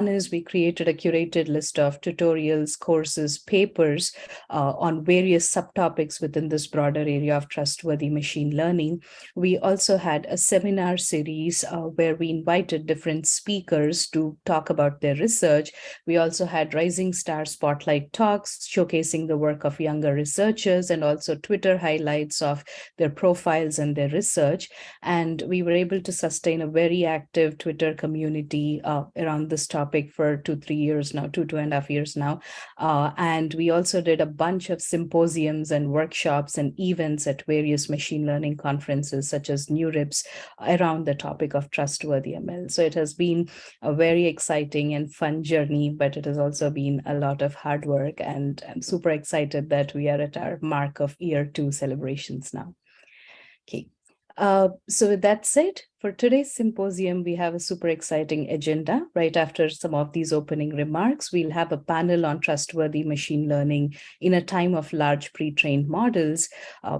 is we created a curated list of tutorials, courses, papers on various subtopics within this broader area of trustworthy machine learning. We also had a seminar series where we invited different speakers to talk about their research. We also had Rising Star Spotlight talks showcasing the work of younger researchers and also Twitter highlights of their profiles and their research. And we were able to sustain a very active Twitter community around this topic for 2-3 years now, 2.5 years now. And we also did a bunch of symposiums and workshops and events at various machine learning conferences, such as NeurIPS, around the topic of trustworthy ML. So it has been a very exciting and fun journey, but it has also been a lot of hard work. And I'm super excited that we are at our mark of year 2 celebrations now. Okay. So with that said, for today's symposium, we have a super exciting agenda. Right after some of these opening remarks, we'll have a panel on trustworthy machine learning in a time of large pre-trained models.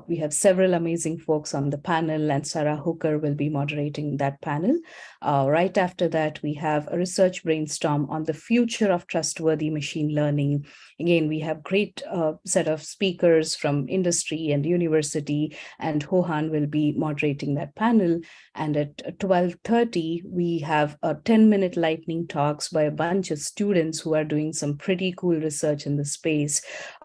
We have several amazing folks on the panel, and Sarah Hooker will be moderating that panel. Right after that, we have a research brainstorm on the future of trustworthy machine learning. Again, we have great set of speakers from industry and university, and Hohan will be moderating that panel. And at 12:30, we have a 10-minute lightning talks by a bunch of students who are doing some pretty cool research in the space.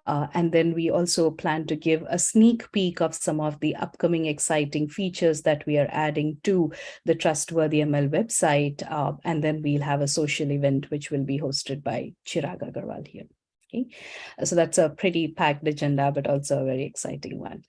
And then we also plan to give a sneak peek of some of the upcoming exciting features that we are adding to the Trustworthy ML website. And then we'll have a social event, which will be hosted by Chirag Agarwal here. Okay, so that's a pretty packed agenda, but also a very exciting one.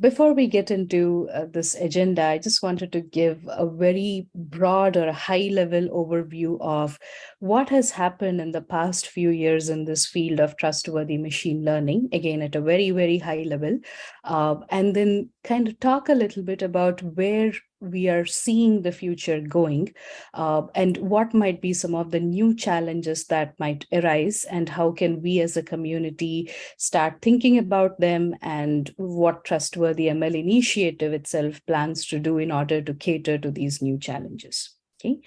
Before we get into this agenda, I just wanted to give a very broad or high-level overview of what has happened in the past few years in this field of trustworthy machine learning, again, at a very, very high level, and then kind of talk a little bit about where we are seeing the future going, and what might be some of the new challenges that might arise, and how can we as a community start thinking about them, and what Trustworthy ML initiative itself plans to do in order to cater to these new challenges. Okay,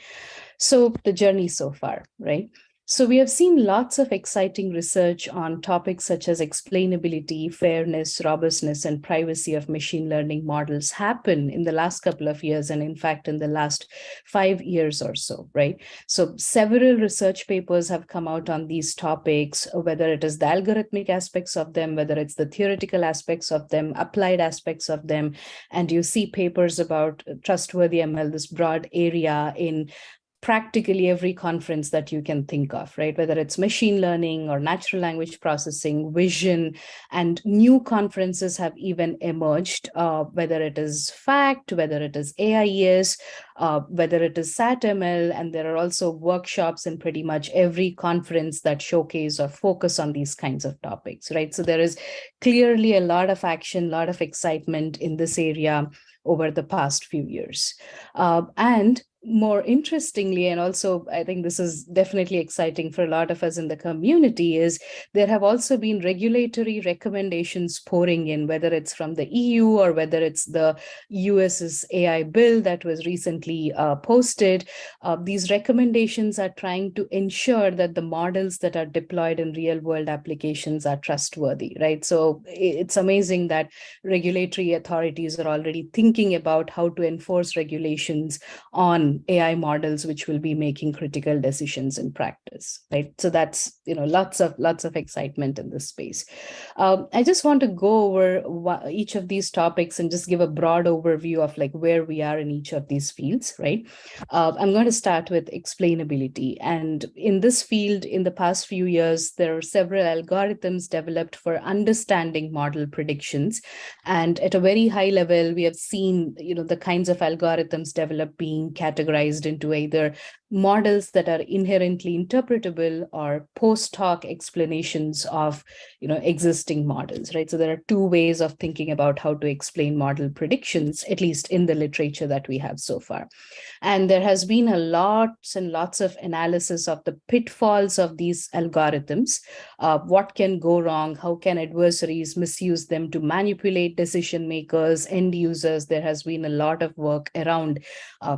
so the journey so far, right? So we have seen lots of exciting research on topics such as explainability, fairness, robustness, and privacy of machine learning models happen in the last couple of years, and in fact, in the last 5 years or so, right? So several research papers have come out on these topics, whether it is the algorithmic aspects of them, whether it's the theoretical aspects of them, applied aspects of them. And you see papers about trustworthy ML, this broad area, in practically every conference that you can think of, right? Whether it's machine learning or natural language processing, vision, and new conferences have even emerged, whether it is FACT, whether it is AIES, whether it is SAT-ML, and there are also workshops in pretty much every conference that showcase or focus on these kinds of topics, right? So there is clearly a lot of action, a lot of excitement in this area over the past few years. And more interestingly, and also I think this is definitely exciting for a lot of us in the community, is there have also been regulatory recommendations pouring in, whether it's from the EU or whether it's the US's AI bill that was recently posted. These recommendations are trying to ensure that the models that are deployed in real world applications are trustworthy, right? So it's amazing that regulatory authorities are already thinking about how to enforce regulations on AI models, which will be making critical decisions in practice, right? So that's, lots of excitement in this space. I just want to go over each of these topics and just give a broad overview of like where we are in each of these fields, right? I'm going to start with explainability. And in this field, in the past few years, there are several algorithms developed for understanding model predictions. And at a very high level, we have seen, the kinds of algorithms developed being categorized into either models that are inherently interpretable or post hoc explanations of existing models, right? So there are two ways of thinking about how to explain model predictions, at least in the literature that we have so far. And there has been lots and lots of analysis of the pitfalls of these algorithms. What can go wrong? How can adversaries misuse them to manipulate decision makers, end users? There has been a lot of work around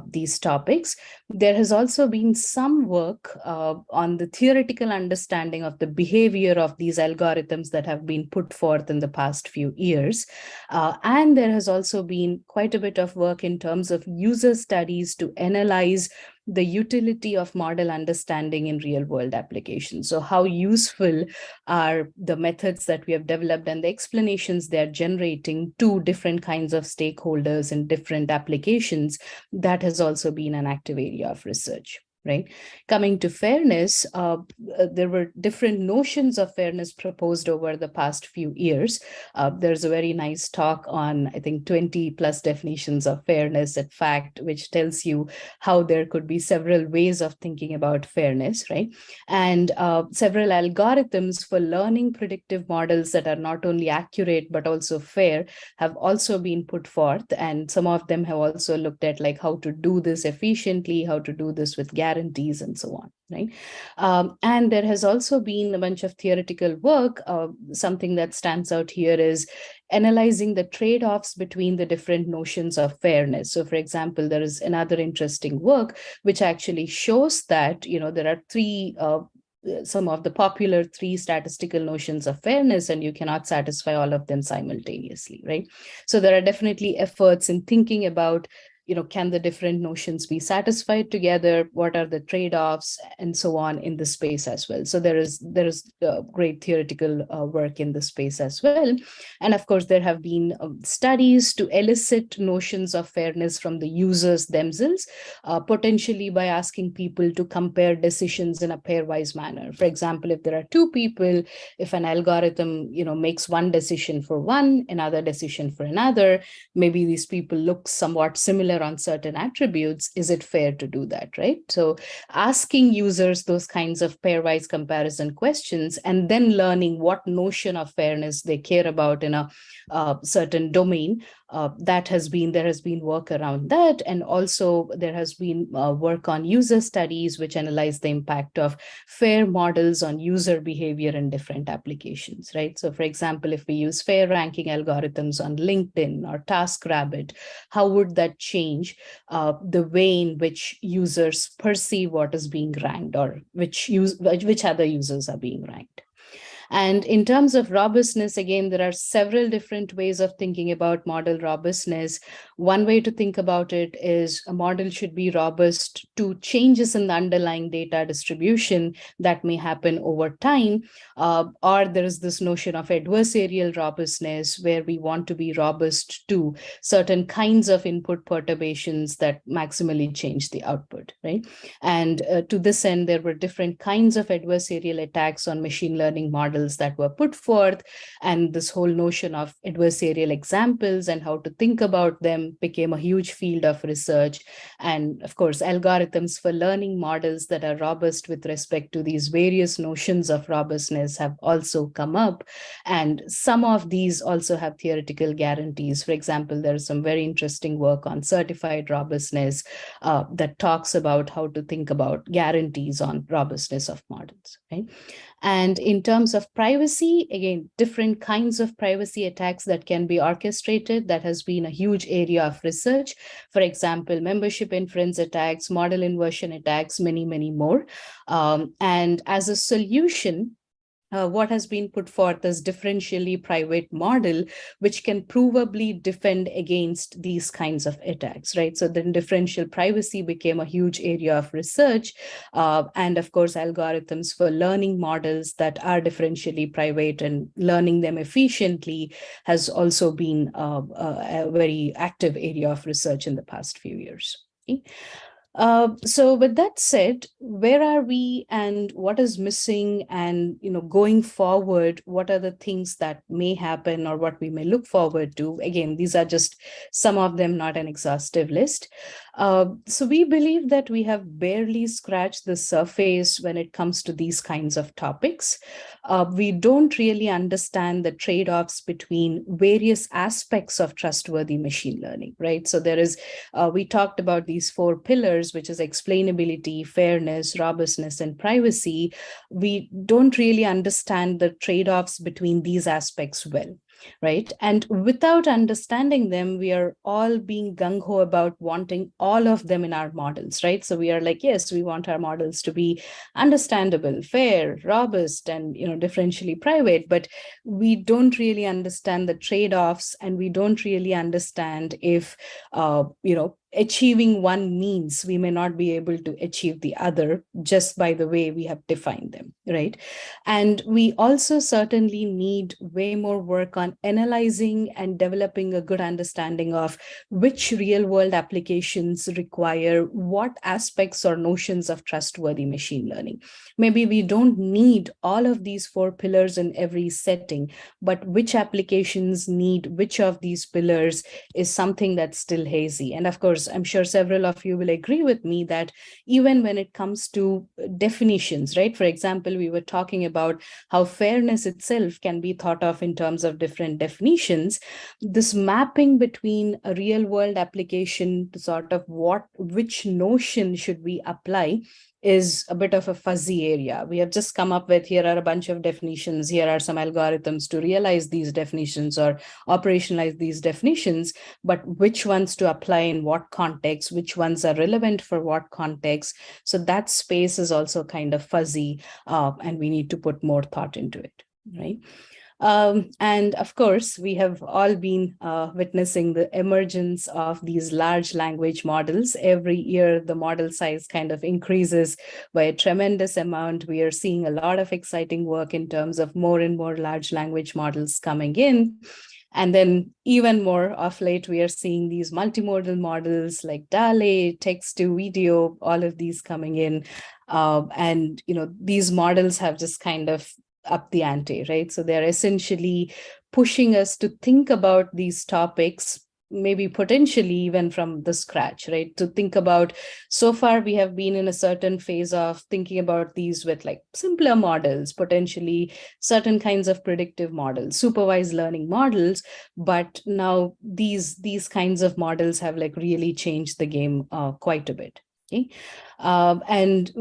these topics. There has also also been some work on the theoretical understanding of the behavior of these algorithms that have been put forth in the past few years. And there has also been quite a bit of work in terms of user studies to analyze the utility of model understanding in real world applications. So how useful are the methods that we have developed and the explanations they're generating to different kinds of stakeholders in different applications. That has also been an active area of research. Right. Coming to fairness, there were different notions of fairness proposed over the past few years. There's a very nice talk on, I think, 20 plus definitions of fairness at FACT, which tells you how there could be several ways of thinking about fairness, right? And several algorithms for learning predictive models that are not only accurate, but also fair have also been put forth. And some of them have also looked at like how to do this efficiently, how to do this with guarantees and so on, right? And there has also been a bunch of theoretical work. Something that stands out here is analyzing the trade-offs between the different notions of fairness. So for example, there is another interesting work which actually shows that, there are some of the popular three statistical notions of fairness, and you cannot satisfy all of them simultaneously, right? So there are definitely efforts in thinking about, can the different notions be satisfied together? What are the trade-offs and so on in the space as well? So there is great theoretical work in the space as well. And of course, there have been studies to elicit notions of fairness from the users themselves, potentially by asking people to compare decisions in a pairwise manner. For example, if there are two people, if an algorithm, makes one decision for one, another decision for another, maybe these people look somewhat similar on certain attributes, is it fair to do that, right? So asking users those kinds of pairwise comparison questions and then learning what notion of fairness they care about in a certain domain, there has been work around that. And also there has been work on user studies which analyze the impact of fair models on user behavior in different applications, right? So for example, if we use fair ranking algorithms on LinkedIn or TaskRabbit, how would that change the way in which users perceive what is being ranked, or which other users are being ranked? And in terms of robustness, again, there are several different ways of thinking about model robustness. One way to think about it is a model should be robust to changes in the underlying data distribution that may happen over time. Or there is this notion of adversarial robustness, where we want to be robust to certain kinds of input perturbations that maximally change the output, right? And to this end, there were different kinds of adversarial attacks on machine learning models that were put forth, and this whole notion of adversarial examples and how to think about them became a huge field of research. And of course, algorithms for learning models that are robust with respect to these various notions of robustness have also come up, and some of these also have theoretical guarantees. For example, there's some very interesting work on certified robustness that talks about how to think about guarantees on robustness of models, right? And in terms of privacy, again, different kinds of privacy attacks that can be orchestrated, that has been a huge area of research. For example, membership inference attacks, model inversion attacks, many, many more. And as a solution, what has been put forth as differentially private model, which can provably defend against these kinds of attacks, right? So then differential privacy became a huge area of research. And of course, algorithms for learning models that are differentially private and learning them efficiently has also been a very active area of research in the past few years. Okay? So with that said, where are we and what is missing? And, going forward, what are the things that may happen or what we may look forward to? Again, these are just some of them, not an exhaustive list. So we believe that we have barely scratched the surface when it comes to these kinds of topics. We don't really understand the trade-offs between various aspects of trustworthy machine learning, right? So we talked about these 4 pillars, which is explainability, fairness, robustness, and privacy. We don't really understand the trade-offs between these aspects well. right? And without understanding them, we are all being gung-ho about wanting all of them in our models, right? So we are like, yes, we want our models to be understandable, fair, robust, and differentially private, but we don't really understand the trade-offs, and we don't really understand if achieving one means we may not be able to achieve the other just by the way we have defined them, right? And we also certainly need way more work on analyzing and developing a good understanding of which real world applications require what aspects or notions of trustworthy machine learning. Maybe we don't need all of these four pillars in every setting, but which applications need which of these pillars is something that's still hazy. And of course, I'm sure several of you will agree with me that even when it comes to definitions, right? For example, we were talking about how fairness itself can be thought of in terms of different definitions. This mapping between a real world application to sort of which notion should we apply is a bit of a fuzzy area. We have just come up with, here are a bunch of definitions, here are some algorithms to realize these definitions or operationalize these definitions, but which ones to apply in what context, which ones are relevant for what context. So that space is also kind of fuzzy, and we need to put more thought into it, right? And of course, we have all been witnessing the emergence of these large language models. Every year, the model size kind of increases by a tremendous amount. We are seeing a lot of exciting work in terms of more and more large language models coming in. And then even more of late, we are seeing these multimodal models like DALL-E, text to video, all of these coming in. And these models have just kind of up the ante, right? So they're essentially pushing us to think about these topics, maybe potentially even from the scratch, right? To think about, so far we have been in a certain phase of thinking about these with like simpler models, potentially certain kinds of predictive models, supervised learning models, but now these kinds of models have like really changed the game quite a bit. Okay. And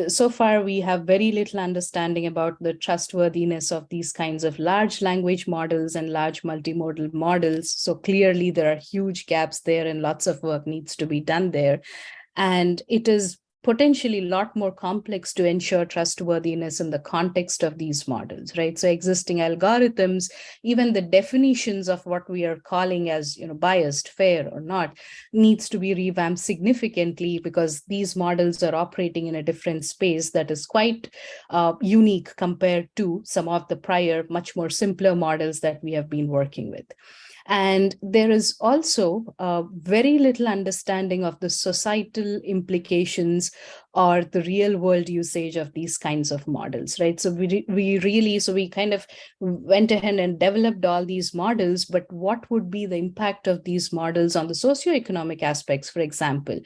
so far, we have very little understanding about the trustworthiness of these kinds of large language models and large multimodal models. So clearly, there are huge gaps there, and lots of work needs to be done there. And it is potentially a lot more complex to ensure trustworthiness in the context of these models, right? So existing algorithms, even the definitions of what we are calling as, biased, fair or not, needs to be revamped significantly because these models are operating in a different space that is quite unique compared to some of the prior, much more simpler models that we have been working with. And there is also very little understanding of the societal implications or the real world usage of these kinds of models, right? So we kind of went ahead and developed all these models, but what would be the impact of these models on the socioeconomic aspects, for example?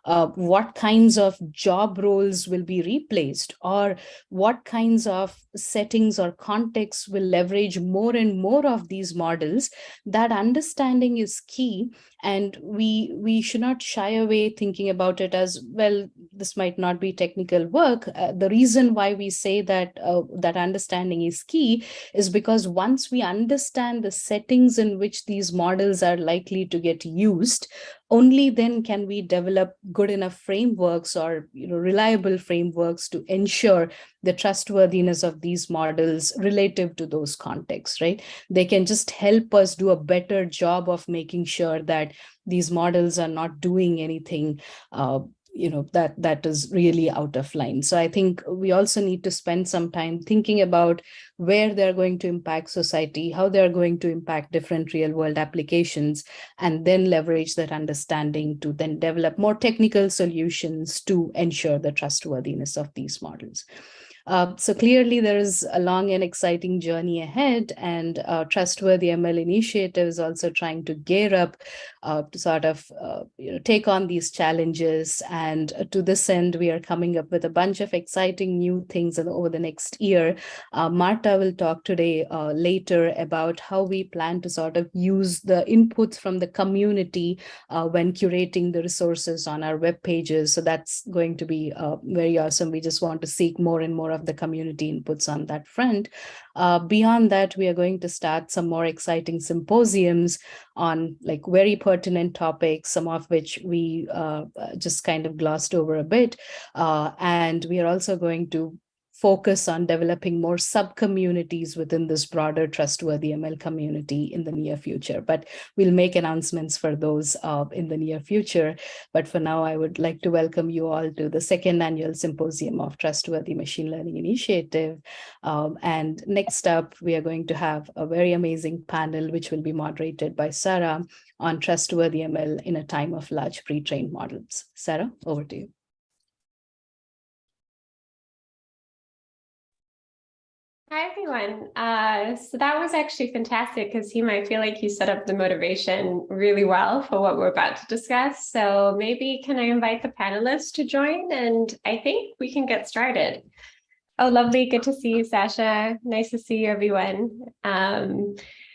What kinds of job roles will be replaced, or what kinds of settings or contexts will leverage more and more of these models? That understanding is key, and we should not shy away thinking about it as, well, this might not be technical work. The reason why we say that that understanding is key is because once we understand the settings in which these models are likely to get used, only then can we develop good enough frameworks or reliable frameworks to ensure the trustworthiness of these models relative to those contexts, right? They can just help us do a better job of making sure that these models are not doing anything that is really out of line. So I think we also need to spend some time thinking about where they're going to impact society, how they're going to impact different real world applications, and then leverage that understanding to then develop more technical solutions to ensure the trustworthiness of these models. So clearly there is a long and exciting journey ahead, and Trustworthy ML Initiative is also trying to gear up to sort of take on these challenges. And to this end, we are coming up with a bunch of exciting new things over the next year. Marta will talk today later about how we plan to sort of use the inputs from the community when curating the resources on our web pages. So that's going to be very awesome. We just want to seek more and more of the community inputs on that front. Beyond that, we are going to start some more exciting symposiums on like very pertinent topics, some of which we just kind of glossed over a bit. And we are also going to focus on developing more sub-communities within this broader Trustworthy ML community in the near future. But we'll make announcements for those in the near future. But for now, I would like to welcome you all to the second annual Symposium of Trustworthy Machine Learning Initiative. And next up, we are going to have a very amazing panel, which will be moderated by Sarah on Trustworthy ML in a time of large pre-trained models. Sarah, over to you. Hi, everyone. So that was actually fantastic because I feel like you set up the motivation really well for what we're about to discuss. So maybe can I invite the panelists to join? And I think we can get started. Oh, lovely. Good to see you, Sasha. Nice to see you, everyone.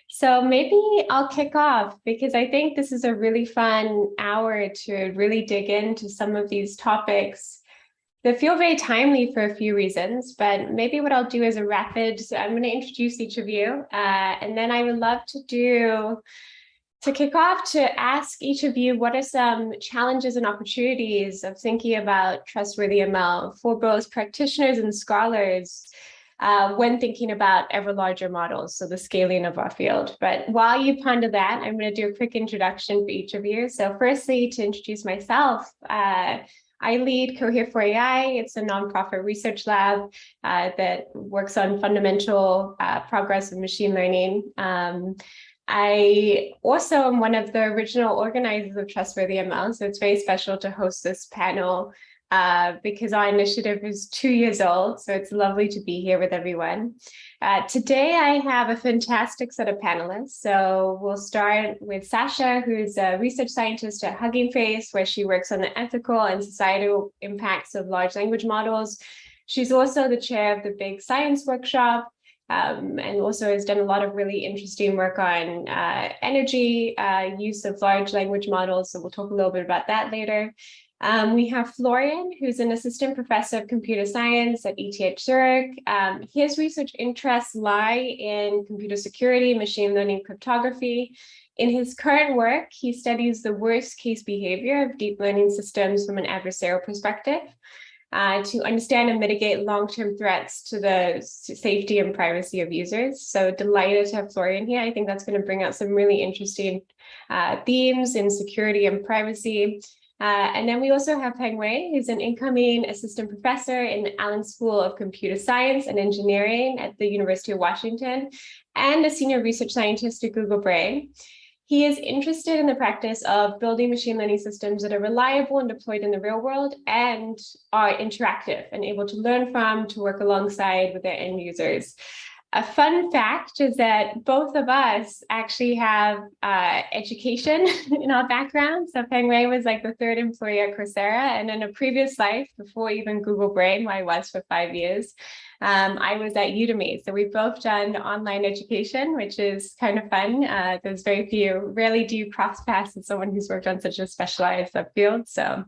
So maybe I'll kick off because I think this is a really fun hour to really dig into some of these topics. They feel very timely for a few reasons, but maybe what I'll do is so I'm going to introduce each of you, and then I would love to kick off to ask each of you what are some challenges and opportunities of thinking about trustworthy ML for both practitioners and scholars when thinking about ever larger models, so the scaling of our field. But while you ponder that, I'm going to do a quick introduction for each of you. So firstly, to introduce myself, I lead Cohere for AI. It's a nonprofit research lab that works on fundamental progress of machine learning. I also am one of the original organizers of Trustworthy ML, so it's very special to host this panel because our initiative is 2 years old, so it's lovely to be here with everyone. Today, I have a fantastic set of panelists. So we'll start with Sasha, who's a research scientist at Hugging Face, where she works on the ethical and societal impacts of large language models. She's also the chair of the Big Science Workshop, and also has done a lot of really interesting work on energy use of large language models. So we'll talk a little bit about that later. We have Florian, who's an assistant professor of computer science at ETH Zurich. His research interests lie in computer security, machine learning, cryptography. In his current work, he studies the worst case behavior of deep learning systems from an adversarial perspective to understand and mitigate long-term threats to the safety and privacy of users. So delighted to have Florian here. I think that's going to bring out some really interesting themes in security and privacy. And then we also have Peng Wei, who's an incoming assistant professor in the Allen School of Computer Science and Engineering at the University of Washington and a senior research scientist at Google Brain. He is interested in the practice of building machine learning systems that are reliable and deployed in the real world and are interactive and able to learn from, to work alongside with their end users. A fun fact is that both of us actually have education in our background. So Peng Wei was like the third employee at Coursera, and in a previous life, before even Google Brain, where I was for 5 years, I was at Udemy. So we've both done online education, which is kind of fun. There's rarely do you cross paths with someone who's worked on such a specialized subfield. So,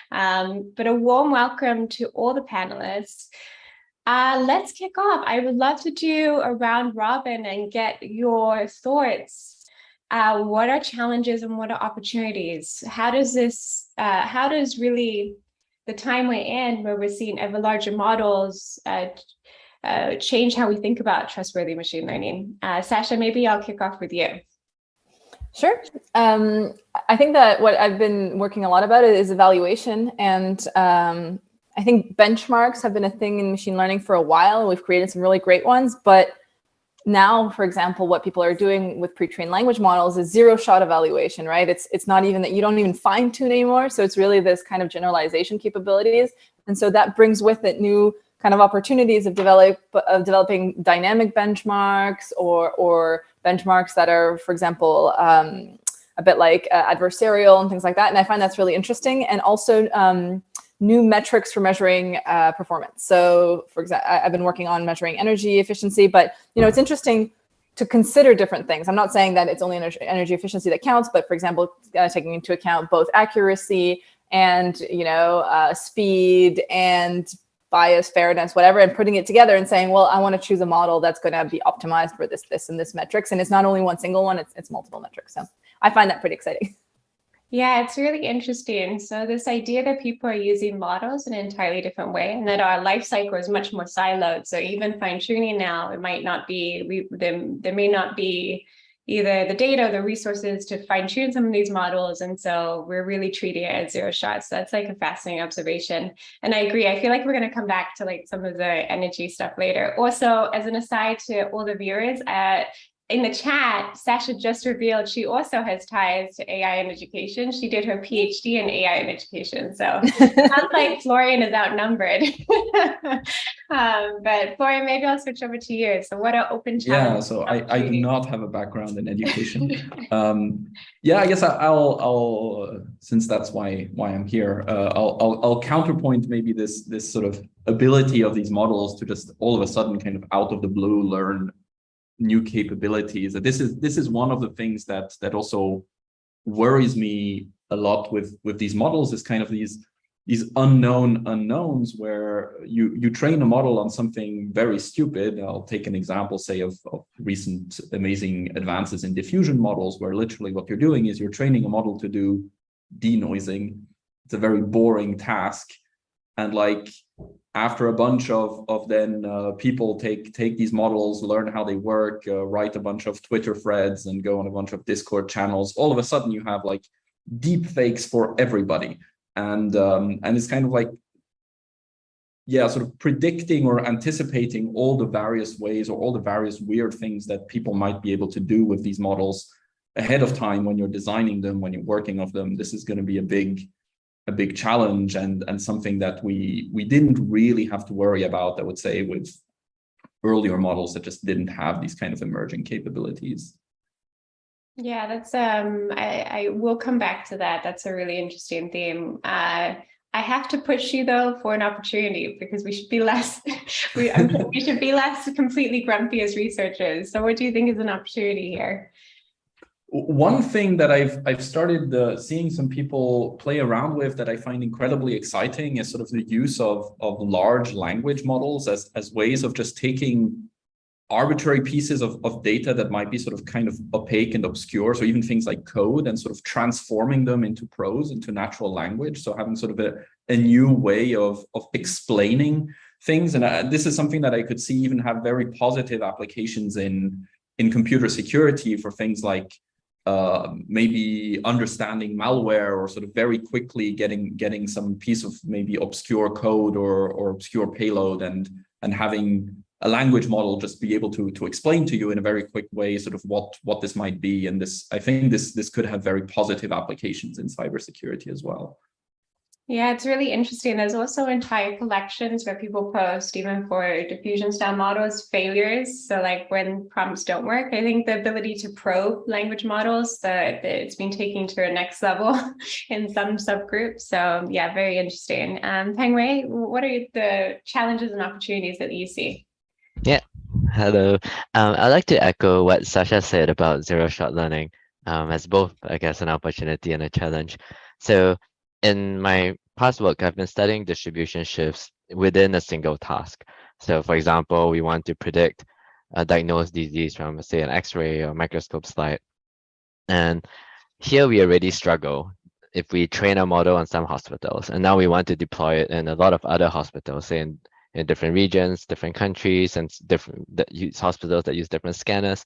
but a warm welcome to all the panelists. Let's kick off. I would love to do a round robin and get your thoughts. What are challenges and what are opportunities? How does really the time we're in, where we're seeing ever larger models, change how we think about trustworthy machine learning? Sasha, maybe I'll kick off with you. Sure. I think that what I've been working a lot about is evaluation, and I think benchmarks have been a thing in machine learning for a while. We've created some really great ones, but now, for example, what people are doing with pre-trained language models is zero-shot evaluation, right? It's not even that you don't even fine-tune anymore. So it's really this kind of generalization capabilities. And so that brings with it new kind of opportunities of developing dynamic benchmarks or benchmarks that are, for example, a bit like adversarial and things like that. And I find that's really interesting. And also new metrics for measuring performance. So for example, I've been working on measuring energy efficiency, but it's interesting to consider different things. I'm not saying that it's only energy efficiency that counts, but for example, taking into account both accuracy and speed and bias, fairness, whatever, and putting it together and saying, well, I want to choose a model that's going to be optimized for this, and this metrics. And it's not only one single one, it's multiple metrics. So I find that pretty exciting. Yeah, it's really interesting. So this idea that people are using models in an entirely different way, and that our life cycle is much more siloed. So even fine tuning now, it might not be, there may not be either the data or the resources to fine tune some of these models. And so we're really treating it as zero shots. So that's like a fascinating observation. And I agree. I feel like we're going to come back to like some of the energy stuff later. Also, as an aside to all the viewers, in the chat, Sasha just revealed she also has ties to AI in education. She did her PhD in AI in education. So it sounds like Florian is outnumbered. But Florian, maybe I'll switch over to you. So what an open challenge. Yeah, so I do not have a background in education. Yeah, I guess I'll since that's why I'm here, I'll counterpoint maybe this sort of ability of these models to just all of a sudden kind of out of the blue learn new capabilities. That this is one of the things that also worries me a lot with these models, is kind of these unknown unknowns, where you train a model on something very stupid. I'll take an example, say, of recent amazing advances in diffusion models, where literally what you're doing is you're training a model to do denoising. It's a very boring task, and like after a bunch of then people take these models, learn how they work, write a bunch of Twitter threads and go on a bunch of Discord channels, all of a sudden you have like deep fakes for everybody. And it's kind of like, yeah, sort of predicting or anticipating all the various ways or all the various weird things that people might be able to do with these models ahead of time when you're designing them, when you're working off them. This is going to be a big challenge, and something that we didn't really have to worry about, I would say, with earlier models that just didn't have these kind of emerging capabilities. Yeah, that's I will come back to that. That's a really interesting theme. I have to push you though for an opportunity, because we should be less we should be less completely grumpy as researchers. So what do you think is an opportunity here? One thing that I've started seeing some people play around with that I find incredibly exciting is sort of the use of large language models as ways of just taking arbitrary pieces of data that might be sort of kind of opaque and obscure. So even things like code, and sort of transforming them into prose, into natural language. So having sort of a new way of explaining things. And this is something that I could see even have very positive applications in computer security, for things like maybe understanding malware, or sort of very quickly getting some piece of maybe obscure code or obscure payload, and having a language model just be able to explain to you in a very quick way sort of what this might be. And I think this could have very positive applications in cybersecurity as well. Yeah, it's really interesting. There's also entire collections where people post, even for diffusion style models, failures. So like when prompts don't work, I think the ability to probe language models, that it's been taken to a next level in some subgroups. So yeah, very interesting. Peng Wei, what are the challenges and opportunities that you see? Yeah, hello. I'd like to echo what Sasha said about zero-shot learning as both, I guess, an opportunity and a challenge. So in my past work, I've been studying distribution shifts within a single task. So for example, we want to predict a diagnosed disease from, say, an X-ray or microscope slide. And here we already struggle if we train a model on some hospitals, and now we want to deploy it in a lot of other hospitals, say in different regions, different countries, and different hospitals that use different scanners,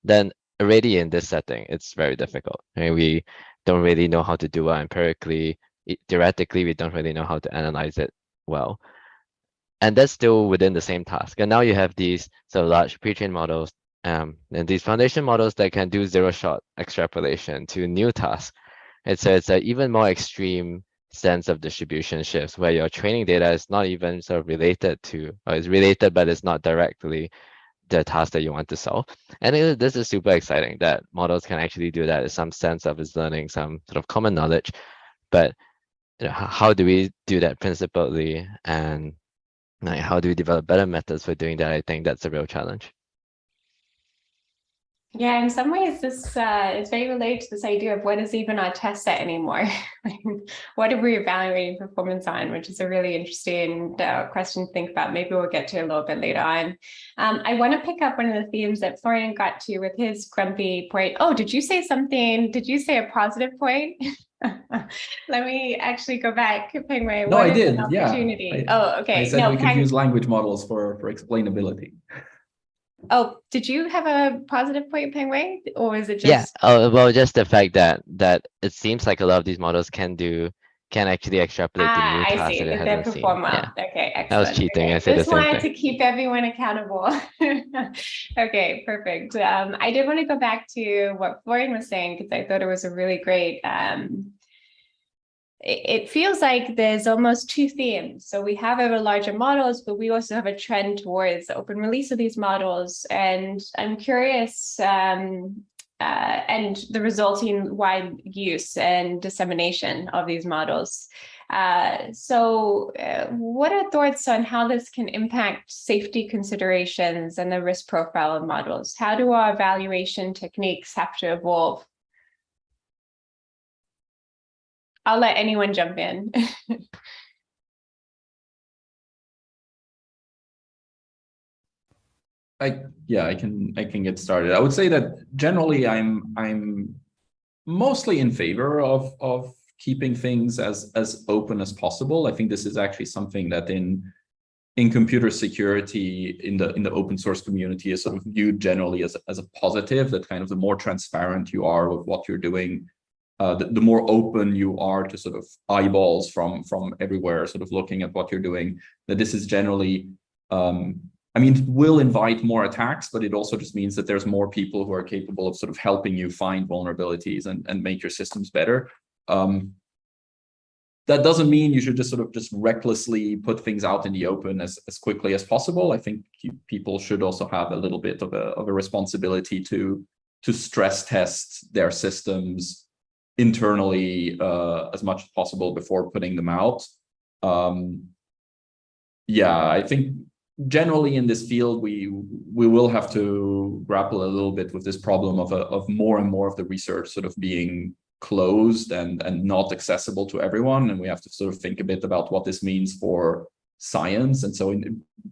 then already in this setting, it's very difficult. Right? We don't really know how to do it empirically. Theoretically, we don't really know how to analyze it well. And that's still within the same task. And now you have these sort of large pre-trained models and these foundation models that can do zero-shot extrapolation to new tasks. And so it's an even more extreme sense of distribution shifts, where your training data is not even sort of related to, or is related, but it's not directly the task that you want to solve. And this is super exciting that models can actually do that in some sense of its learning, some sort of common knowledge. But how do we do that principally, and how do we develop better methods for doing that? I think that's a real challenge. Yeah, in some ways, this is very related to this idea of what is even our test set anymore. What are we evaluating performance on, which is a really interesting question to think about. Maybe we'll get to a little bit later on. I want to pick up one of the themes that Florian got to with his grumpy point. Oh, did you say something? Did you say a positive point? Let me actually go back. Pengwei, No, what I is an did. Yeah. opportunity? Oh, okay. I said No, we could use language models for explainability. Oh, did you have a positive point, Pengwei? Or is it Yeah, just well, just the fact that it seems like a lot of these models can actually extrapolate to new I tasks see that it that they hasn't seen. perform Yeah, well. Okay, I was excellent. cheating. Okay. I said the Just same wanted thing. to keep everyone accountable. Okay, perfect. I did want to go back to what Florian was saying because I thought it was a really great it feels like there's almost two themes. So we have ever larger models, but we also have a trend towards open release of these models. And I'm curious, and the resulting wide use and dissemination of these models. What are thoughts on how this can impact safety considerations and the risk profile of models? How do our evaluation techniques have to evolve? I'll let anyone jump in. I can get started. I would say that generally I'm mostly in favor of keeping things as open as possible. I think this is actually something that in computer security in the open source community is sort of viewed generally as a positive, that kind of the more transparent you are with what you're doing, the more open you are to sort of eyeballs from everywhere sort of looking at what you're doing, that this is generally I mean, it will invite more attacks, but it also just means that there's more people who are capable of sort of helping you find vulnerabilities and make your systems better. That doesn't mean you should just sort of just recklessly put things out in the open as quickly as possible. I think people should also have a little bit of a responsibility to stress test their systems internally as much as possible before putting them out. Yeah, I think generally in this field, we will have to grapple a little bit with this problem of more and more of the research sort of being closed and not accessible to everyone. And we have to sort of think a bit about what this means for science. And so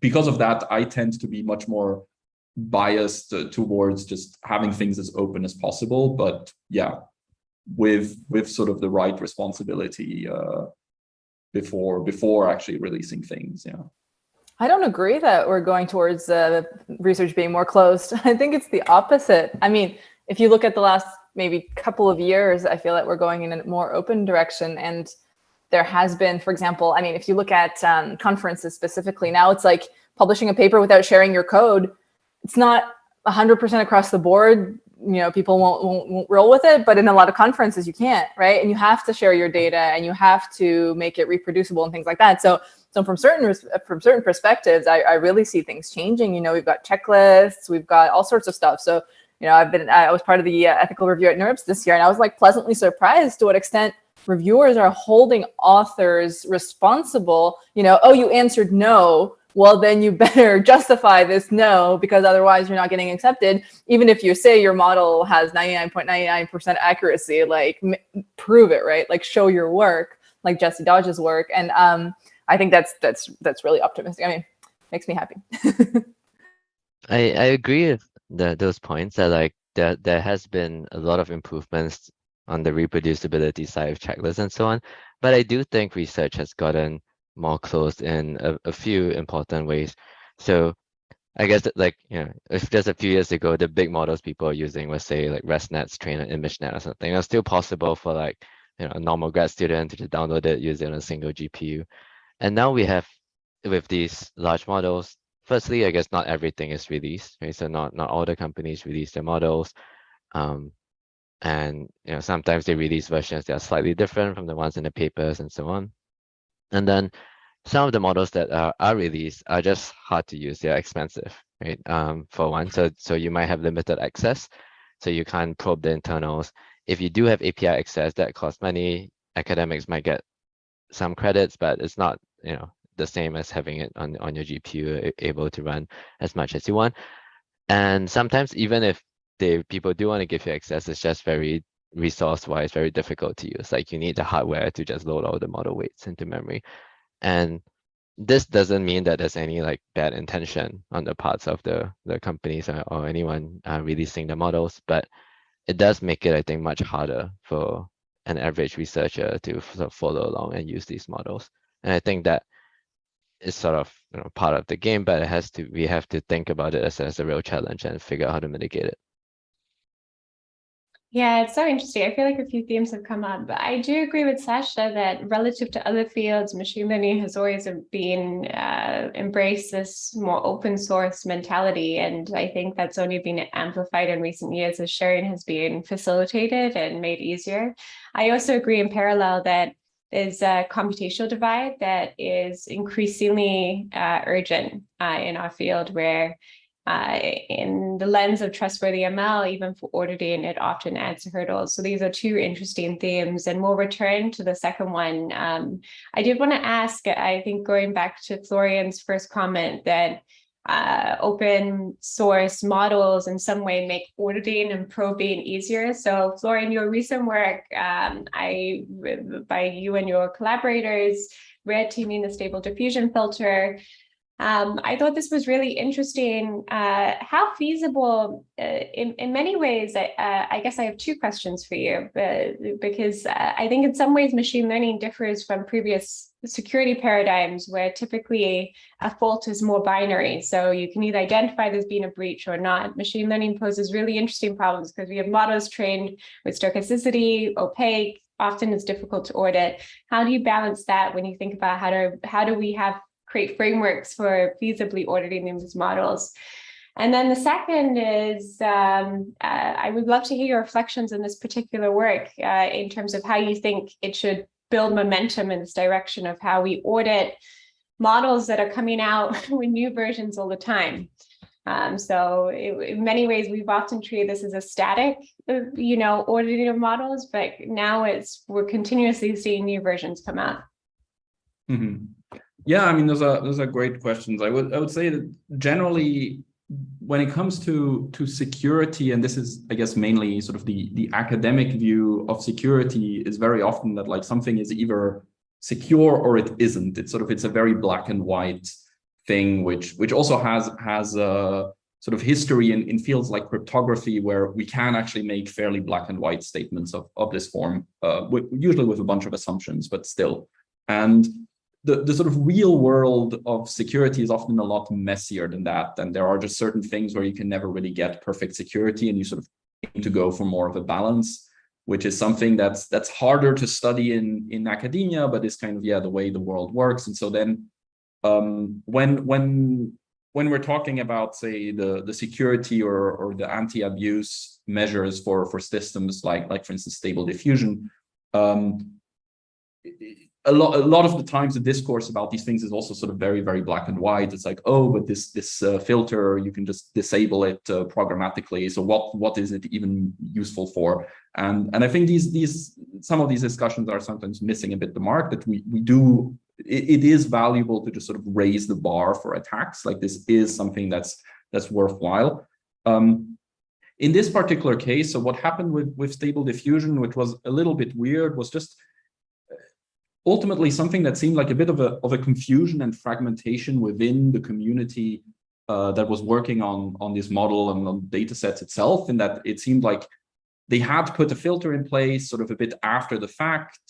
because of that, I tend to be much more biased towards just having things as open as possible. But yeah, with sort of the right responsibility before actually releasing things. Yeah. I don't agree that we're going towards research being more closed. I think it's the opposite. I mean, if you look at the last maybe couple of years, I feel that we're going in a more open direction. And there has been, for example, I mean, if you look at conferences specifically, now it's like publishing a paper without sharing your code. It's not 100% across the board. You know, people won't roll with it, but in a lot of conferences you can't, right? And you have to share your data and you have to make it reproducible and things like that. So from certain perspectives, I really see things changing. You know, we've got checklists, we've got all sorts of stuff. So, you know, I was part of the ethical review at NeurIPS this year, and I was like pleasantly surprised to what extent reviewers are holding authors responsible. You know, oh, you answered no. Well, then you better justify this no, because otherwise you're not getting accepted. Even if you say your model has 99.99% accuracy, like prove it, right? Like show your work, like Jesse Dodge's work. And I think that's really optimistic. I mean, makes me happy. I agree with those points that like there has been a lot of improvements on the reproducibility side of checklists and so on, but I do think research has gotten more closed in a few important ways. So I guess that, like, you know, if just a few years ago the big models people are using was say like ResNet's train an ImageNet or something, it's still possible for like, you know, a normal grad student to just download it using a single GPU. And now we have with these large models, firstly, I guess not everything is released, right? So not all the companies release their models. And you know, sometimes they release versions that are slightly different from the ones in the papers and so on. And then some of the models that are released are just hard to use. They're expensive, right? For one, so you might have limited access, so you can't probe the internals. If you do have API access, that costs money. Academics might get some credits, but it's not, you know, the same as having it on your GPU able to run as much as you want. And sometimes even if people do want to give you access, it's just very resource-wise very difficult to use. Like you need the hardware to just load all the model weights into memory. And this doesn't mean that there's any like bad intention on the parts of the companies or anyone releasing the models, but it does make it, I think, much harder for an average researcher to sort of follow along and use these models. And I think that is sort of part of the game, but we have to think about it as a real challenge and figure out how to mitigate it. Yeah, it's so interesting. I feel like a few themes have come up, but I do agree with Sasha that relative to other fields, machine learning has always been embraced this more open source mentality. And I think that's only been amplified in recent years as sharing has been facilitated and made easier. I also agree in parallel that there's a computational divide that is increasingly urgent in our field, where in the lens of trustworthy ML, even for auditing, it often adds hurdles. So these are two interesting themes, and we'll return to the second one. I did want to ask, I think going back to Florian's first comment, that open source models in some way make auditing and probing easier. So Florian, your recent work, by you and your collaborators, red teaming the stable diffusion filter, I thought this was really interesting. How feasible, in many ways, I guess I have two questions for you, because I think in some ways machine learning differs from previous security paradigms where typically a fault is more binary. So you can either identify there's been a breach or not. Machine learning poses really interesting problems because we have models trained with stochasticity, opaque, often it's difficult to audit. How do you balance that when you think about how do we create frameworks for feasibly auditing these models? And then the second is, I would love to hear your reflections on this particular work in terms of how you think it should build momentum in this direction of how we audit models that are coming out with new versions all the time. So in many ways, we've often treated this as a static, auditing of models, but now we're continuously seeing new versions come out. Mm-hmm. Yeah, I mean, those are great questions. I would say that generally, when it comes to security, and this is, I guess, mainly sort of the academic view of security, is very often that like something is either secure or it isn't. It's a very black and white thing, which also has a sort of history in fields like cryptography, where we can actually make fairly black and white statements of this form, usually with a bunch of assumptions, but still. And the sort of real world of security is often a lot messier than that. And there are just certain things where you can never really get perfect security, and you sort of need to go for more of a balance, which is something that's harder to study in academia, but is kind of, the way the world works. And so then when we're talking about, say, the security or the anti-abuse measures for systems like for instance, stable diffusion, a lot of the times the discourse about these things is also sort of very, very black and white. It's like, oh, but this filter, you can just disable it programmatically. So what is it even useful for? And I think some of these discussions are sometimes missing a bit the mark, that it is valuable to just sort of raise the bar for attacks. Like, this is something that's worthwhile. In this particular case, so what happened with stable diffusion, which was a little bit weird, was just ultimately something that seemed like a bit of a confusion and fragmentation within the community that was working on this model and on data sets itself, in that it seemed like they had to put a filter in place sort of a bit after the fact.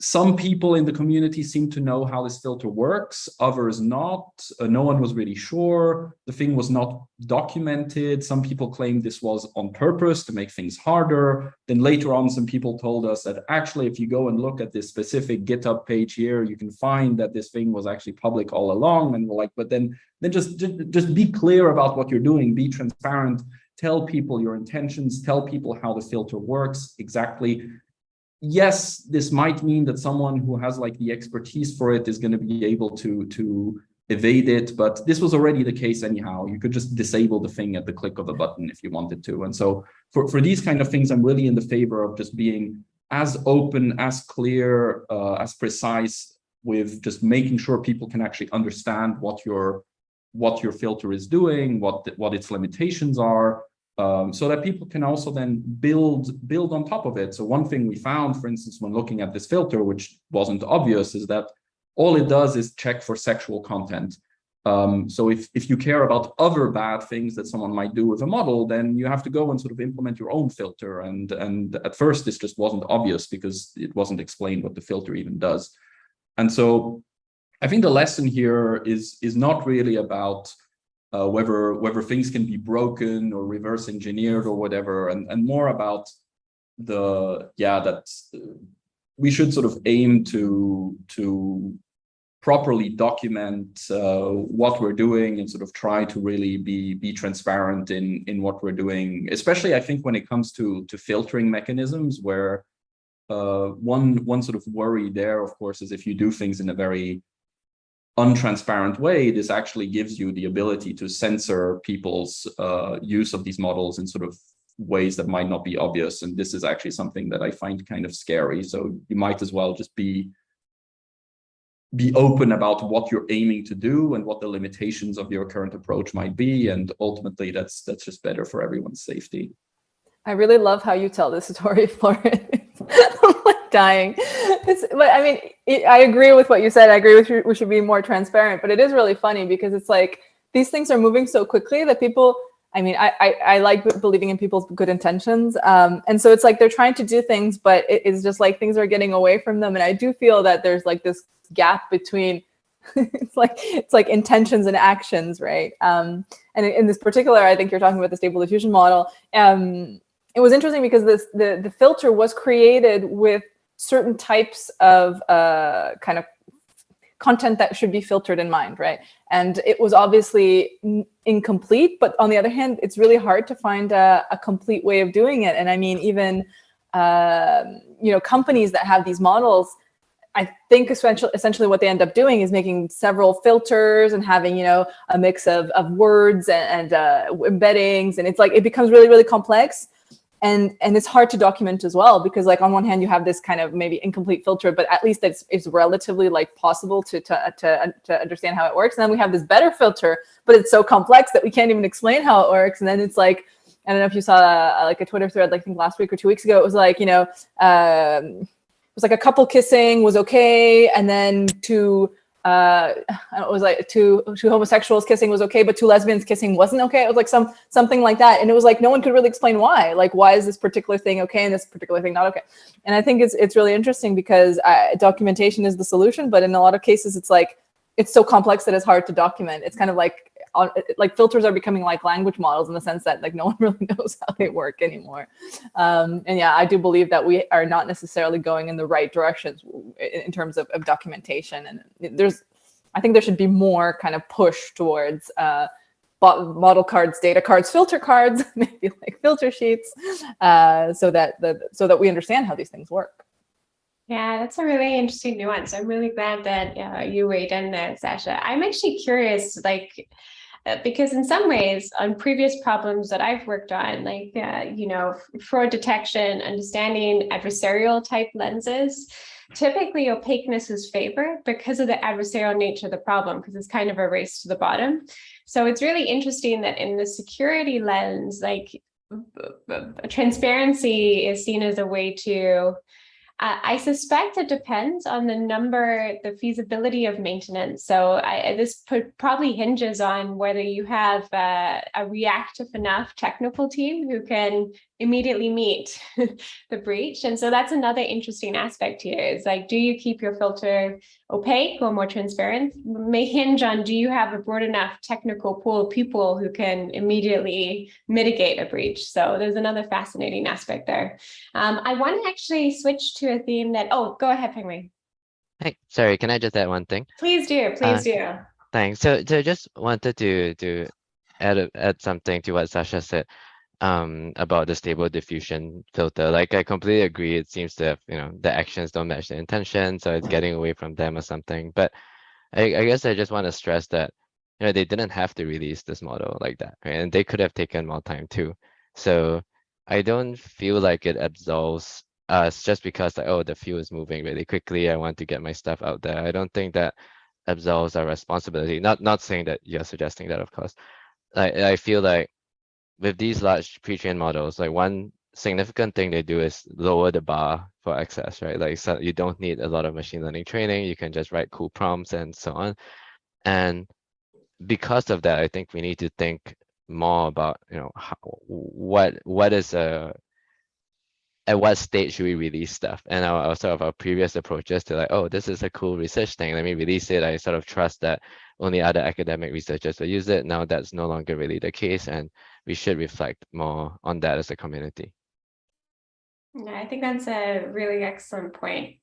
Some people in the community seem to know how this filter works, others not. No one was really sure. The thing was not documented. Some people claimed this was on purpose to make things harder. Then later on, some people told us that actually, if you go and look at this specific GitHub page here, you can find that this thing was actually public all along. And we're like, but then just be clear about what you're doing, be transparent, tell people your intentions, tell people how the filter works exactly. Yes, this might mean that someone who has like the expertise for it is going to be able to evade it, but this was already the case anyhow. You could just disable the thing at the click of a button if you wanted to. And so for these kind of things, I'm really in the favor of just being as open, as clear, as precise, with just making sure people can actually understand what your filter is doing, what its limitations are. so that people can also then build on top of it. So one thing we found, for instance, when looking at this filter, which wasn't obvious, is that all it does is check for sexual content. So if you care about other bad things that someone might do with a model, then you have to go and sort of implement your own filter. And at first, this just wasn't obvious because it wasn't explained what the filter even does. And so I think the lesson here is not really about whether things can be broken or reverse engineered or whatever, and more about that we should sort of aim to properly document what we're doing and sort of try to really be transparent in what we're doing, especially I think when it comes to filtering mechanisms, where one sort of worry there, of course, is if you do things in a very untransparent way, this actually gives you the ability to censor people's use of these models in sort of ways that might not be obvious. And this is actually something that I find kind of scary. So you might as well just be open about what you're aiming to do and what the limitations of your current approach might be. And ultimately, that's just better for everyone's safety. I really love how you tell this story, Florence. I'm like dying. But I mean, I agree with what you said. I agree with you. We should be more transparent. But it is really funny because it's like these things are moving so quickly that people, I mean, I like believing in people's good intentions. And so it's like they're trying to do things, but it's just like things are getting away from them. And I do feel that there's like this gap between it's like intentions and actions, right? And in this particular, I think you're talking about the stable diffusion model. It was interesting because the filter was created with certain types of kind of content that should be filtered in mind, right? And it was obviously incomplete, but on the other hand, it's really hard to find a complete way of doing it. And I mean, even companies that have these models, I think essentially what they end up doing is making several filters and having, a mix of words and embeddings. And it's like, it becomes really, really complex. And it's hard to document as well, because like on one hand, you have this kind of maybe incomplete filter, but at least it's relatively like possible to understand how it works. And then we have this better filter, but it's so complex that we can't even explain how it works. And then it's like, I don't know if you saw like a Twitter thread, like I think last week or 2 weeks ago, it was like, it was like a couple kissing was okay, and then two homosexuals kissing was okay, but two lesbians kissing wasn't okay. It was like something like that, and it was like no one could really explain why. Like, why is this particular thing okay and this particular thing not okay? And I think it's really interesting because documentation is the solution, but in a lot of cases, it's like it's so complex that it's hard to document. It's kind of like filters are becoming like language models in the sense that like no one really knows how they work anymore. And yeah, I do believe that we are not necessarily going in the right directions in terms of documentation. And I think there should be more kind of push towards model cards, data cards, filter cards, maybe like filter sheets, so that we understand how these things work. Yeah, that's a really interesting nuance. I'm really glad that you weighed in there, Sasha. I'm actually curious, because in some ways on previous problems that I've worked on, fraud detection, understanding adversarial type lenses, typically opaqueness is favored because of the adversarial nature of the problem, because it's kind of a race to the bottom. So it's really interesting that in the security lens, transparency is seen as a way to I suspect it depends on the feasibility of maintenance. So this probably hinges on whether you have a reactive enough technical team who can immediately meet the breach. And so that's another interesting aspect here is like, do you keep your filter opaque or more transparent? May hinge on, do you have a broad enough technical pool of people who can immediately mitigate a breach? So there's another fascinating aspect there. I want to actually switch to a theme that, go ahead, Peng. Hey, sorry, can I just add one thing? Please do. Thanks. So just wanted to add something to what Sasha said about the stable diffusion filter. Like I completely agree. It seems to have, the actions don't match the intention, so it's getting away from them or something. But I guess I just want to stress that, they didn't have to release this model like that, right? And they could have taken more time too. So I don't feel like it absolves us just because the field is moving really quickly. I want to get my stuff out there. I don't think that absolves our responsibility. Not saying that you're suggesting that, of course. I feel like with these large pre-trained models, like one significant thing they do is lower the bar for access, right? Like, so you don't need a lot of machine learning training. You can just write cool prompts and so on. And because of that, I think we need to think more about, what is at what stage should we release stuff? And our sort of our previous approaches to like, oh, this is a cool research thing, let me release it. I sort of trust that only other academic researchers will use it. Now that's no longer really the case, and we should reflect more on that as a community. Yeah, I think that's a really excellent point.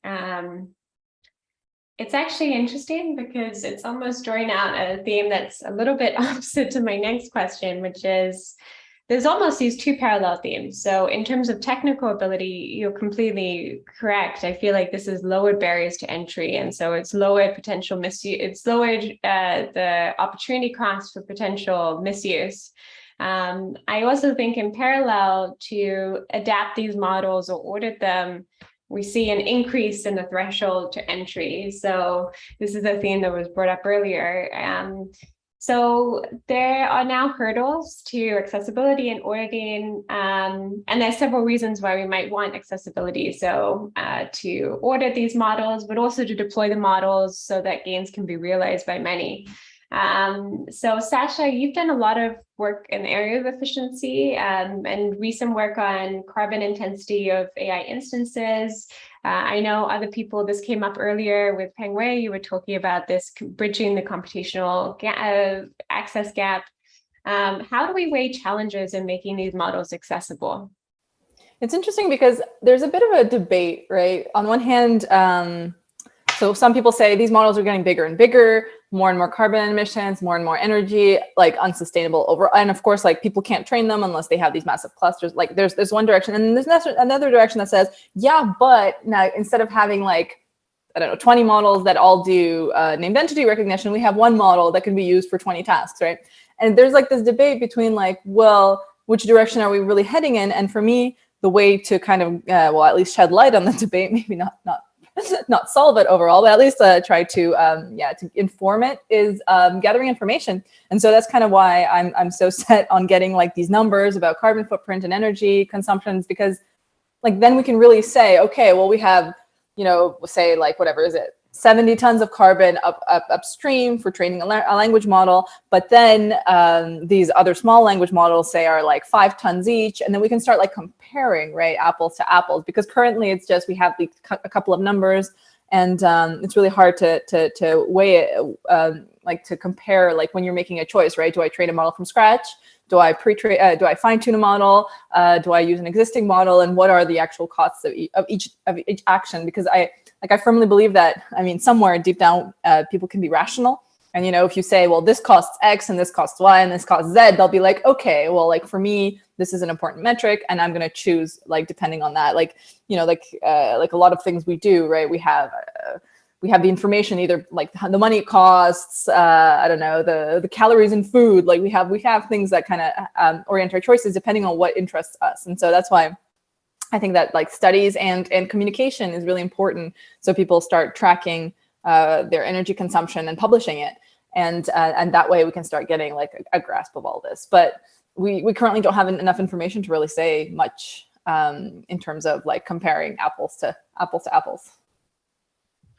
It's actually interesting because it's almost drawing out a theme that's a little bit opposite to my next question, which is there's almost these two parallel themes. So in terms of technical ability, you're completely correct. I feel like this is lowered barriers to entry. And so it's lowered potential misuse. It's lowered the opportunity cost for potential misuse. I also think in parallel to adapt these models or audit them, we see an increase in the threshold to entry. So this is a theme that was brought up earlier. So there are now hurdles to accessibility and auditing, and there's several reasons why we might want accessibility. So to audit these models, but also to deploy the models so that gains can be realized by many. So Sasha, you've done a lot of work in the area of efficiency and recent work on carbon intensity of AI instances. I know other people, this came up earlier with Peng Wei, you were talking about this bridging the computational access gap. How do we weigh challenges in making these models accessible? It's interesting because there's a bit of a debate, right? On one hand, so some people say these models are getting bigger and bigger, more and more carbon emissions, more and more energy, like unsustainable over. And of course, like people can't train them unless they have these massive clusters. Like there's one direction, and there's another direction that says, yeah, but now instead of having like, I don't know, 20 models that all do named entity recognition, we have one model that can be used for 20 tasks, right? And there's like this debate between like, well, which direction are we really heading in? And for me, the way to kind of, well, at least shed light on the debate, maybe not solve it overall, but at least try to to inform it, is gathering information. And so that's kind of why I'm so set on getting like these numbers about carbon footprint and energy consumptions, because like then we can really say, okay, well, we have, say like whatever is it, 70 tons of carbon upstream for training a language model, but then these other small language models say are like 5 tons each, and then we can start like comparing, right, apples to apples, because currently it's just we have a couple of numbers, and it's really hard to weigh it, like to compare, like when you're making a choice, right? Do I train a model from scratch? Do I do I fine tune a model? Do I use an existing model? And what are the actual costs of each action? Because I firmly believe that, I mean, somewhere deep down, people can be rational. And, if you say, well, this costs X and this costs Y and this costs Z, they'll be like, okay, well, like for me, this is an important metric, and I'm going to choose like depending on that. Like, like a lot of things we do, right? We have the information, either like the money it costs, I don't know, the calories in food. Like we have things that kind of orient our choices depending on what interests us. And so that's why I think that like studies and communication is really important. So people start tracking their energy consumption and publishing it. And that way we can start getting like a grasp of all this. But we currently don't have enough information to really say much in terms of like comparing apples to apples.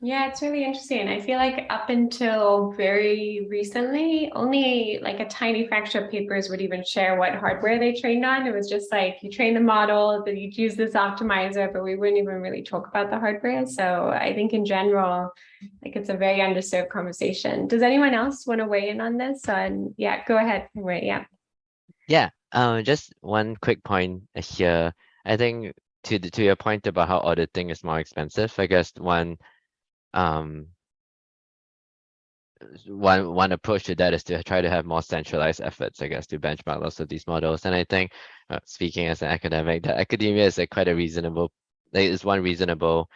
Yeah, it's really interesting. I feel like up until very recently, only like a tiny fraction of papers would even share what hardware they trained on. It was just like you train the model, then you'd use this optimizer, but we wouldn't even really talk about the hardware. So I think in general, like it's a very underserved conversation. Does anyone else want to weigh in on this? Yeah, go ahead. Right, yeah. Yeah, just one quick point here. I think to your point about how auditing is more expensive, I guess one approach to that is to try to have more centralized efforts, I guess, to benchmark lots of these models. And I think, speaking as an academic, that academia is one reasonable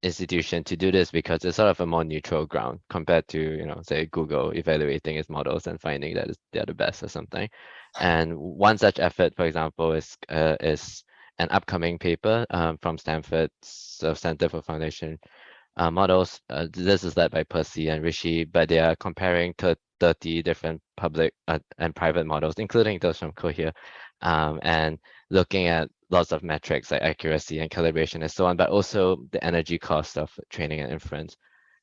institution to do this, because it's sort of a more neutral ground compared to, say Google evaluating its models and finding that they're the best or something. And one such effort, for example, is an upcoming paper from Stanford's Center for Foundation models. This is led by Percy and Rishi, but they are comparing to 30 different public and private models, including those from Cohere, and looking at lots of metrics like accuracy and calibration and so on, but also the energy cost of training and inference.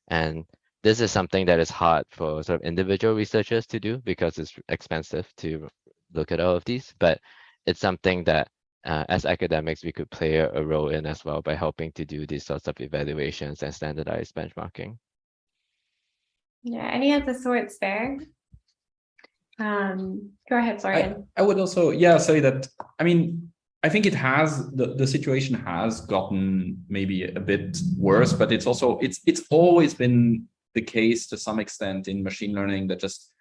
And this is something that is hard for sort of individual researchers to do because it's expensive to look at all of these, but it's something that as academics, we could play a role in as well by helping to do these sorts of evaluations and standardized benchmarking. Yeah, any other thoughts there? Go ahead, Florian. I would also, say that, I mean, I think it has, the situation has gotten maybe a bit worse, but it's also, it's always been the case to some extent in machine learning that just,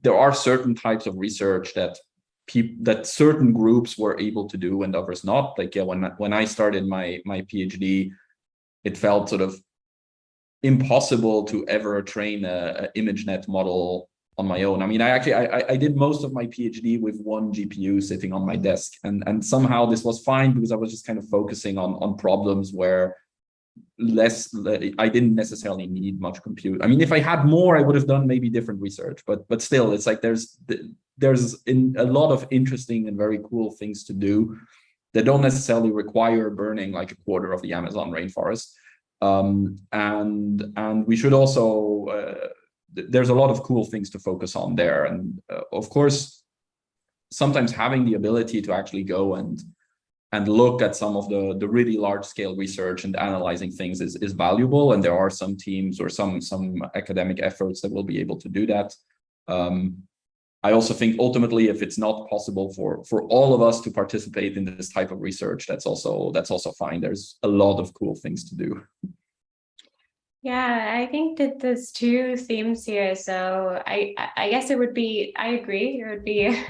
there are certain types of research that certain groups were able to do and others not. Like, yeah, when I started my PhD, it felt sort of impossible to ever train a ImageNet model on my own. I mean, I did most of my PhD with one GPU sitting on my desk, and somehow this was fine because I was just kind of focusing on problems where I didn't necessarily need much compute. I mean, if I had more, I would have done maybe different research, but still, it's like there's a lot of interesting and very cool things to do that don't necessarily require burning like a quarter of the Amazon rainforest. And we should also, there's a lot of cool things to focus on there. And of course, sometimes having the ability to actually go and look at some of the really large scale research and analyzing things is valuable. And there are some teams or some academic efforts that will be able to do that. I also think ultimately, if it's not possible for all of us to participate in this type of research, that's also fine. There's a lot of cool things to do. Yeah, I think that there's two themes here. So I guess I agree, it would be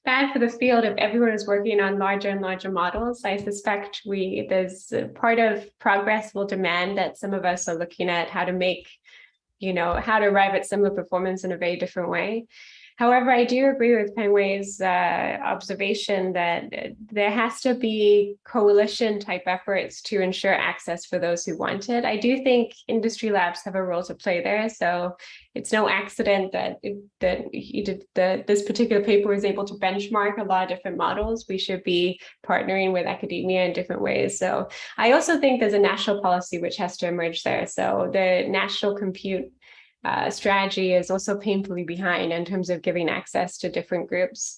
bad for the field if everyone is working on larger and larger models. I suspect there's part of progress will demand that some of us are looking at how to make, how to arrive at similar performance in a very different way. However, I do agree with Pengwei's observation that there has to be coalition type efforts to ensure access for those who want it. I do think industry labs have a role to play there. So it's no accident that this particular paper was able to benchmark a lot of different models. We should be partnering with academia in different ways. So I also think there's a national policy which has to emerge there. So the national compute strategy is also painfully behind in terms of giving access to different groups.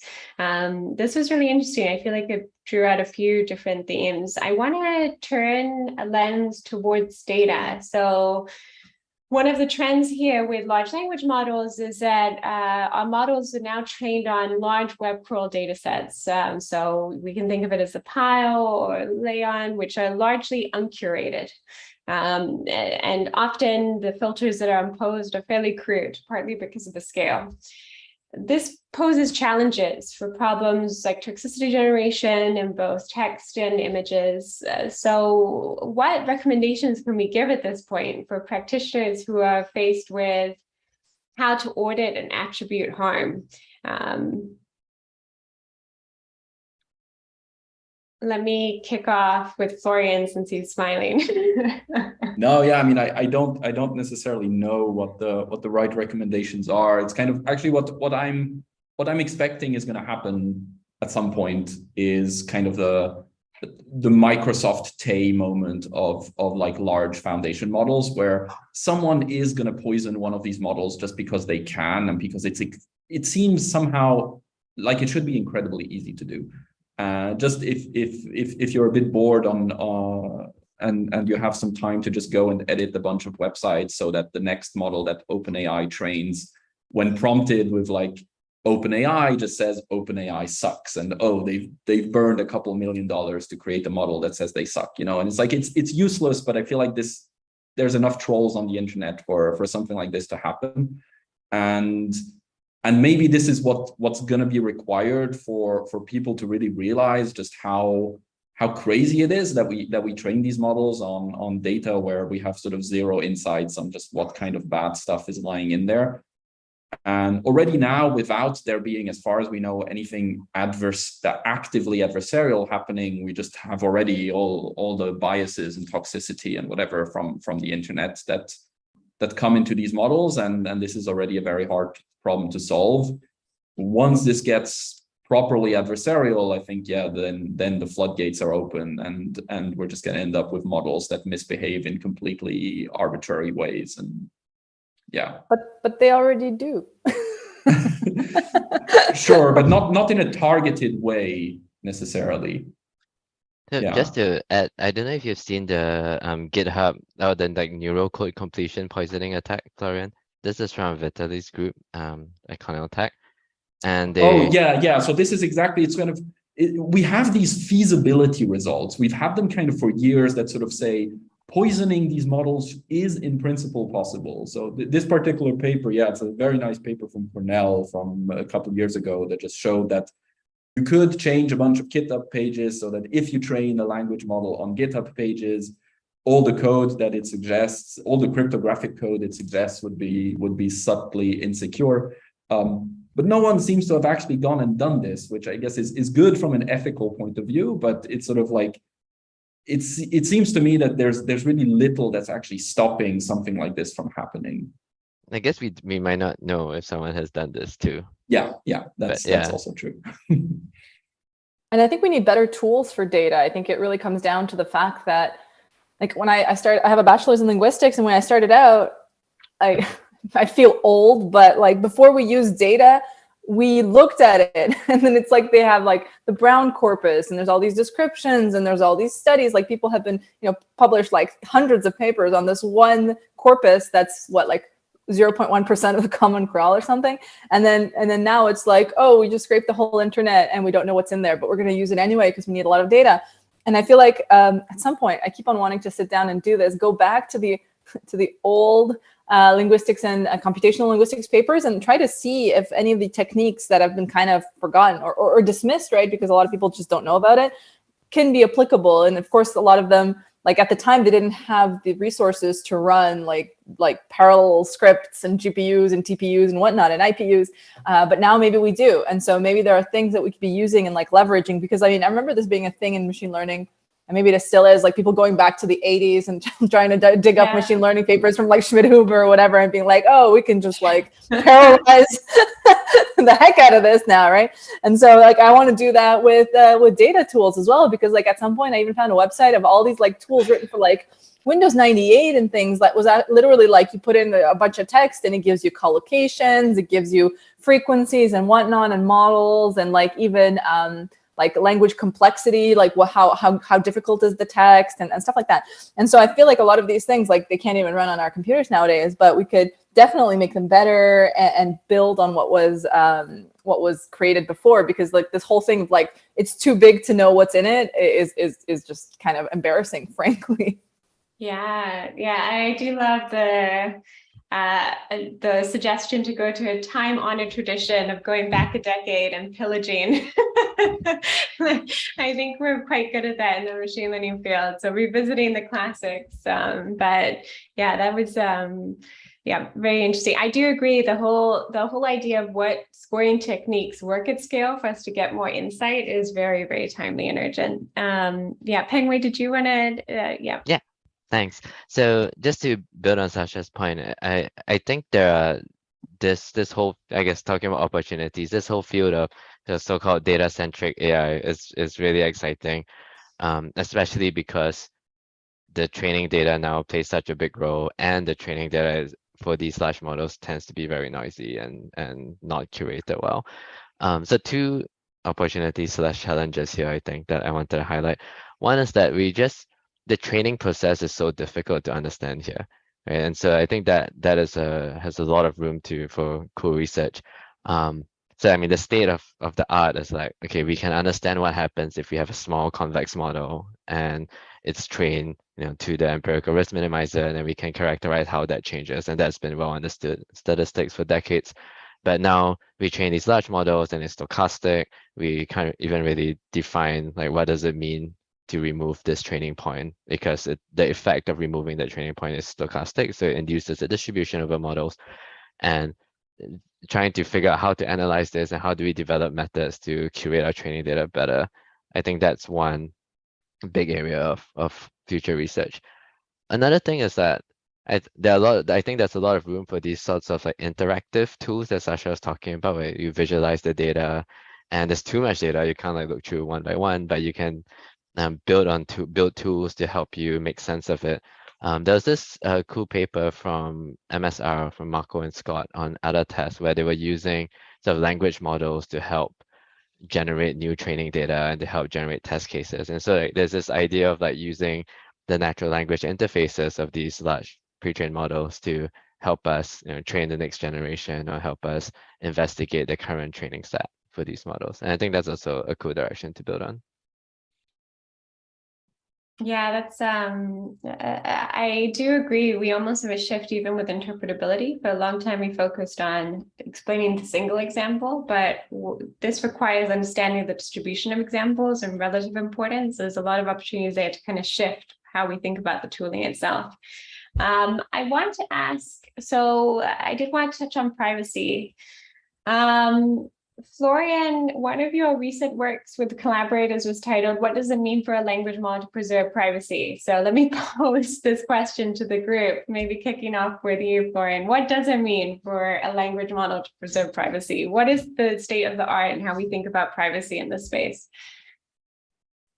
This was really interesting. I feel like it drew out a few different themes. I want to turn a lens towards data. So one of the trends here with large language models is that our models are now trained on large web crawl data sets. So we can think of it as a pile or Leon, which are largely uncurated. And often the filters that are imposed are fairly crude, partly because of the scale. This poses challenges for problems like toxicity generation in both text and images. So what recommendations can we give at this point for practitioners who are faced with how to audit and attribute harm? Let me kick off with Florian since he's smiling. No, yeah, I mean, I don't necessarily know what the right recommendations are. It's kind of actually what I'm expecting is going to happen at some point is kind of the Microsoft Tay moment of like large foundation models, where someone is going to poison one of these models just because they can and because it seems somehow like it should be incredibly easy to do. Just if you're a bit bored and you have some time to just go and edit a bunch of websites so that the next model that OpenAI trains, when prompted with like OpenAI, just says OpenAI sucks, and oh, they've burned a couple $1 million to create a model that says they suck, and it's like it's useless. But I feel like there's enough trolls on the internet for something like this to happen, and maybe this is what's going to be required for people to really realize just how crazy it is that we train these models on data where we have sort of zero insights on just what kind of bad stuff is lying in there. And already now, without there being, as far as we know, anything actively adversarial happening, we just have already all the biases and toxicity and whatever from the internet that come into these models, and this is already a very hard problem to solve. Once this gets properly adversarial, I think, yeah, then the floodgates are open, and we're just going to end up with models that misbehave in completely arbitrary ways. And yeah, but they already do. Sure, but not in a targeted way necessarily. So Yeah. just to add, I don't know if you've seen the GitHub or the like neural code completion poisoning attack, Florian. This is from Vitaly's group, Iconel Tech. And they, yeah. So this is exactly, it's kind of, we have these feasibility results. We've had them kind of for years that sort of say poisoning these models is in principle possible. So this particular paper, yeah, it's a very nice paper from Cornell from a couple of years ago that just showed that you could change a bunch of GitHub pages so that if you train a language model on GitHub pages, all the code that it suggests, all the cryptographic code it suggests would be subtly insecure. But no one seems to have actually gone and done this, which I guess is good from an ethical point of view, but it's sort of like, it seems to me that there's really little that's actually stopping something like this from happening. I guess we might not know if someone has done this too. Yeah, that's also true. And I think we need better tools for data. I think it really comes down to the fact that, like, when I have a bachelor's in linguistics, and when I started out, I feel old, but like before we used data, we looked at it, and then it's like they have like the Brown corpus, and there's all these descriptions, and there's all these studies. Like people have been, published like hundreds of papers on this one corpus that's what, like 0.1% of the common crawl or something. And then now it's like, oh, we just scraped the whole internet and we don't know what's in there, but we're going to use it anyway because we need a lot of data. And I feel like at some point, I keep on wanting to sit down and do this, go back to the old linguistics and computational linguistics papers and try to see if any of the techniques that have been kind of forgotten or dismissed, right, because a lot of people just don't know about it, can be applicable. And of course, a lot of them, like at the time, they didn't have the resources to run like parallel scripts and GPUs and TPUs and whatnot and IPUs, but now maybe we do. And so maybe there are things that we could be using and like leveraging, because I mean, I remember this being a thing in machine learning, and maybe it still is, like people going back to the 80s and trying to dig up machine learning papers from like Schmidt-Huber or whatever and being like, oh, we can just like parallelize the heck out of this now, right? And so like I want to do that with data tools as well, because like at some point I even found a website of all these like tools written for like Windows 98 and things that was literally like you put in a bunch of text and it gives you collocations, it gives you frequencies and whatnot and models and like even like language complexity, like how difficult is the text and stuff like that. And so I feel like a lot of these things, like they can't even run on our computers nowadays, but we could definitely make them better and build on what was created before, because like this whole thing of like, it's too big to know what's in it is just kind of embarrassing, frankly. Yeah, I do love the suggestion to go to a time-honored tradition of going back a decade and pillaging. I think we're quite good at that in the machine learning field. So revisiting the classics. But yeah, that was very interesting. I do agree. The whole idea of what scoring techniques work at scale for us to get more insight is very, very timely and urgent. Pengwei, did you want to? Yeah. Thanks. So just to build on Sasha's point, I think there are this whole, I guess, talking about opportunities, this whole field of the so-called data-centric AI is really exciting, especially because the training data now plays such a big role, and the training data for these large models tends to be very noisy and not curated well. So two opportunities / challenges here, I think, that I wanted to highlight. One is that the training process is so difficult to understand here, right? And so I think that has a lot of room for cool research. So I mean, the state of the art is like, okay, we can understand what happens if we have a small convex model and it's trained, to the empirical risk minimizer, and then we can characterize how that changes, and that's been well understood statistics for decades. But now we train these large models and it's stochastic. We can't even really define like what does it mean to remove this training point, because the effect of removing the training point is stochastic, so it induces a distribution over models. And trying to figure out how to analyze this and how do we develop methods to curate our training data better. I think that's one big area of future research. Another thing is that I think there's a lot of room for these sorts of like interactive tools that Sasha was talking about, where you visualize the data, and there's too much data, you can't like look through one by one, but you can build tools to help you make sense of it. There was this cool paper from MSR, from Marco and Scott, on other tests where they were using sort of language models to help generate new training data and to help generate test cases. And so like, there's this idea of like using the natural language interfaces of these large pre-trained models to help us, train the next generation or help us investigate the current training set for these models. And I think that's also a cool direction to build on. Yeah, that's I do agree. We almost have a shift even with interpretability. For a long time, we focused on explaining the single example, but this requires understanding the distribution of examples and relative importance. There's a lot of opportunities there to kind of shift how we think about the tooling itself. I want to ask, so I did want to touch on privacy. Florian, one of your recent works with collaborators was titled, "What does it mean for a language model to preserve privacy?" So let me pose this question to the group, maybe kicking off with you, Florian. What does it mean for a language model to preserve privacy? What is the state of the art and how we think about privacy in this space?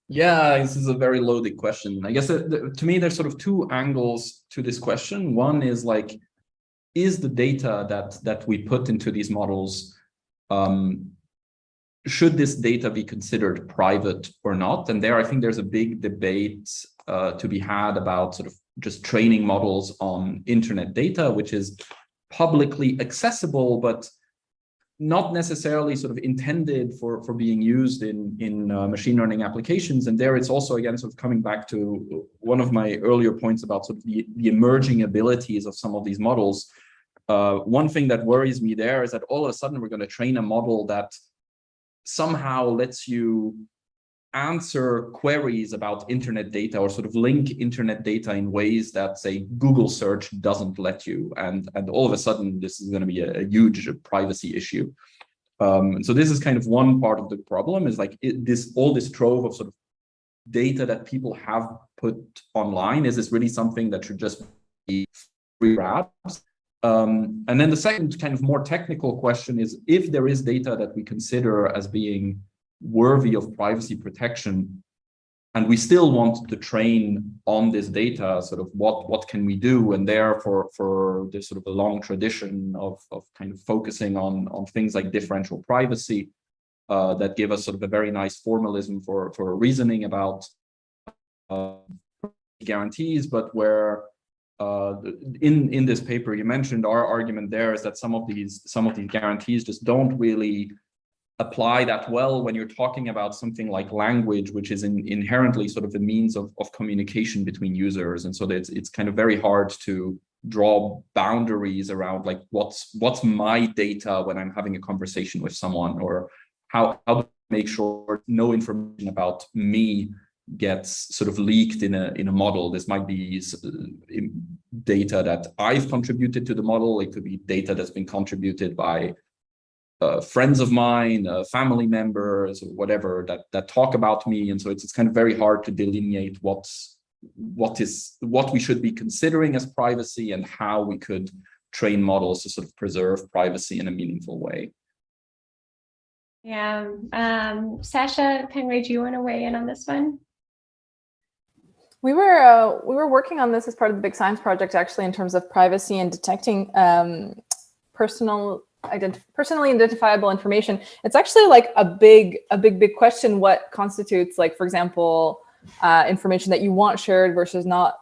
Yeah, this is a very loaded question. I guess to me, there's sort of two angles to this question. One is like, is the data that we put into these models, should this data be considered private or not? And there, I think there's a big debate to be had about sort of just training models on internet data, which is publicly accessible, but not necessarily sort of intended for being used in machine learning applications. And there it's also, again, sort of coming back to one of my earlier points about sort of the emerging abilities of some of these models. One thing that worries me there is that all of a sudden we're going to train a model that somehow lets you answer queries about internet data or sort of link internet data in ways that, say, Google search doesn't let you. And all of a sudden, this is going to be a huge privacy issue. So this is kind of one part of the problem, is like all this trove of sort of data that people have put online. Is this really something that should just be free grabs? And then the second kind of more technical question is, if there is data that we consider as being worthy of privacy protection, and we still want to train on this data, sort of what can we do? And therefore, for this sort of a long tradition of kind of focusing on things like differential privacy that give us sort of a very nice formalism for reasoning about guarantees, but where in this paper you mentioned, our argument there is that some of these guarantees just don't really apply that well when you're talking about something like language, which is inherently sort of a means of communication between users. And so that it's kind of very hard to draw boundaries around like what's my data when I'm having a conversation with someone, or how to make sure no information about me gets sort of leaked in a model. This might be data that I've contributed to the model. It could be data that's been contributed by friends of mine, family members, or whatever that talk about me. And so it's kind of very hard to delineate what we should be considering as privacy and how we could train models to sort of preserve privacy in a meaningful way. Yeah. Sasha, Penray, do you want to weigh in on this one? We were working on this as part of the Big Science Project, actually, in terms of privacy and detecting personally identifiable information. It's actually like a big question, what constitutes, like, for example, information that you want shared versus not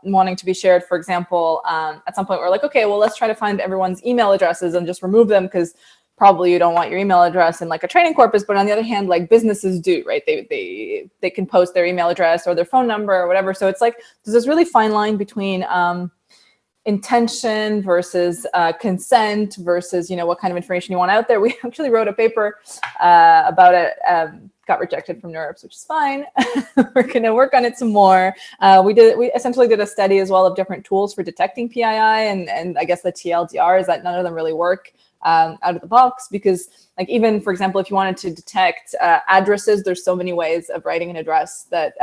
wanting to be shared. For example, at some point we're like, okay, well, let's try to find everyone's email addresses and just remove them, because probably you don't want your email address in like a training corpus. But on the other hand, like businesses do, right? They can post their email address or their phone number or whatever. So it's like there's this really fine line between intention versus consent versus, what kind of information you want out there. We actually wrote a paper about it, got rejected from NeurIPS, which is fine. We're going to work on it some more. We essentially did a study as well of different tools for detecting PII, and I guess the TLDR is that none of them really work out of the box, because like, even for example, if you wanted to detect addresses, there's so many ways of writing an address that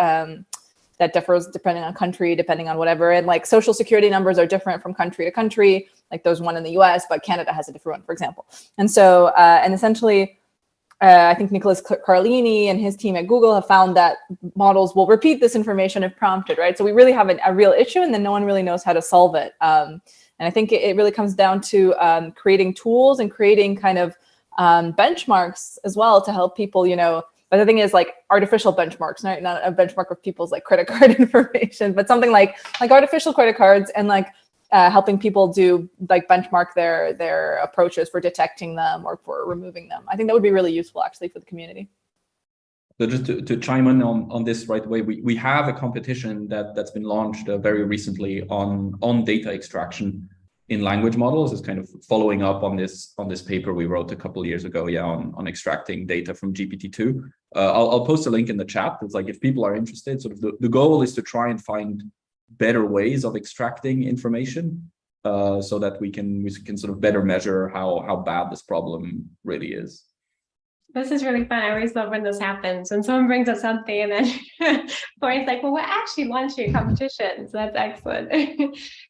that differs depending on country, depending on whatever. And like social security numbers are different from country to country. Like there's one in the US, but Canada has a different one, for example. And so, and essentially, I think Nicholas Carlini and his team at Google have found that models will repeat this information if prompted, right? So we really have a real issue, and then no one really knows how to solve it. And I think it really comes down to creating tools and creating kind of benchmarks as well to help people, but the thing is, like, artificial benchmarks, right? Not a benchmark of people's like credit card information, but something like artificial credit cards, and like helping people do like benchmark their approaches for detecting them or for removing them. I think that would be really useful actually for the community. So just to chime in on this right away, we have a competition that's been launched very recently on data extraction in language models. Is kind of following up on this paper we wrote a couple of years ago, on extracting data from GPT-2. I'll post a link in the chat. It's like, if people are interested, sort of the goal is to try and find better ways of extracting information so that we can sort of better measure how bad this problem really is. This is really fun. I always love when this happens, when someone brings up something and then Florian's like, well, we're actually launching a competition. So that's excellent.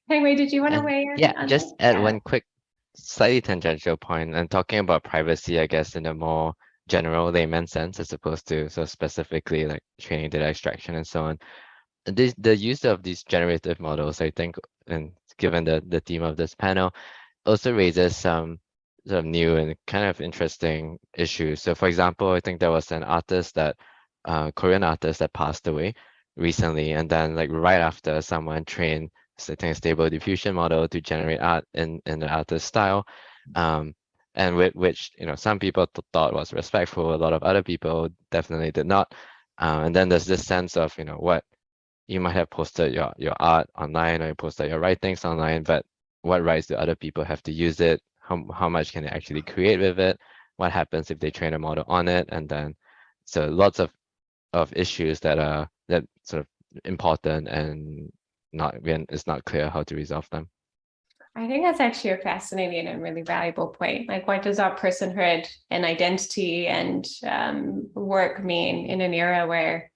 Anyway, did you want to weigh in? Yeah, just add one quick, slightly tangential point, and talking about privacy, I guess, in a more general layman sense, as opposed to so specifically like training data extraction and so on. The use of these generative models, I think, and given the theme of this panel, also raises some sort of new and kind of interesting issues. So for example, I think there was an artist Korean artist that passed away recently, and then like right after, someone trained, I think, a stable diffusion model to generate art in the artist's style, and which some people thought was respectful. A lot of other people definitely did not. And then there's this sense of what you might have posted your art online, or you posted your writings online, but what rights do other people have to use it? How much can they actually create with it? What happens if they train a model on it? And then, so lots of issues that are sort of important, and it's not clear how to resolve them. I think that's actually a fascinating and really valuable point. Like, what does our personhood and identity and work mean in an era where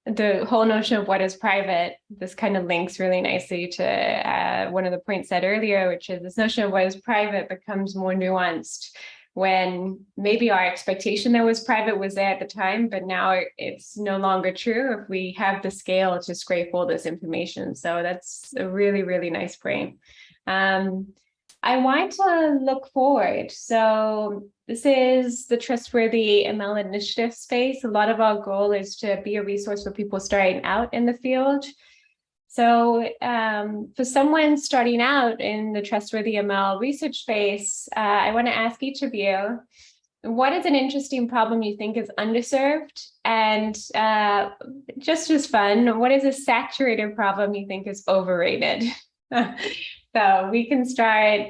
the whole notion of what is private, this kind of links really nicely to one of the points said earlier, which is this notion of what is private becomes more nuanced when maybe our expectation that was private was there at the time, but now it's no longer true if we have the scale to scrape all this information. So that's a really, really nice point. I want to look forward. So this is the Trustworthy ML initiative space. A lot of our goal is to be a resource for people starting out in the field. So for someone starting out in the Trustworthy ML research space, I want to ask each of you, what is an interesting problem you think is underserved? And just as fun, what is a saturated problem you think is overrated? So we can start,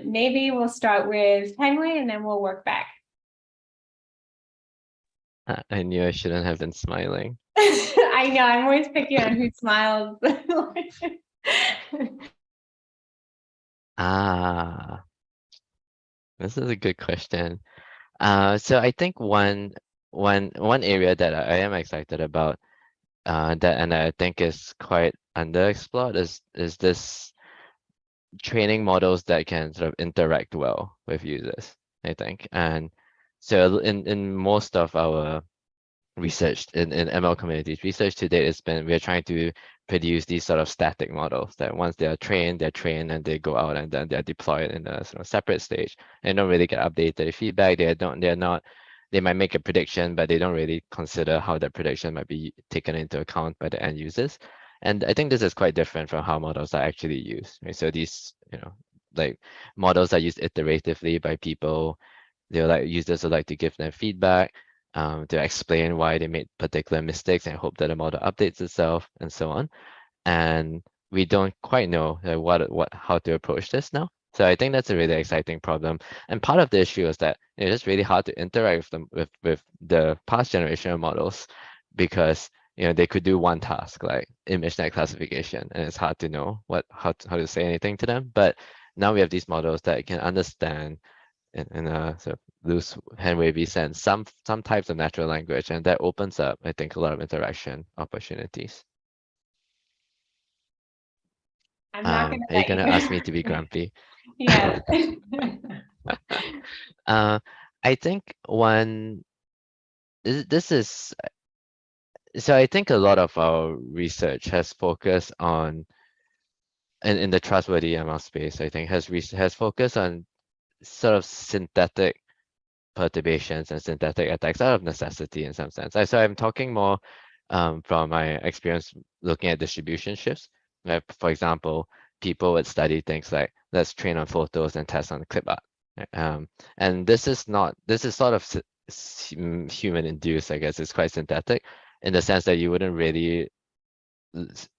maybe we'll start with Henry and then we'll work back. I knew I shouldn't have been smiling. I know, I'm always picking on who smiles. This is a good question. So I think one area that I am excited about, and I think is quite underexplored, is this training models that can sort of interact well with users, I think. And so in most of our research in ML communities, research to date has been, we're trying to produce these sort of static models that once they're trained and they go out and then they're deployed in a sort of separate stage and don't really get updated feedback. They might make a prediction, but they don't really consider how that prediction might be taken into account by the end users. And I think this is quite different from how models are actually used, right? So these, like models are used iteratively by people. Users would like to give them feedback, to explain why they made particular mistakes and hope that the model updates itself and so on. And we don't quite know how to approach this now. So I think that's a really exciting problem. And part of the issue is that it's really hard to interact with them with the past generation of models, because they could do one task like ImageNet classification, and it's hard to know how to say anything to them. But now we have these models that can understand in a sort of loose hand wavy sense some types of natural language, and that opens up, I think, a lot of interaction opportunities. I'm not going to Are you going to ask me to be grumpy? Yeah. I think this is, so I think a lot of our research has focused on, in the trustworthy ML space, I think has focused on sort of synthetic perturbations and synthetic attacks out of necessity in some sense. So I'm talking more from my experience looking at distribution shifts. Like, for example, people would study things like, let's train on photos and test on clip art. And this is sort of human induced, I guess. It's quite synthetic in the sense that you wouldn't really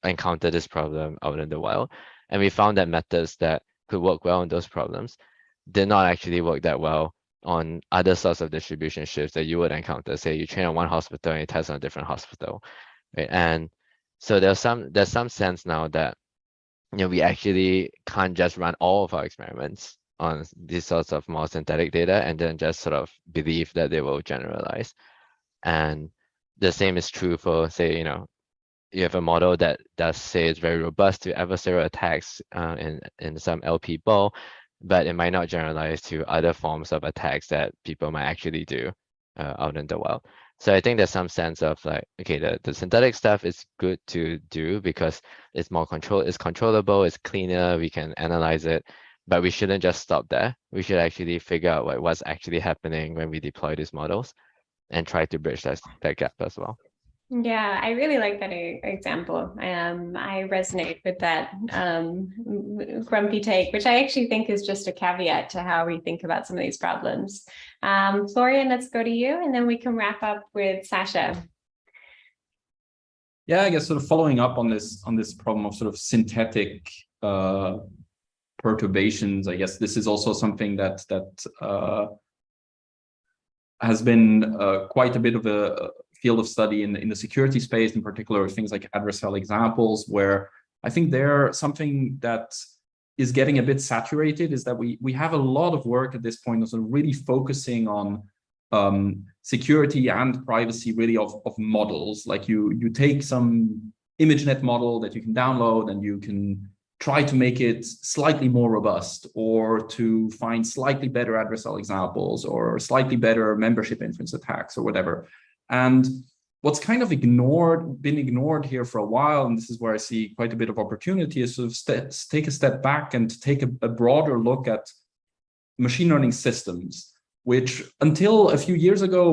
encounter this problem out in the wild. And we found that methods that could work well on those problems did not actually work that well on other sorts of distribution shifts that you would encounter. Say you train on one hospital and you test on a different hospital, right? And so there's some sense now that we actually can't just run all of our experiments on these sorts of more synthetic data and then just sort of believe that they will generalize. And the same is true for, say, you have a model that does say it's very robust to adversarial attacks in some LP ball, but it might not generalize to other forms of attacks that people might actually do out in the wild. So I think there's some sense of like, okay, the synthetic stuff is good to do because it's controllable, it's cleaner, we can analyze it, but we shouldn't just stop there. We should actually figure out what's actually happening when we deploy these models and try to bridge that gap as well. Yeah, I really like that example. I resonate with that grumpy take, which I actually think is just a caveat to how we think about some of these problems. Florian, let's go to you, and then we can wrap up with Sasha. Yeah, I guess sort of following up on this problem of sort of synthetic perturbations. I guess this is also something that has been quite a bit of a field of study in the security space, in particular things like adversarial examples, where I think there something that is getting a bit saturated is that we have a lot of work at this point of sort of really focusing on security and privacy really of models. Like you take some ImageNet model that you can download and you can try to make it slightly more robust, or to find slightly better adversarial examples or slightly better membership inference attacks or whatever. And what's kind of been ignored here for a while, and this is where I see quite a bit of opportunity, is sort of take a step back and take a broader look at machine learning systems, which until a few years ago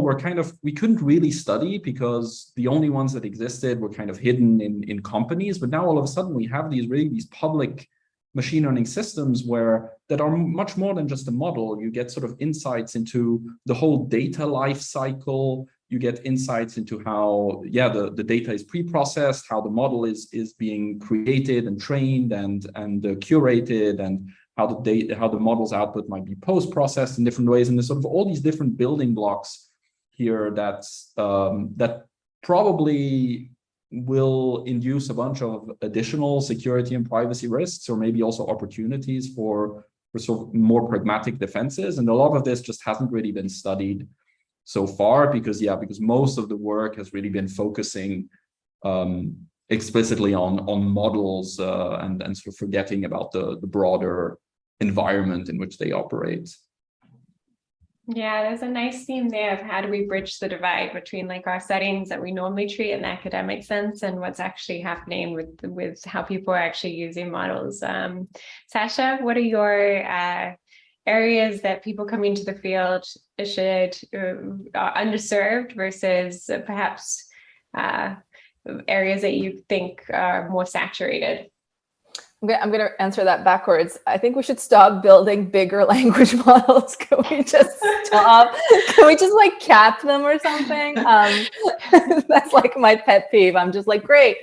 we couldn't really study because the only ones that existed were kind of hidden in companies. But now all of a sudden we have these public machine learning systems that are much more than just a model. You get sort of insights into the whole data life cycle. You get insights into how, the data is pre-processed, how the model is being created and trained and curated, and how the model's output might be post-processed in different ways. And there's sort of all these different building blocks here that probably will induce a bunch of additional security and privacy risks, or maybe also opportunities for sort of more pragmatic defenses. And a lot of this just hasn't really been studied so far because most of the work has really been focusing explicitly on models and sort of forgetting about the broader environment in which they operate. Yeah, there's a nice theme there of how do we bridge the divide between like our settings that we normally treat in the academic sense and what's actually happening with how people are actually using models. Sasha, what are your areas that people coming to the field should are underserved versus perhaps areas that you think are more saturated? I'm going to answer that backwards. I think we should stop building bigger language models. Can we just stop? Can we just like cap them or something? That's like my pet peeve. I'm just like, great,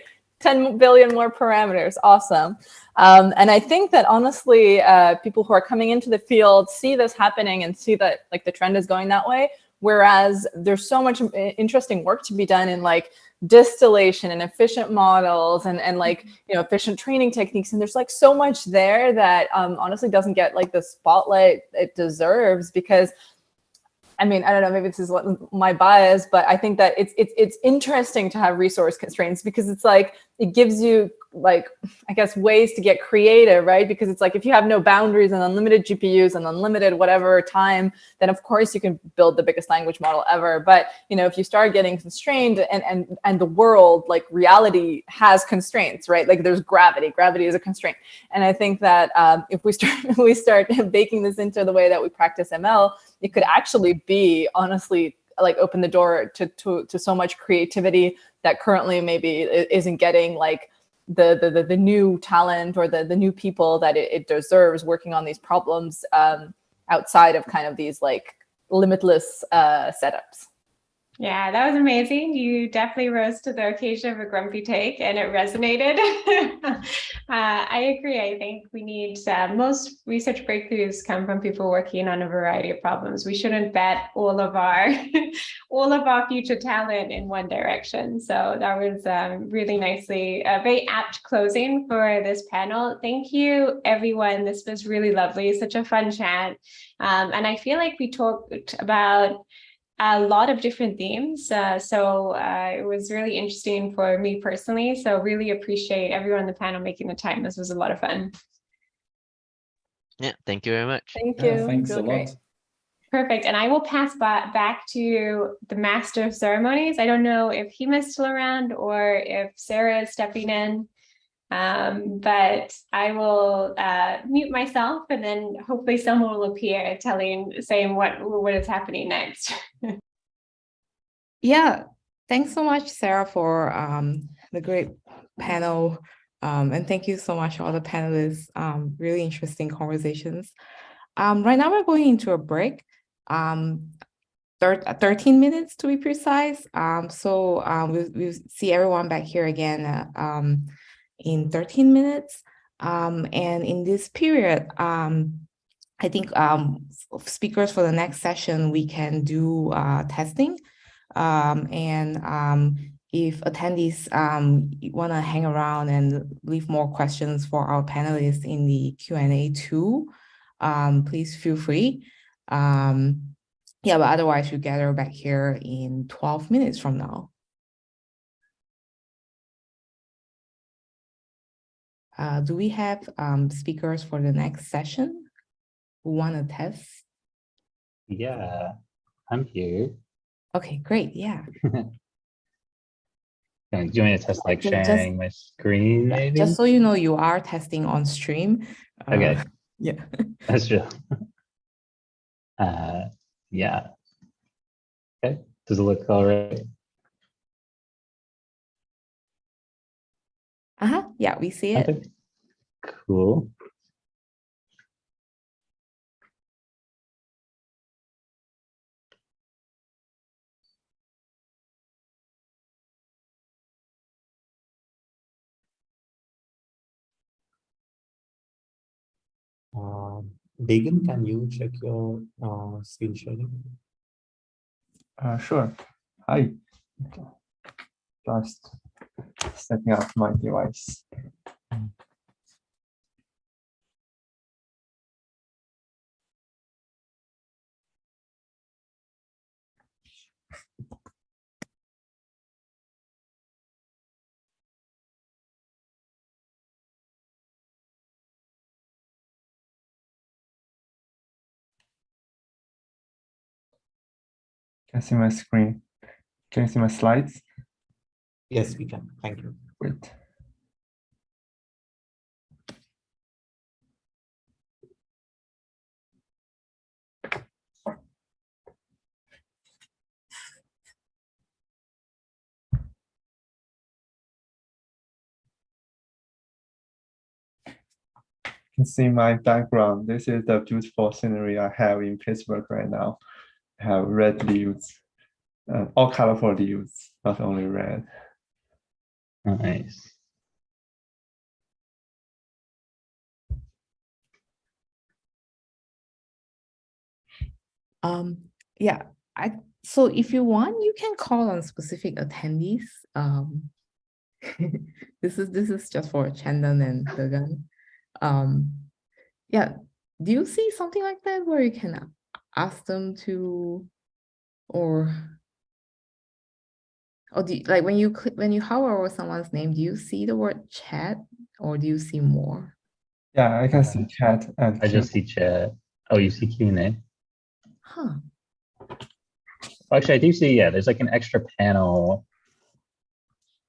10 billion more parameters. Awesome. And I think that honestly, people who are coming into the field see this happening and see that like the trend is going that way. Whereas there's so much interesting work to be done in like distillation and efficient models and like, you know, efficient training techniques. And there's like so much there that honestly doesn't get like the spotlight it deserves, because I mean, I don't know, maybe this is my bias, but I think that it's interesting to have resource constraints, because it's like, it gives you like, I guess, ways to get creative, right? Because it's like, if you have no boundaries and unlimited GPUs and unlimited whatever time, then of course you can build the biggest language model ever. But, you know, if you start getting constrained and the world, like reality has constraints, right? Like there's gravity is a constraint. And I think that if we start baking this into the way that we practice ML, it could actually be, honestly, like open the door to so much creativity that currently maybe isn't getting like the new talent or the new people that it deserves working on these problems outside of kind of these like limitless setups. Yeah, that was amazing. You definitely rose to the occasion of a grumpy take, and it resonated. I agree. I think we need most research breakthroughs come from people working on a variety of problems. We shouldn't bet all of our future talent in one direction. So that was really nicely a very apt closing for this panel. Thank you, everyone. This was really lovely. Such a fun chat, and I feel like we talked about a lot of different themes. So it was really interesting for me personally. So really appreciate everyone on the panel making the time. This was a lot of fun. Yeah, thank you very much. Thank you. Thanks a lot. Great. Perfect. And I will pass back to the Master of Ceremonies. I don't know if Hima's still around or if Sarah is stepping in. But I will mute myself, and then hopefully someone will appear saying what is happening next. Yeah, thanks so much, Sarah, for the great panel. And thank you so much, all the panelists. Really interesting conversations. Right now, we're going into a break, 13 minutes to be precise. So we'll see everyone back here again in 13 minutes. And in this period, I think speakers for the next session, we can do testing. If attendees want to hang around and leave more questions for our panelists in the Q&A too, please feel free. Yeah, but otherwise we'll gather back here in 12 minutes from now. Do we have speakers for the next session who want to test? Yeah, I'm here. Okay, great. Yeah. Do you want me to test like Just- sharing my screen maybe? Just so you know, you are testing on stream. Okay. Yeah. That's true. Yeah. Okay. Does it look all right? Yeah, we see it. Okay. Cool. Dagan, can you check your screen sharing? Sure. Hi. Just setting up my device. Can you see my screen? Can you see my slides? Yes, we can. Thank you. Great. You can see my background. This is the beautiful scenery I have in Pittsburgh right now. I have red leaves, all colorful leaves, not only red. Nice. Yeah, so if you want, you can call on specific attendees. This is just for Chandan and Gagan. Yeah, do you see something like that where you can ask them to, or like when you hover over someone's name, do you see the word chat or do you see more? Yeah, I can see chat and I just see chat. Oh, you see Q&A? Huh. Actually, I do see, yeah, there's like an extra panel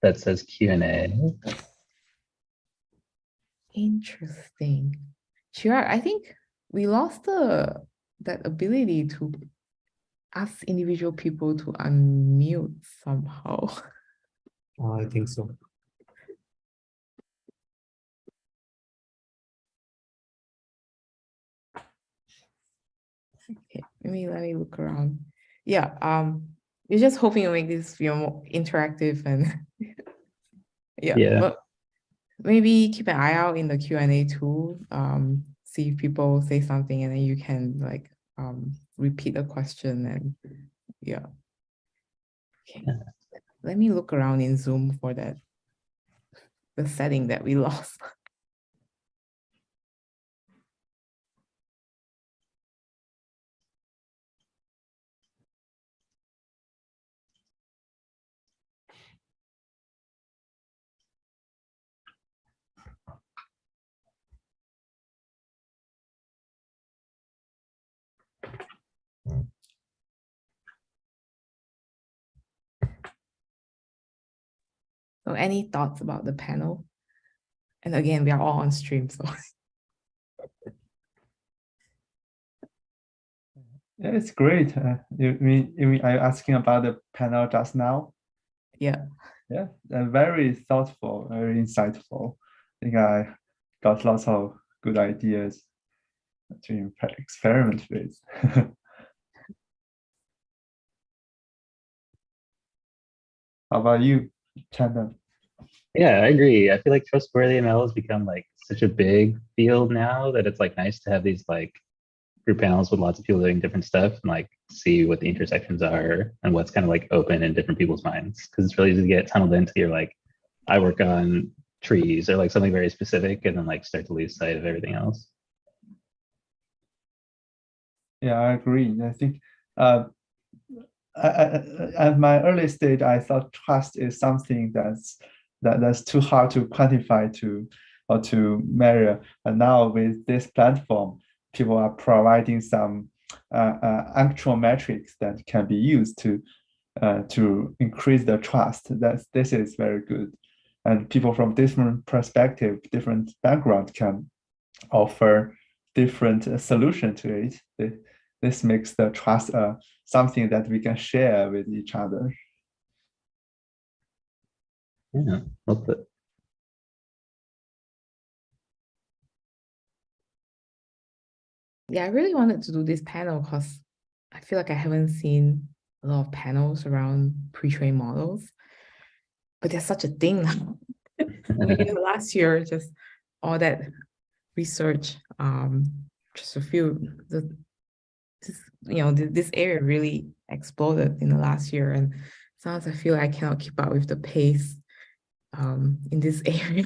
that says Q&A. Interesting. Sure, I think we lost that ability to ask individual people to unmute somehow. I think so. Okay, let me look around. Yeah, we're just hoping to make this more interactive and Yeah. but maybe keep an eye out in the Q&A too. See if people say something and then you can like repeat the question and yeah. Okay. Let me look around in Zoom for the setting that we lost. So any thoughts about the panel? And again, we are all on stream, so. Yeah, it's great. You mean are you asking about the panel just now? Yeah. Yeah, very thoughtful, very insightful. I think I got lots of good ideas to experiment with. How about you, Chandan? Yeah, I agree. I feel like trustworthy ML has become like such a big field now that it's like nice to have these like group panels with lots of people doing different stuff and like see what the intersections are and what's kind of like open in different people's minds. Because it's really easy to get tunneled into your like, I work on trees or like something very specific and then like start to lose sight of everything else. Yeah, I agree. I think at my early stage, I thought trust is something that's too hard to quantify or to measure. And now with this platform, people are providing some actual metrics that can be used to increase the trust. This is very good, and people from different perspective, different background can offer different solution to it. This makes the trust something that we can share with each other. Yeah, love it. Yeah, I really wanted to do this panel because I feel like I haven't seen a lot of panels around pre-trained models, but there's such a thing now. Last year, just all that research, just a few, this area really exploded in the last year, and sometimes I feel I cannot keep up with the pace in this area.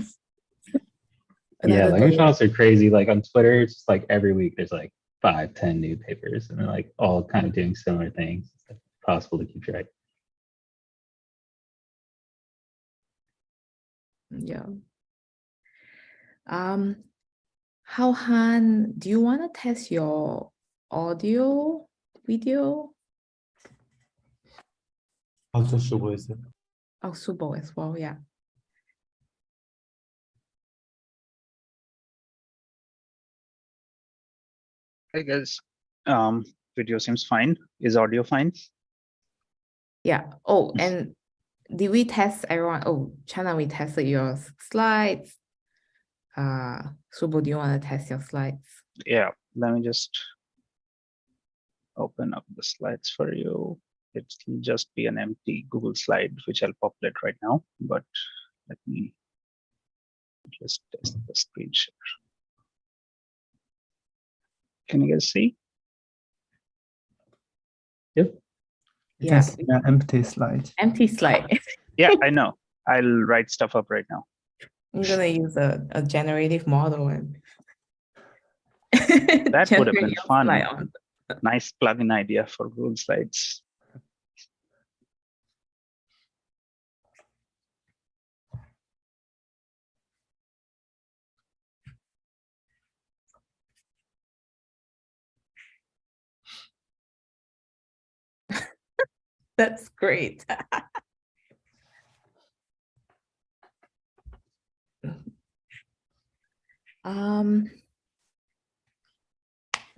Yeah, language models are crazy. Like on Twitter, it's just like every week there's like 5-10 new papers and they're like all kind of doing similar things. It's possible to keep track. Yeah. How Han, do you want to test your audio, video? Also, Shubho is it? Oh, Subo as well, yeah. I guess video seems fine. Is audio fine? Yeah. Oh, and did we test everyone? Oh, Chana, we tested your slides. Subo, do you want to test your slides? Yeah, let me just open up the slides for you. It'll just be an empty Google slide, which I'll populate right now, but let me just test the screen share. Can you guys see? Yep. You Yeah. can see an empty slide. Empty slide. Yeah, I know. I'll write stuff up right now. I'm gonna use a generative model and That would have generate been your fun. slide on. Nice plugin idea for Google Slides. That's great.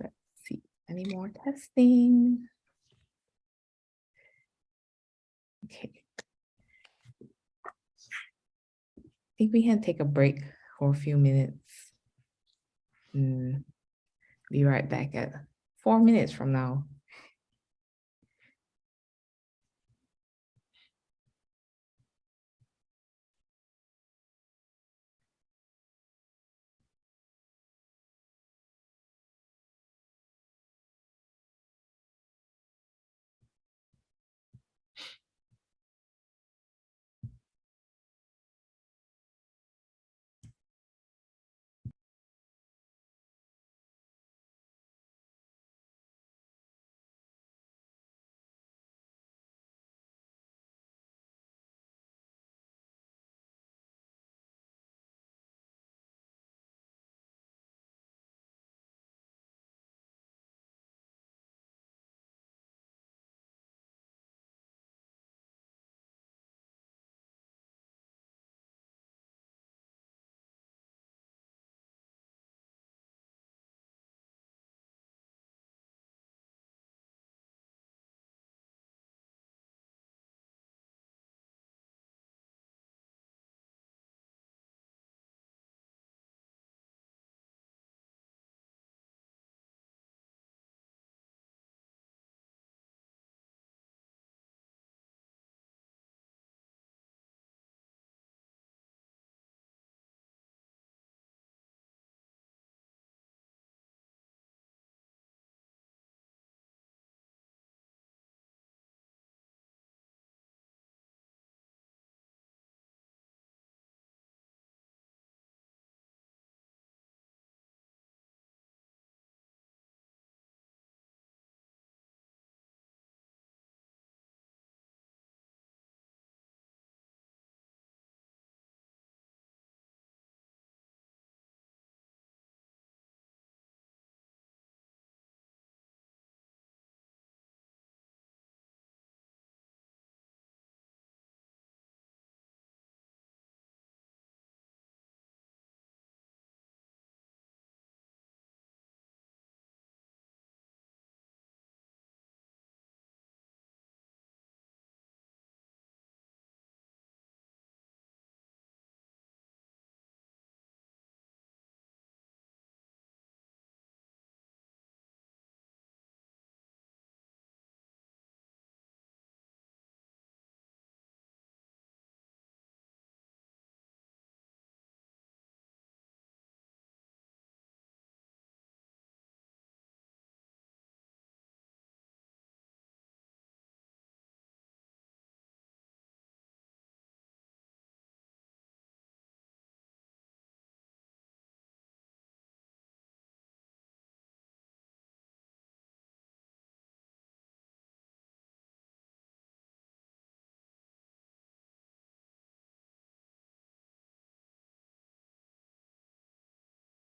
Let's see, any more testing? Okay. I think we can take a break for a few minutes. Be right back at 4 minutes from now.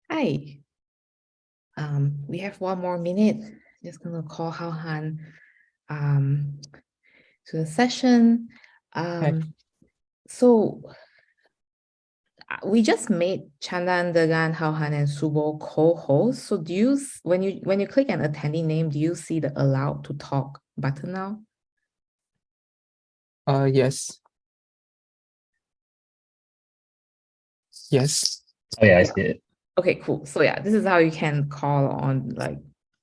Hi. We have 1 more minute. Just gonna call Hao Han to the session. So we just made Chandan, Dagan, Hao Han, and Subo co-hosts. So do you, when you click an attendee name, do you see the allowed to talk button now? Yes. Yes. Oh yeah, I see it. Okay, cool. So yeah, this is how you can call on like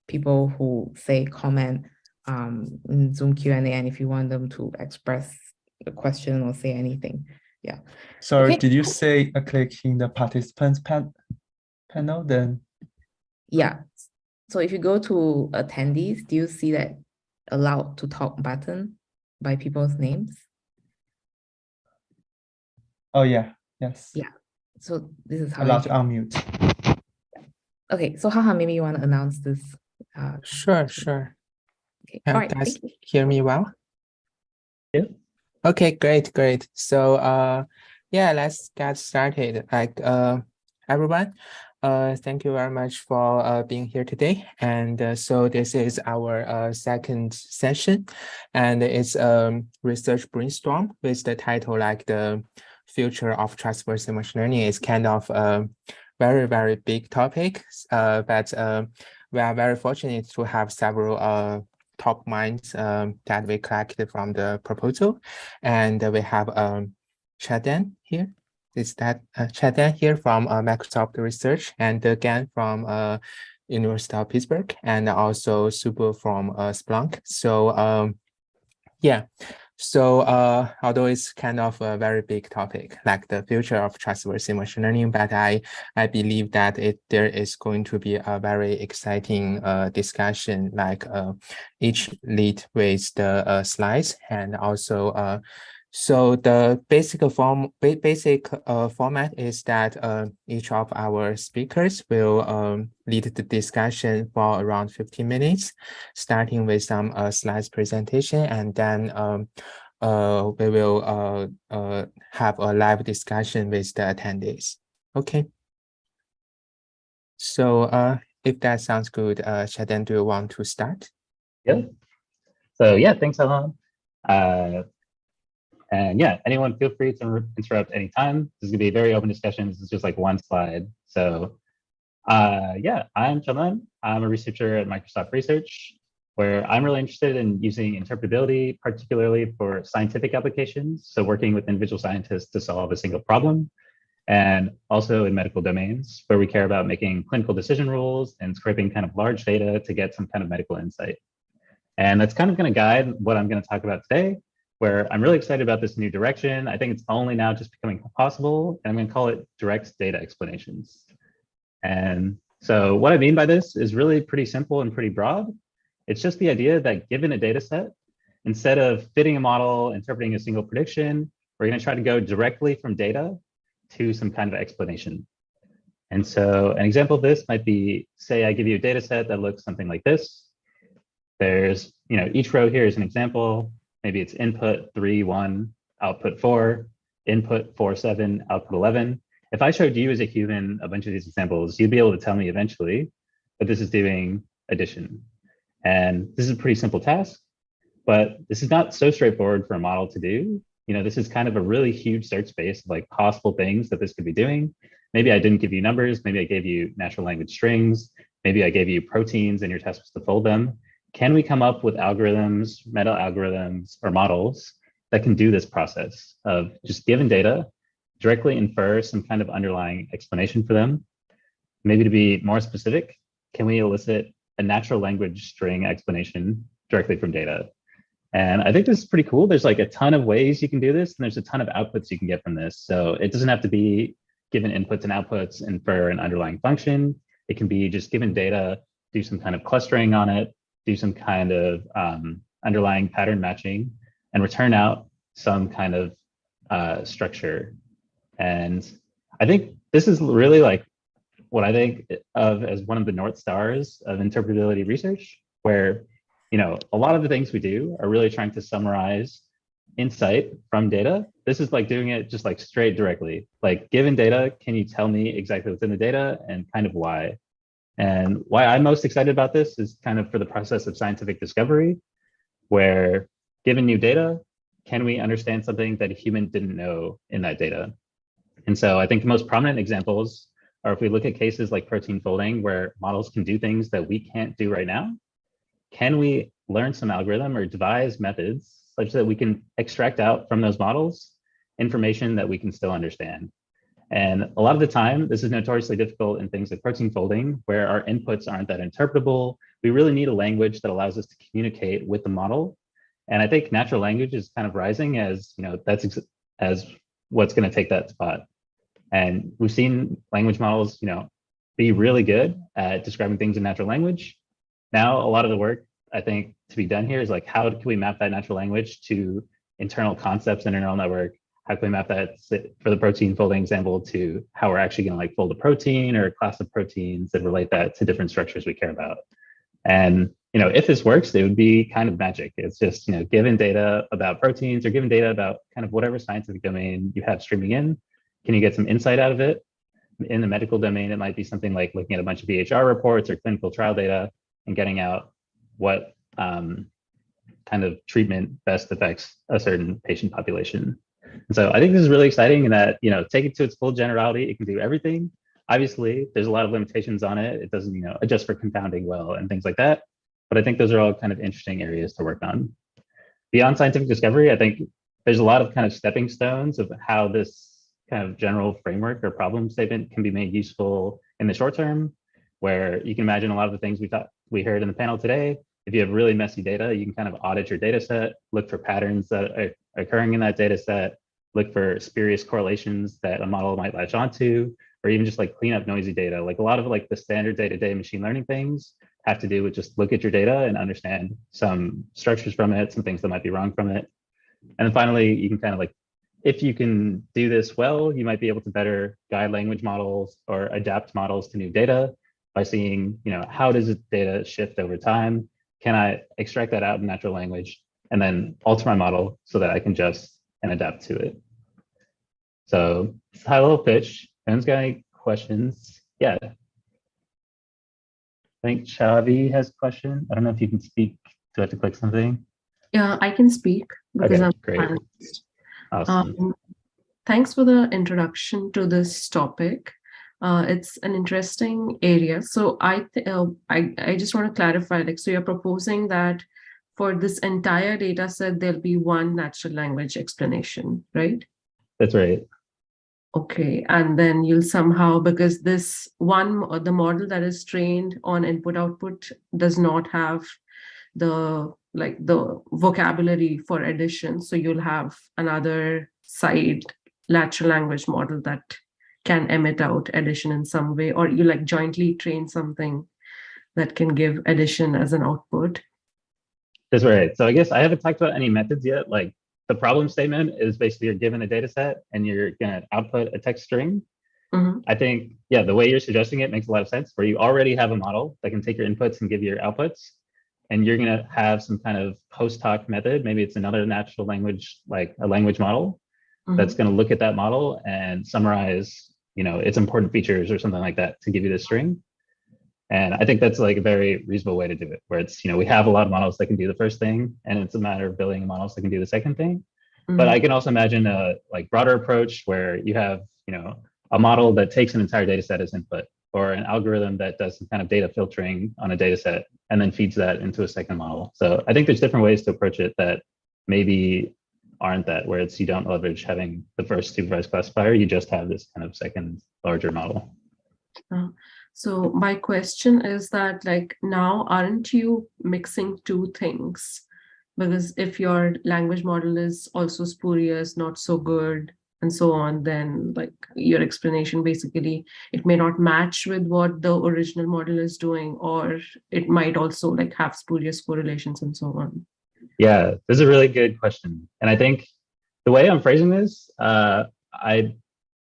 people who say comment in Zoom Q&A, and if you want them to express a question or say anything. Yeah. So Okay. did you say click in the participants panel then? Yeah. So if you go to attendees, do you see that allowed to talk button by people's names? Oh yeah, yes. Yeah. So this is how Allowed you to unmute. Okay, so Haha, maybe you want to announce this. Sure, sure. Okay. Can All you right, guys thank you. hear me well? Yeah. Okay, great. So yeah, let's get started. Everyone, thank you very much for being here today. And so this is our second session, and it's research brainstorm with the title like the future of trustworthy machine learning. Is kind of a very big topic, but we are very fortunate to have several top minds that we collected from the proposal. And we have Chadan here. Is that Chadan here from Microsoft Research, and again from University of Pittsburgh, and also Subu from Splunk. So yeah. So although it's kind of a very big topic, like the future of trustworthy machine learning, but I believe that there is going to be a very exciting discussion, like each lead with the slides, and also so the basic format is that each of our speakers will lead the discussion for around 15 minutes, starting with some slides presentation, and then we will have a live discussion with the attendees. Okay. So if that sounds good, Shaden, do you want to start? Yeah. So yeah, thanks, Alan. And yeah, anyone feel free to interrupt anytime. This is gonna be a very open discussion. This is just like one slide. So yeah, I'm Chaman. I'm a researcher at Microsoft Research, where I'm really interested in using interpretability, particularly for scientific applications. So working with individual scientists to solve a single problem, and also in medical domains, where we care about making clinical decision rules and scraping kind of large data to get some kind of medical insight. And that's kind of going to guide what I'm going to talk about today, where I'm really excited about this new direction. I think it's only now just becoming possible, and I'm going to call it direct data explanations. And so what I mean by this is really pretty simple and pretty broad. It's just the idea that given a data set, instead of fitting a model, interpreting a single prediction, we're going to try to go directly from data to some kind of explanation. And so an example of this might be, say I give you a data set that looks something like this. There's, each row here is an example. Maybe it's input 3, 1, output 4, input 4, 7, output 11. If I showed you as a human a bunch of these examples, you'd be able to tell me eventually that this is doing addition. And this is a pretty simple task, but this is not so straightforward for a model to do. This is kind of a really huge search space of like possible things that this could be doing. Maybe I didn't give you numbers. Maybe I gave you natural language strings. Maybe I gave you proteins and your task was to fold them. Can we come up with algorithms, meta algorithms, or models that can do this process of just given data, directly infer some kind of underlying explanation for them? Maybe to be more specific, can we elicit a natural language string explanation directly from data? And I think this is pretty cool. There's like a ton of ways you can do this, and there's a ton of outputs you can get from this. So it doesn't have to be given inputs and outputs, infer an underlying function. It can be just given data, do some kind of clustering on it, do some kind of underlying pattern matching, and return out some kind of structure. And I think this is really like what I think of as one of the North Stars of interpretability research, where a lot of the things we do are really trying to summarize insight from data. This is like doing it just like straight directly. Like given data, can you tell me exactly what's in the data and kind of why? And why I'm most excited about this is kind of for the process of scientific discovery, where given new data, can we understand something that a human didn't know in that data? And so I think the most prominent examples are if we look at cases like protein folding, where models can do things that we can't do right now. Can we learn some algorithm or devise methods such that we can extract out from those models information that we can still understand? And a lot of the time, this is notoriously difficult in things like protein folding, where our inputs aren't that interpretable. We really need a language that allows us to communicate with the model. And I think natural language is kind of rising as, as what's going to take that spot. And we've seen language models, be really good at describing things in natural language. Now, a lot of the work, I think, to be done here is like, how can we map that natural language to internal concepts in a neural network? How can we map that, for the protein folding example, to how we're actually going to like fold a protein or a class of proteins and relate that to different structures we care about? And if this works, it would be kind of magic. It's just given data about proteins or given data about kind of whatever scientific domain you have streaming in, can you get some insight out of it? In the medical domain, it might be something like looking at a bunch of EHR reports or clinical trial data and getting out what kind of treatment best affects a certain patient population. And so I think this is really exciting in that, take it to its full generality, it can do everything. Obviously, there's a lot of limitations on it. It doesn't, adjust for confounding well and things like that. But I think those are all kind of interesting areas to work on. Beyond scientific discovery, I think there's a lot of kind of stepping stones of how this kind of general framework or problem statement can be made useful in the short term, where you can imagine a lot of the things we heard in the panel today. If you have really messy data, you can kind of audit your data set, look for patterns that are occurring in that data set, look for spurious correlations that a model might latch onto, or even just like clean up noisy data. Like a lot of like the standard day-to-day machine learning things have to do with just look at your data and understand some structures from it, some things that might be wrong from it. And then finally, you can kind of like, if you can do this well, you might be able to better guide language models or adapt models to new data by seeing, how does the data shift over time? Can I extract that out in natural language and then alter my model so that I can adjust and adapt to it? So it's a high level pitch. Anyone's got any questions? Yeah. I think Shavi has a question. I don't know if you can speak. Do I have to click something? Yeah, I can speak because Okay, I'm great. a panelist. Awesome. Thanks for the introduction to this topic. It's an interesting area. So I just want to clarify, like, so you're proposing that for this entire data set, there'll be one natural language explanation, right? That's right. Okay, and then you'll somehow, because this one, the model that is trained on input output does not have the vocabulary for addition. So you'll have another side natural language model that can emit out addition in some way, or you like jointly train something that can give addition as an output. That's right. So I guess I haven't talked about any methods yet. Like the problem statement is basically you're given a data set and you're going to output a text string. Mm-hmm. I think, yeah, the way you're suggesting it makes a lot of sense, where you already have a model that can take your inputs and give you your outputs. And you're going to have some kind of post hoc method. Maybe it's another natural language, like a language model, that's going to look at that model and summarize, its important features or something like that to give you the string. And I think that's like a very reasonable way to do it, where it's, we have a lot of models that can do the first thing, and it's a matter of building models that can do the second thing. But I can also imagine a like broader approach where you have, a model that takes an entire data set as input, or an algorithm that does some kind of data filtering on a data set and then feeds that into a second model. So I think there's different ways to approach it that maybe aren't that, where it's you don't leverage having the first supervised classifier, you just have this kind of second larger model. So my question is that, like, now aren't you mixing two things? Because if your language model is also spurious, not so good, and so on, then like your explanation, basically, it may not match with what the original model is doing, or it might also like have spurious correlations and so on. Yeah, this is a really good question. And I think the way I'm phrasing this, I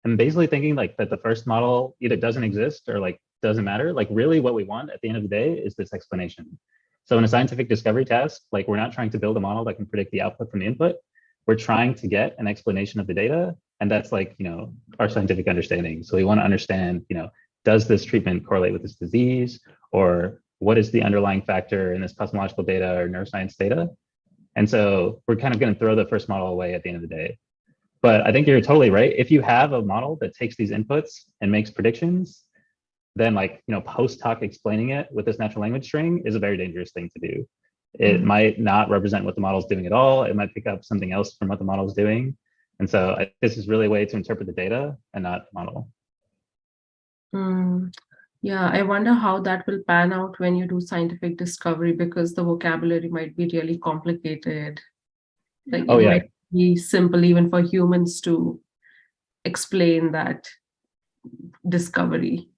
am basically thinking like that the first model either doesn't exist or like doesn't matter. Like really what we want at the end of the day is this explanation. So in a scientific discovery task, like we're not trying to build a model that can predict the output from the input. We're trying to get an explanation of the data. And that's like, our scientific understanding. So we want to understand, does this treatment correlate with this disease? Or what is the underlying factor in this cosmological data or neuroscience data? And so we're kind of going to throw the first model away at the end of the day. But I think you're totally right. If you have a model that takes these inputs and makes predictions, then like, post hoc explaining it with this natural language string is a very dangerous thing to do. It might not represent what the model's doing at all. It might pick up something else from what the model's doing. And so this is really a way to interpret the data and not the model. Yeah, I wonder how that will pan out when you do scientific discovery, because the vocabulary might be really complicated. Like it might be simple even for humans to explain that discovery.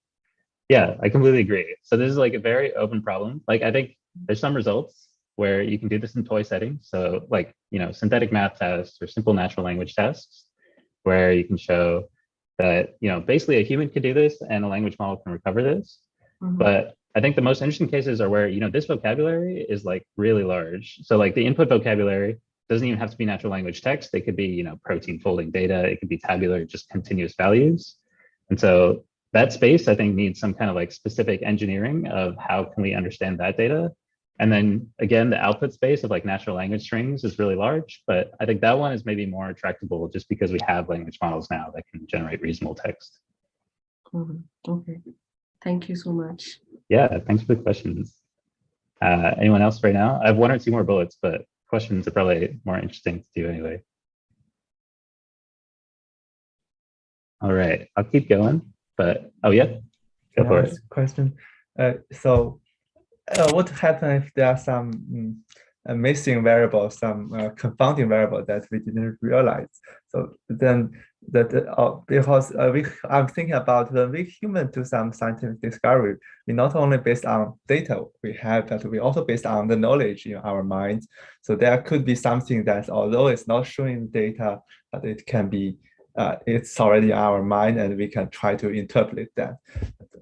Yeah, I completely agree. So this is like a very open problem. Like I think there's some results where you can do this in toy settings. So like, synthetic math tests or simple natural language tests, where you can show that, basically a human could do this and a language model can recover this. But I think the most interesting cases are where, this vocabulary is like really large. So like the input vocabulary doesn't even have to be natural language text. It could be, protein folding data. It could be tabular, just continuous values. And so that space, I think, needs some kind of like specific engineering of how can we understand that data. And then again, the output space of like natural language strings is really large, but I think that one is maybe more tractable just because we have language models now that can generate reasonable text. Okay, thank you so much. Yeah, thanks for the questions. Anyone else right now? I have one or two more bullets, but questions are probably more interesting to do anyway. All right, I'll keep going, but oh yeah, go for it. Question. So what happens if there are some missing variables, some confounding variable that we didn't realize? So then because I'm thinking about when we human do some scientific discovery, we not only based on data we have, but we also based on the knowledge in our minds. So there could be something that, although it's not showing data, but it can be it's already in our mind and we can try to interpret that.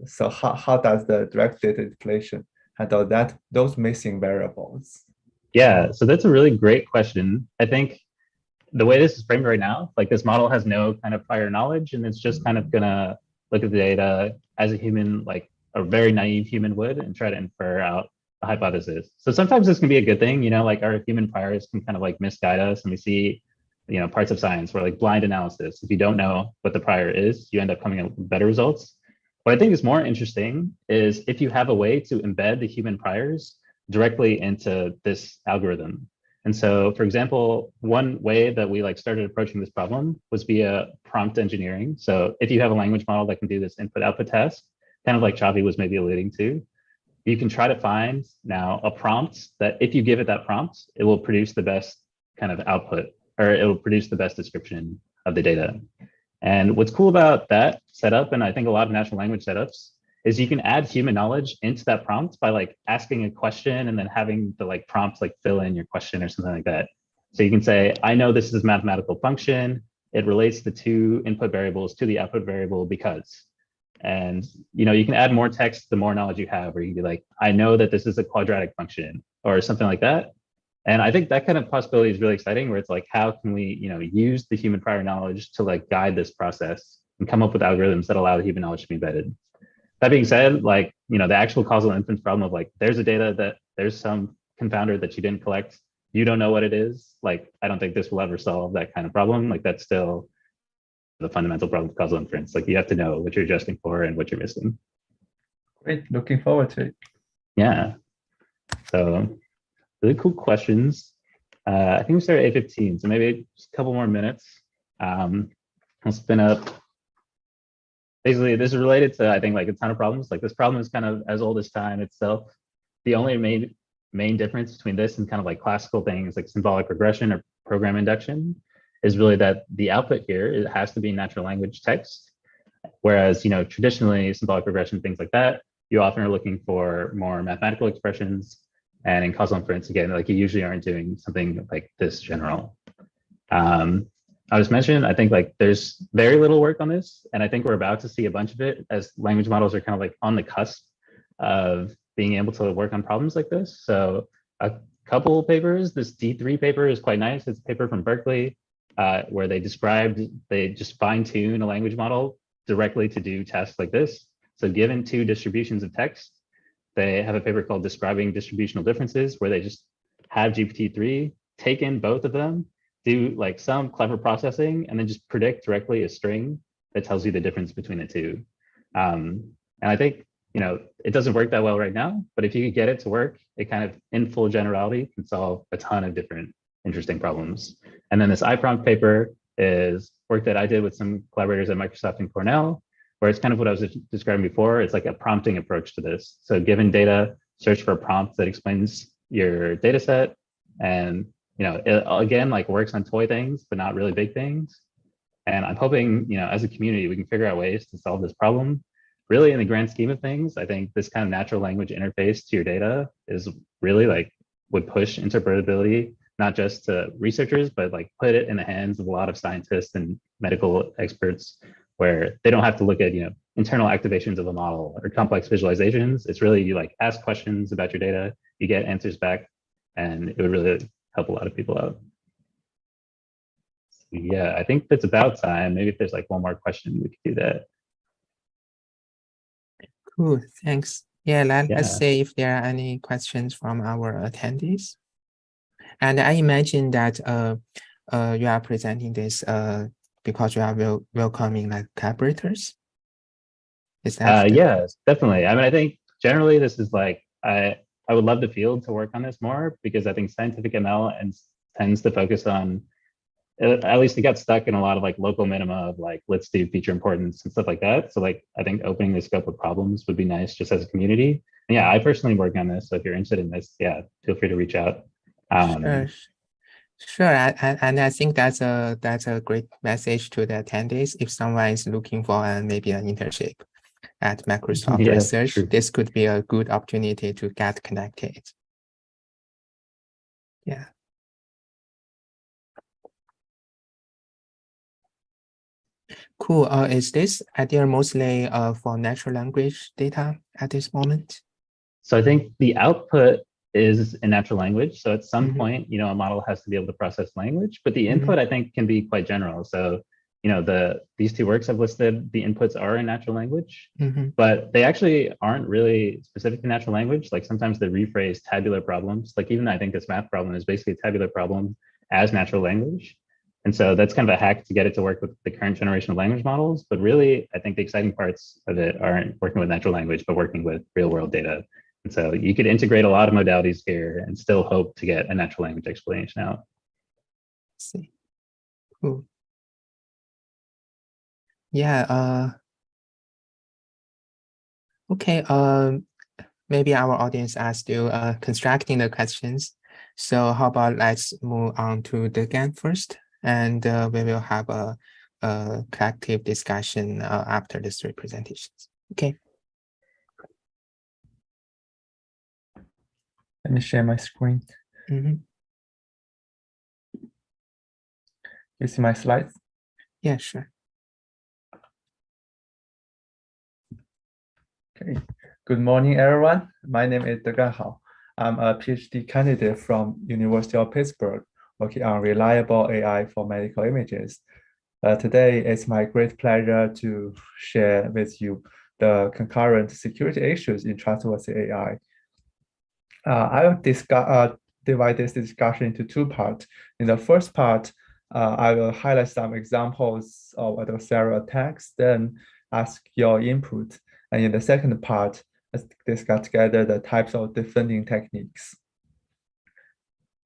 So how does the direct data interpolation handle those missing variables? Yeah, so that's a really great question. I think the way this is framed right now, like this model has no kind of prior knowledge, and it's just kind of gonna look at the data as a human, like a very naive human would, and try to infer out a hypothesis. So sometimes this can be a good thing, like our human priors can kind of like misguide us, and we see, parts of science where like blind analysis, if you don't know what the prior is, you end up coming up with better results. What I think is more interesting is if you have a way to embed the human priors directly into this algorithm. And so, for example, one way that we like started approaching this problem was via prompt engineering. So if you have a language model that can do this input-output task, kind of like Chavi was maybe alluding to, you can try to find now a prompt that if you give it that prompt, it will produce the best kind of output, or it will produce the best description of the data. And what's cool about that setup, and I think a lot of natural language setups, is you can add human knowledge into that prompt by like asking a question and then having the like prompt like fill in your question or something like that. So you can say, I know this is a mathematical function. It relates the two input variables to the output variable because. And you can add more text the more knowledge you have, or you can be like, I know that this is a quadratic function or something like that. And I think that kind of possibility is really exciting, where it's like, how can we use the human prior knowledge to like guide this process and come up with algorithms that allow the human knowledge to be embedded. That being said, like, the actual causal inference problem of like, there's a data that there's some confounder that you didn't collect, you don't know what it is. Like, I don't think this will ever solve that kind of problem. Like, that's still the fundamental problem of causal inference. Like, you have to know what you're adjusting for and what you're missing. Great, looking forward to it. Yeah. So really cool questions. I think we started at 8:15, so maybe just a couple more minutes. I'll spin up. Basically, this is related to, I think, like a ton of problems. Like this problem is kind of as old as time itself. The only main difference between this and kind of like classical things like symbolic regression or program induction is really that the output here, it has to be natural language text. Whereas, traditionally symbolic regression, things like that, you often are looking for more mathematical expressions. And in causal inference, again, like you usually aren't doing something like this general. I was mentioning, I think like there's very little work on this, and I think we're about to see a bunch of it as language models are kind of like on the cusp of being able to work on problems like this. So a couple of papers, this D3 paper is quite nice. It's a paper from Berkeley where they just fine-tune a language model directly to do tasks like this. So given two distributions of text, they have a paper called Describing Distributional Differences, where they just have GPT-3 take in both of them, do like some clever processing, and then just predict directly a string that tells you the difference between the two. And I think, it doesn't work that well right now, but if you could get it to work, it kind of in full generality can solve a ton of different interesting problems. And then this iPrompt paper is work that I did with some collaborators at Microsoft and Cornell, where it's kind of what I was describing before. It's like a prompting approach to this. So given data, search for a prompt that explains your data set. And, it, again, like works on toy things, but not really big things. And I'm hoping, as a community, we can figure out ways to solve this problem. Really, in the grand scheme of things, I think this kind of natural language interface to your data is really like would push interpretability, not just to researchers, but like put it in the hands of a lot of scientists and medical experts, where they don't have to look at, internal activations of a model or complex visualizations. It's really, you like ask questions about your data, you get answers back, and it would really help a lot of people out. So yeah, I think that's about time. Maybe if there's like one more question, we could do that. Cool, thanks. Yeah, let's Yeah. see if there are any questions from our attendees. And I imagine that you are presenting this because you are welcoming like collaborators. Is that yeah, definitely. I mean, I think generally this is like, I would love the field to work on this more, because I think scientific ML tends to focus on, at least it got stuck in a lot of like local minima of like, let's do feature importance and stuff like that. So like, I think opening the scope of problems would be nice just as a community. And yeah, I personally work on this. So if you're interested in this, yeah, feel free to reach out. Sure, and I think that's a great message to the attendees. If someone is looking for maybe an internship at Microsoft Research, true. this could be a good opportunity to get connected. Yeah. Cool. Is this idea mostly for natural language data at this moment? So I think the output is in natural language. So at some point, a model has to be able to process language, but the input I think can be quite general. So, these two works I've listed, the inputs are in natural language, but they actually aren't really specific to natural language. Like sometimes they rephrase tabular problems. Like even I think this math problem is basically a tabular problem as natural language. And so that's kind of a hack to get it to work with the current generation of language models. But really, I think the exciting parts of it aren't working with natural language, but working with real world data. And so you could integrate a lot of modalities here and still hope to get a natural language explanation out. Let's see. Cool. Yeah. Okay. Maybe our audience are still constructing the questions. So how about let's move on to the GAN first, and we will have a collective discussion after the three presentations. Okay. Let me share my screen. You see my slides? Yeah, sure. Okay. Good morning, everyone. My name is Degan Hao. I'm a PhD candidate from University of Pittsburgh, working on reliable AI for medical images. Today, it's my great pleasure to share with you the concurrent security issues in trustworthy AI. I will divide this discussion into two parts. In the first part, I will highlight some examples of adversarial attacks, then ask your input. And in the second part, let's discuss together the types of defending techniques.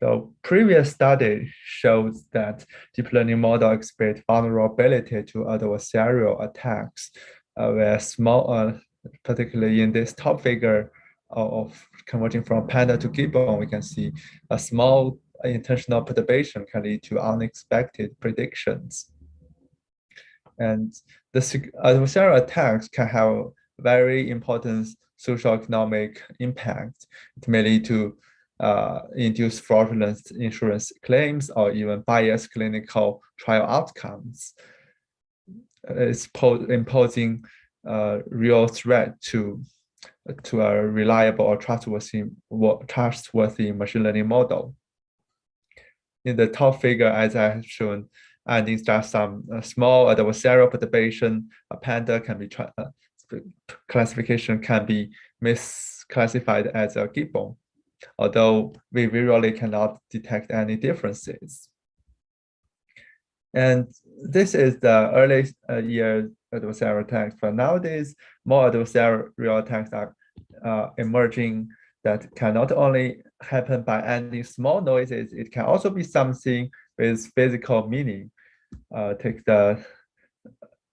The previous study shows that deep learning model exploit vulnerability to adversarial attacks, where small, particularly in this top figure of converting from panda to gibbon, we can see a small intentional perturbation can lead to unexpected predictions. And the adversarial attacks can have very important socioeconomic impact. It may lead to induce fraudulent insurance claims or even biased clinical trial outcomes. It's imposing real threat to a reliable or trustworthy machine learning model. In the top figure, as I have shown, and instead of some small adversarial perturbation, a panda can be classification can be misclassified as a gibbon, although we visually cannot detect any differences. And this is the early year adversarial attacks, but nowadays more adversarial attacks are emerging that can not only happen by any small noises, it can also be something with physical meaning. Take the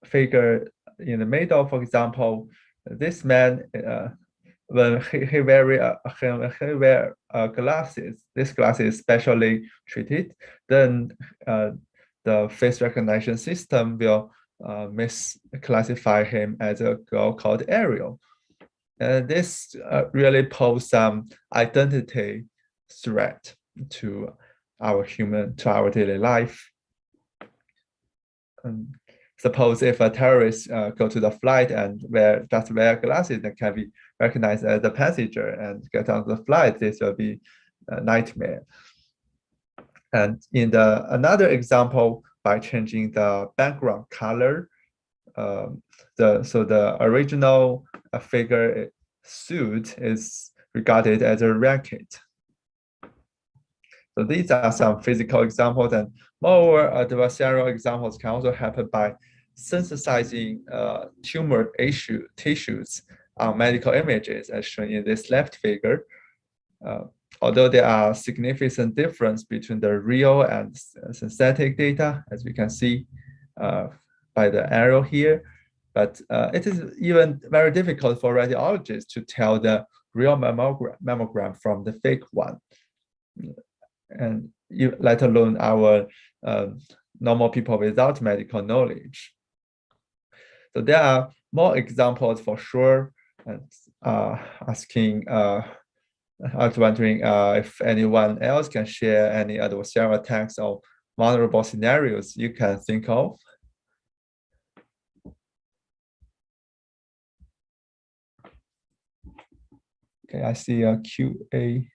figure in the middle, for example, this man, when he wear glasses, this glass is specially treated, then the face recognition system will misclassify him as a girl called Ariel. And this really poses some identity threat to our daily life. Suppose if a terrorist go to the flight and wear glasses that can be recognized as a passenger and get on the flight, this will be a nightmare. And in another example, by changing the background color, the original figure suit is regarded as a racket. So these are some physical examples, and more adversarial examples can also happen by synthesizing tumor tissues on medical images, as shown in this left figure. Although there are significant difference between the real and synthetic data, as we can see by the arrow here, but it is even very difficult for radiologists to tell the real mammogram from the fake one, and let alone our normal people without medical knowledge. So there are more examples for sure. And I was wondering if anyone else can share any adversarial attacks or vulnerable scenarios you can think of. Okay, I see a QA.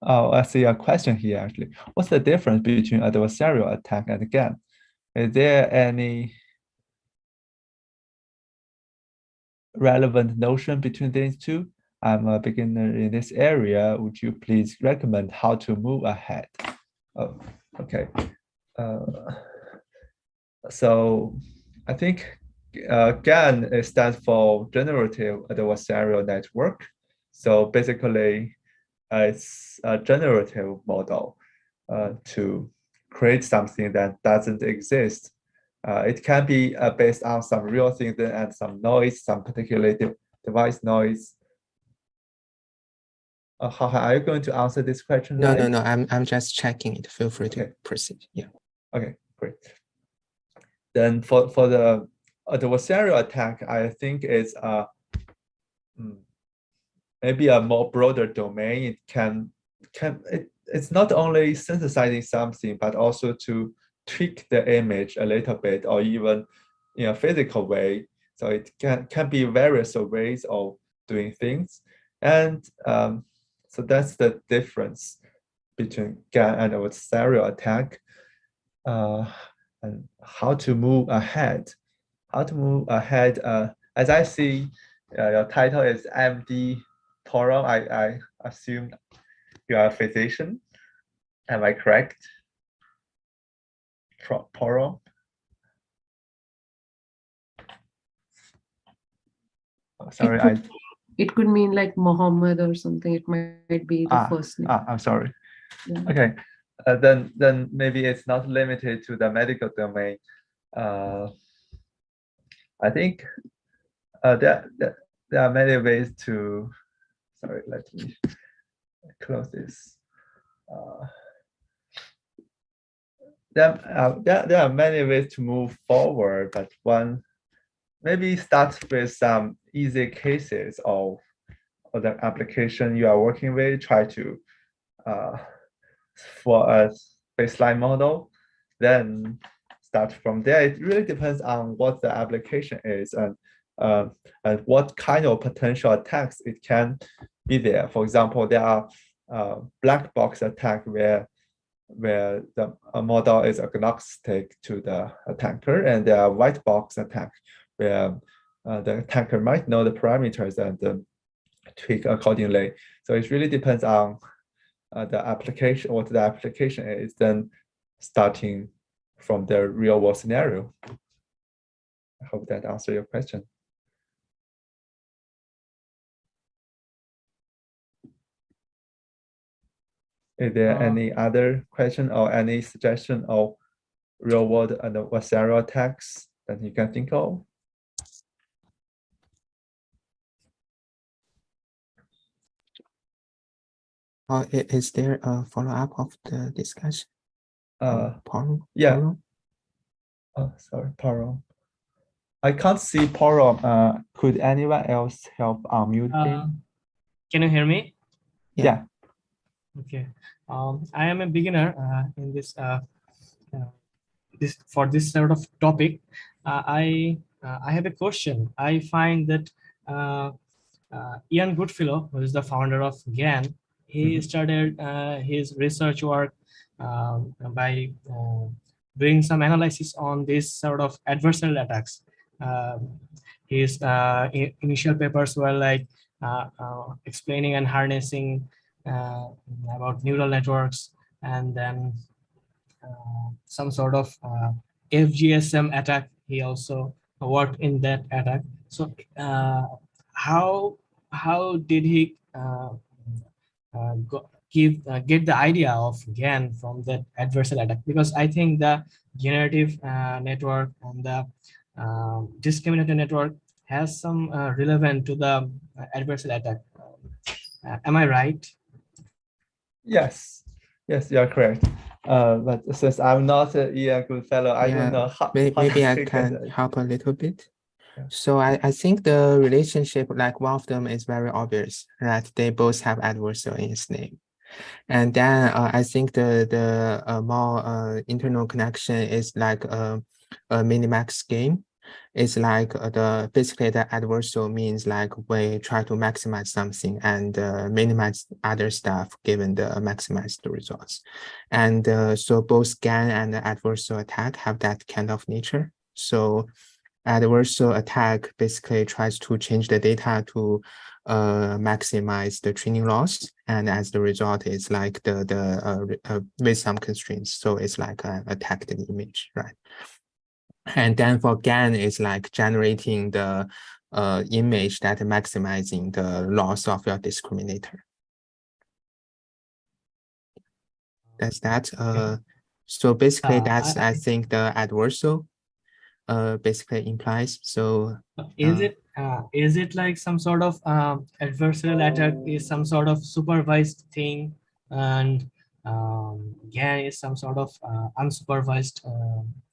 Oh, I see a question here actually. What's the difference between adversarial attack and GAN? Is there any relevant notion between these two? I'm a beginner in this area. Would you please recommend how to move ahead? Oh, okay. So I think GAN stands for Generative Adversarial Network. So basically, it's a generative model to create something that doesn't exist. It can be based on some real things and some noise, some particular device noise. Are you going to answer this question? No, no, no. I'm just checking it. Feel free to proceed. Yeah. Okay, great. Then for the adversarial attack, I think it's maybe a more broader domain. It's not only synthesizing something, but also to tweak the image a little bit, or even in a physical way. So it can be various ways of doing things, and so that's the difference between GAN and adversarial attack. And how to move ahead. How to move ahead. As I see, your title is MD Toro. I assume you are a physician. Am I correct? Toro. Oh, sorry, it could mean like Muhammad or something. It might be the first name. I'm sorry. Yeah. Okay, then maybe it's not limited to the medical domain. I think there are many ways to. Sorry, let me close this. There are many ways to move forward, but one maybe start with some easy cases of the application you are working with. Try to for a baseline model, then start from there. It really depends on what the application is and what kind of potential attacks it can be there. For example, there are black box attack where the model is agnostic to the attacker, and there are white box attack where the attacker might know the parameters and tweak accordingly. So it really depends on the application, what the application is, then starting from the real world scenario. I hope that answers your question. Is there any other question or any suggestion of real world and adversarial attacks that you can think of? Is there a follow-up of the discussion? Paro? Yeah. Paro? Oh, sorry, Paro. I can't see Paro. Could anyone else help unmute him? Can you hear me? Yeah. Okay. I am a beginner in this sort of topic. I have a question. I find that Ian Goodfellow, who is the founder of GAN, he started his research work by doing some analysis on this sort of adversarial attacks. His initial papers were like explaining and harnessing about neural networks, and then some sort of FGSM attack. He also worked in that attack. So how did he get the idea of GAN from that adversarial attack? Because I think the generative network and the discriminator network has some relevant to the adversarial attack. Am I right? Yes, yes, you're correct. But since I'm not a good fellow, I don't know how. Maybe how I to can help a little bit. Yeah. So I think the relationship, like one of them is very obvious, right? They both have adversarial in its name. And then I think the more internal connection is like a minimax game. It's like basically the adversarial means like we try to maximize something and minimize other stuff given the maximized results. And so both GAN and the adversarial attack have that kind of nature. So adversarial attack basically tries to change the data to maximize the training loss, and as the result is like with some constraints, so it's like an attacked image, right? And then for GAN, it's like generating the image that maximizing the loss of your discriminator. That's that. So basically, that's I think the adversarial basically implies. So is it like some sort of adversarial attack is some sort of supervised thing, and GAN is some sort of unsupervised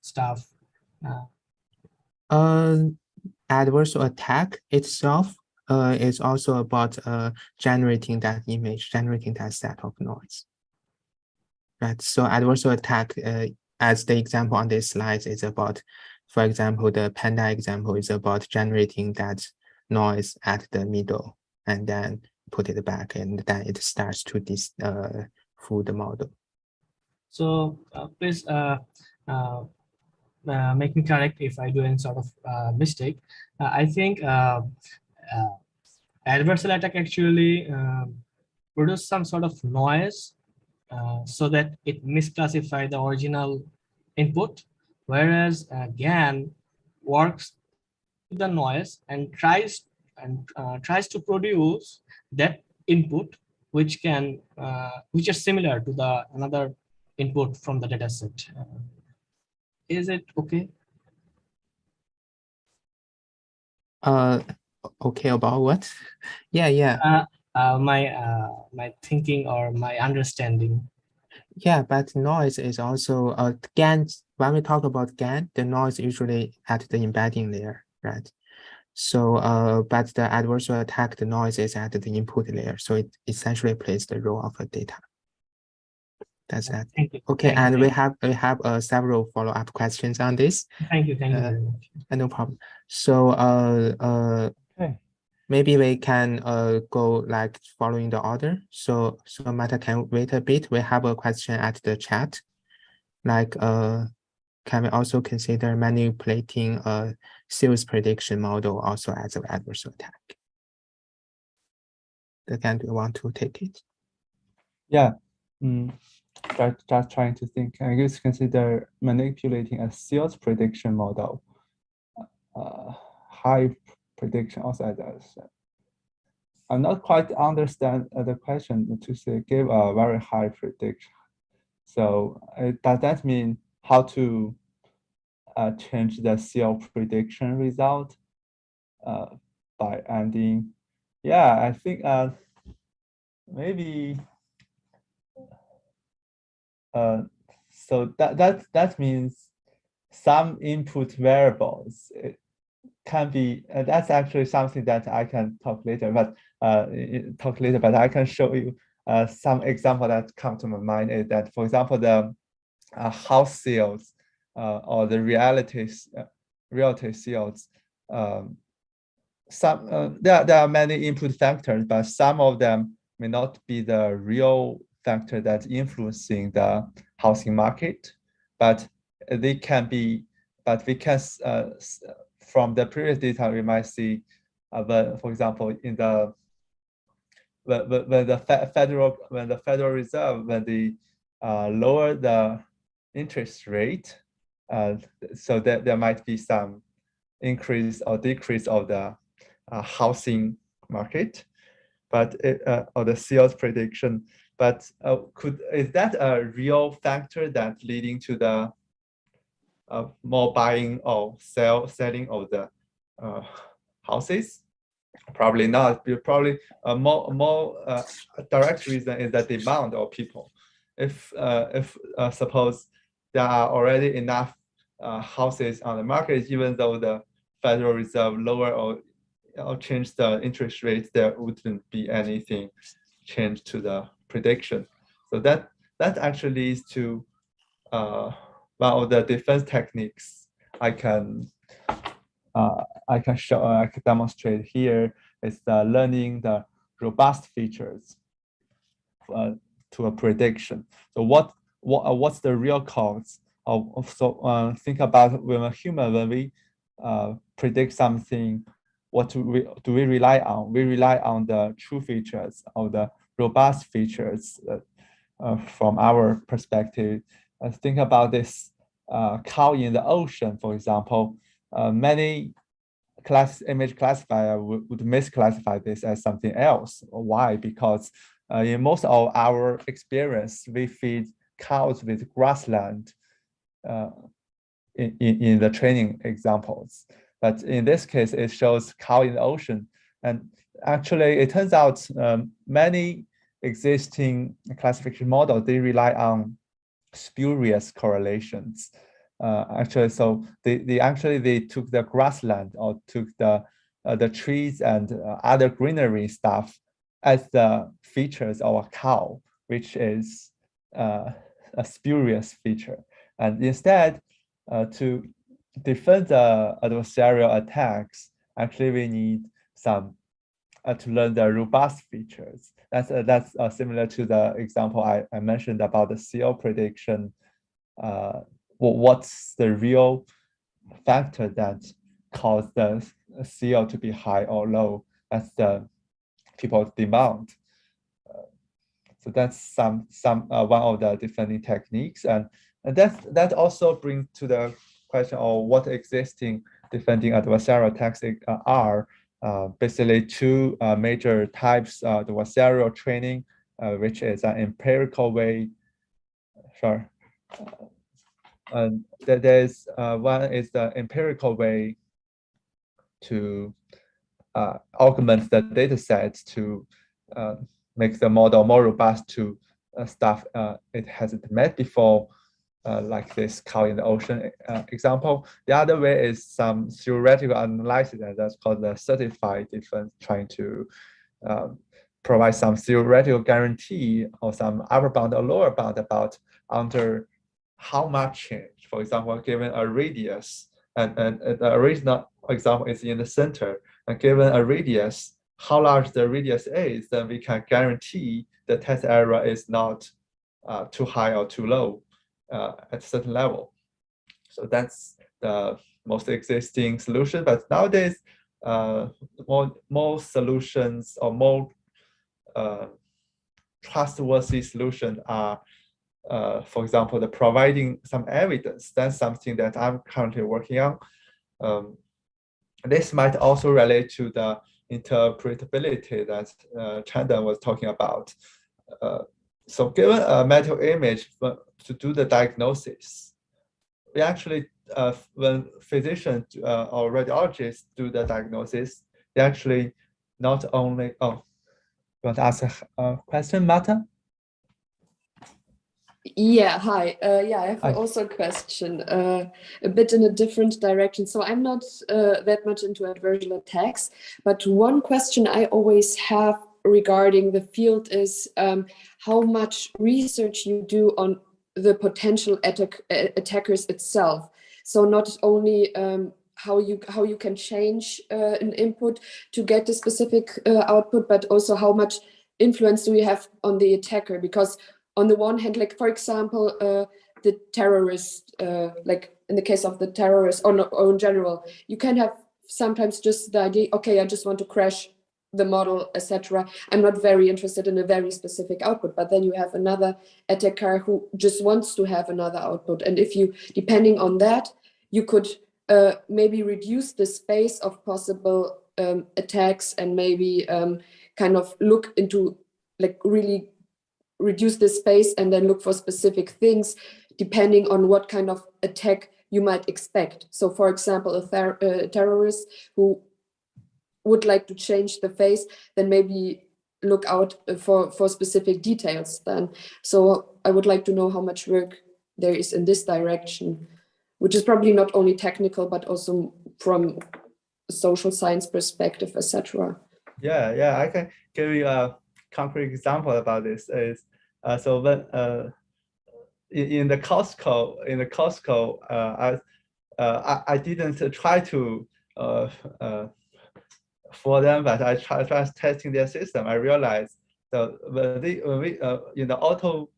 stuff? Adversarial attack itself is also about generating that image, generating that set of noise. Right. So adversarial attack, as the example on this slide, is about, for example, the panda example is about generating that noise at the middle and then put it back, and then it starts to fool the model. So please make me correct if I do any sort of mistake. I think adversarial attack actually produce some sort of noise so that it misclassify the original input, whereas GAN works with the noise and tries to produce that input which is similar to the another input from the data set. Is it okay? Okay, about what? Yeah. My thinking or my understanding. Yeah, but noise is also GAN. When we talk about GAN, the noise usually at the embedding layer, right? So, but the adversarial attack, the noise is at the input layer, so it essentially plays the role of a data. That's that. Thank you. Okay, Thank you. we have several follow-up questions on this. Thank you very much. No problem. So, Okay. maybe we can go like following the order. So Mata can wait a bit. We have a question at the chat. Like, can we also consider manipulating a sales prediction model also as an adversarial attack? Again, do you want to take it? Yeah. Just trying to think. I guess consider manipulating a sales prediction model. High prediction also as I'm not quite understand the question to say give a very high prediction. So does that mean how to change the sales prediction result by adding? Yeah, I think maybe. So that means some input variables can be that's actually something that I can talk later, but I can show you some example that come to my mind is that, for example, the house sales or the realty sales. There are many input factors, but some of them may not be the real factor that's influencing the housing market, but they can be. But we can, from the previous data, we might see, for example, in the when the Federal Reserve, when they lower the interest rate, so that there might be some increase or decrease of the housing market, but or the sales prediction. But is that a real factor that leading to the more buying or selling of the houses? Probably not. Probably a more direct reason is the demand of people. If suppose there are already enough houses on the market, even though the Federal Reserve lower or change the interest rate, there wouldn't be anything change to the prediction. So that actually leads to one of the defense techniques I can demonstrate here is learning the robust features to a prediction. So what's the real cause of think about when a human, when we predict something, what do we rely on? We rely on the true features or the robust features from our perspective. Think about this cow in the ocean, for example. Many image classifier would misclassify this as something else. Why? Because in most of our experience, we feed cows with grassland in the training examples. But in this case, it shows cow in the ocean. And actually, it turns out many existing classification models, they rely on spurious correlations. Actually, so they took the grassland or took the trees and other greenery stuff as the features of a cow, which is a spurious feature. And instead, to defend the adversarial attacks, actually we need some to learn the robust features. That's similar to the example I mentioned about the CO prediction. What's the real factor that caused the CO to be high or low? That's the people's demand. So that's some one of the defending techniques, and that also brings to the question of what existing defending adversarial attacks are. Basically, two major types: adversarial training, which is an empirical way. Sure. And there's one is the empirical way to augment the data sets to make the model more robust to stuff it hasn't met before, like this cow in the ocean example. The other way is some theoretical analysis, and that's called the certified defense, trying to provide some theoretical guarantee or some upper bound or lower bound about under how much change. For example, given a radius, and the original example is in the center, and given a radius, how large the radius is, then we can guarantee the test error is not too high or too low at a certain level. So that's the most existing solution. But nowadays, more solutions or more trustworthy solutions are, for example, the providing some evidence. That's something that I'm currently working on. This might also relate to the interpretability that Chandan was talking about. So given a medical image to do the diagnosis, we actually, when physicians or radiologists do the diagnosis, they actually not only, you want to ask a question, Marta? Yeah, hi. Yeah, I have also a question, a bit in a different direction. So I'm not that much into adversarial attacks, but one question I always have regarding the field is how much research you do on the potential attackers itself. So not only how you can change an input to get the specific output, but also how much influence do you have on the attacker? Because on the one hand, like for example, the terrorist, like in the case of the terrorist, or in general, you can have sometimes just the idea, okay, I just want to crash the model, etc. I'm not very interested in a very specific output, but then you have another attacker who just wants to have another output. And if you, depending on that, you could maybe reduce the space of possible attacks, and maybe kind of look into, like, really reduce the space and then look for specific things depending on what kind of attack you might expect. So for example, a terrorist who would like to change the face, then maybe look out for specific details then. So I would like to know how much work there is in this direction, which is probably not only technical, but also from a social science perspective, etc. Yeah, I can give you a concrete example about this. Is so when in the Costco, I didn't try to for them, but I tried testing their system. I realized that when we in the auto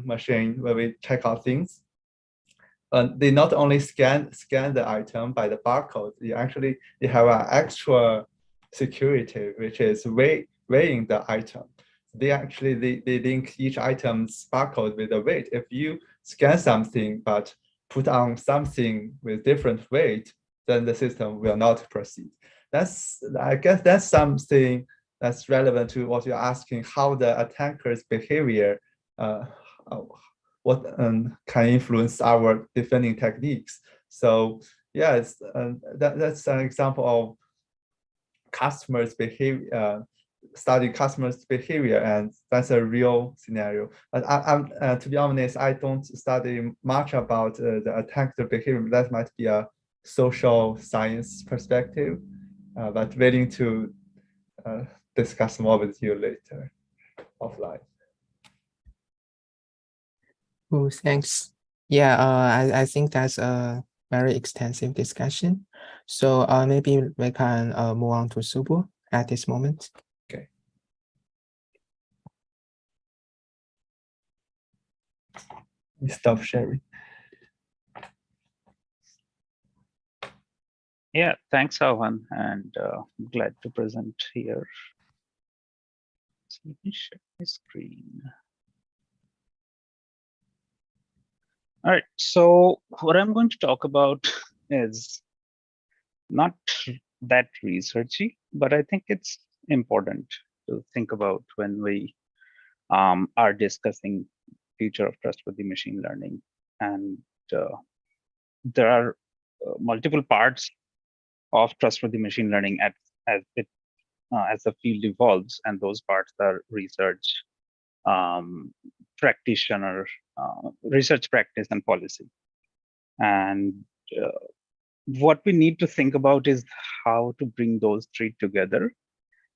machine, where we check out things, they not only scan the item by the barcode, they have an extra security, which is weighing the item. They link each item's barcode with the weight. If you scan something but put on something with different weight, then the system will not proceed. I guess that's something that's relevant to what you're asking, how the attacker's behavior what can influence our defending techniques. So yes, that's an example of customers' behavior, study customers' behavior, and that's a real scenario. But I'm to be honest, I don't study much about the attacker behavior. That might be a social science perspective, but willing to discuss more with you later offline. Oh, thanks. Yeah, I think that's a very extensive discussion. So maybe we can move on to Subu at this moment. Okay. Stop sharing. Yeah, thanks, Avan, and I'm glad to present here. So let me share my screen. All right, so what I'm going to talk about is not that researchy, but I think it's important to think about when we are discussing future of trustworthy machine learning. And there are multiple parts of trustworthy machine learning as the field evolves, and those parts are research, practitioner, research practice, and policy. And what we need to think about is how to bring those three together,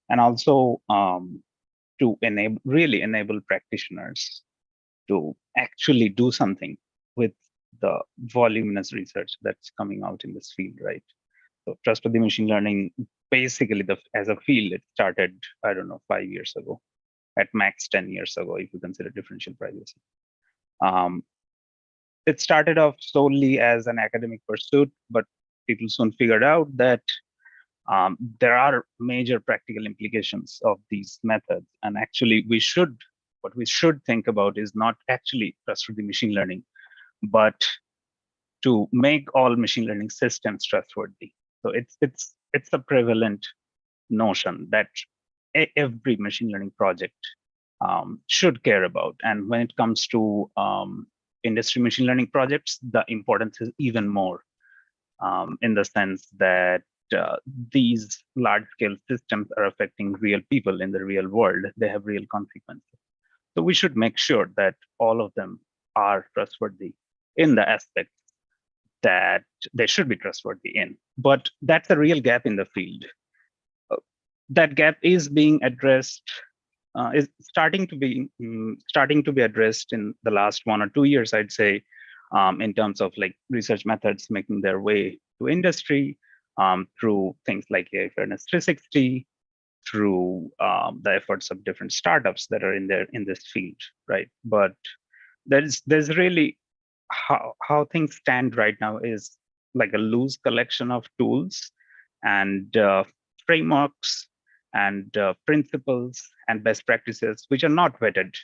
and also to really enable practitioners to actually do something with the voluminous research that's coming out in this field, right? So trustworthy machine learning, basically, as a field, it started, I don't know, 5 years ago, at max 10 years ago, if you consider differential privacy. It started off solely as an academic pursuit, but people soon figured out that there are major practical implications of these methods. And actually, what we should think about is not actually trustworthy machine learning, but to make all machine learning systems trustworthy. So it's a prevalent notion that every machine learning project should care about. And when it comes to industry machine learning projects, the importance is even more, in the sense that these large-scale systems are affecting real people in the real world. They have real consequences. So we should make sure that all of them are trustworthy in the aspects that they should be trustworthy in. But that's a real gap in the field. that gap is being addressed, is starting to be addressed in the last 1 or 2 years, I'd say, in terms of like research methods making their way to industry through things like AI Fairness 360, through the efforts of different startups that are in this field, right? But there's really how things stand right now is like a loose collection of tools and frameworks and principles and best practices which are not vetted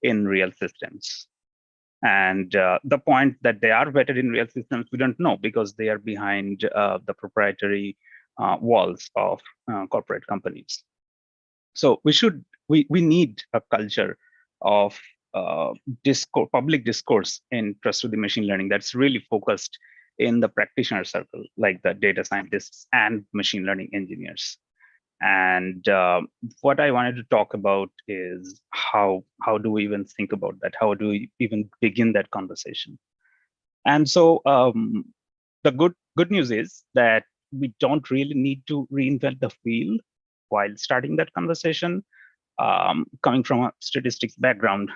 in real systems. And the point that they are vetted in real systems, we don't know because they are behind the proprietary walls of corporate companies. So we need a culture of public discourse in trustworthy machine learning that's really focused in the practitioner circle, like the data scientists and machine learning engineers. And what I wanted to talk about is how do we even think about that? How do we even begin that conversation? And so the good news is that we don't really need to reinvent the wheel while starting that conversation. Coming from a statistics background,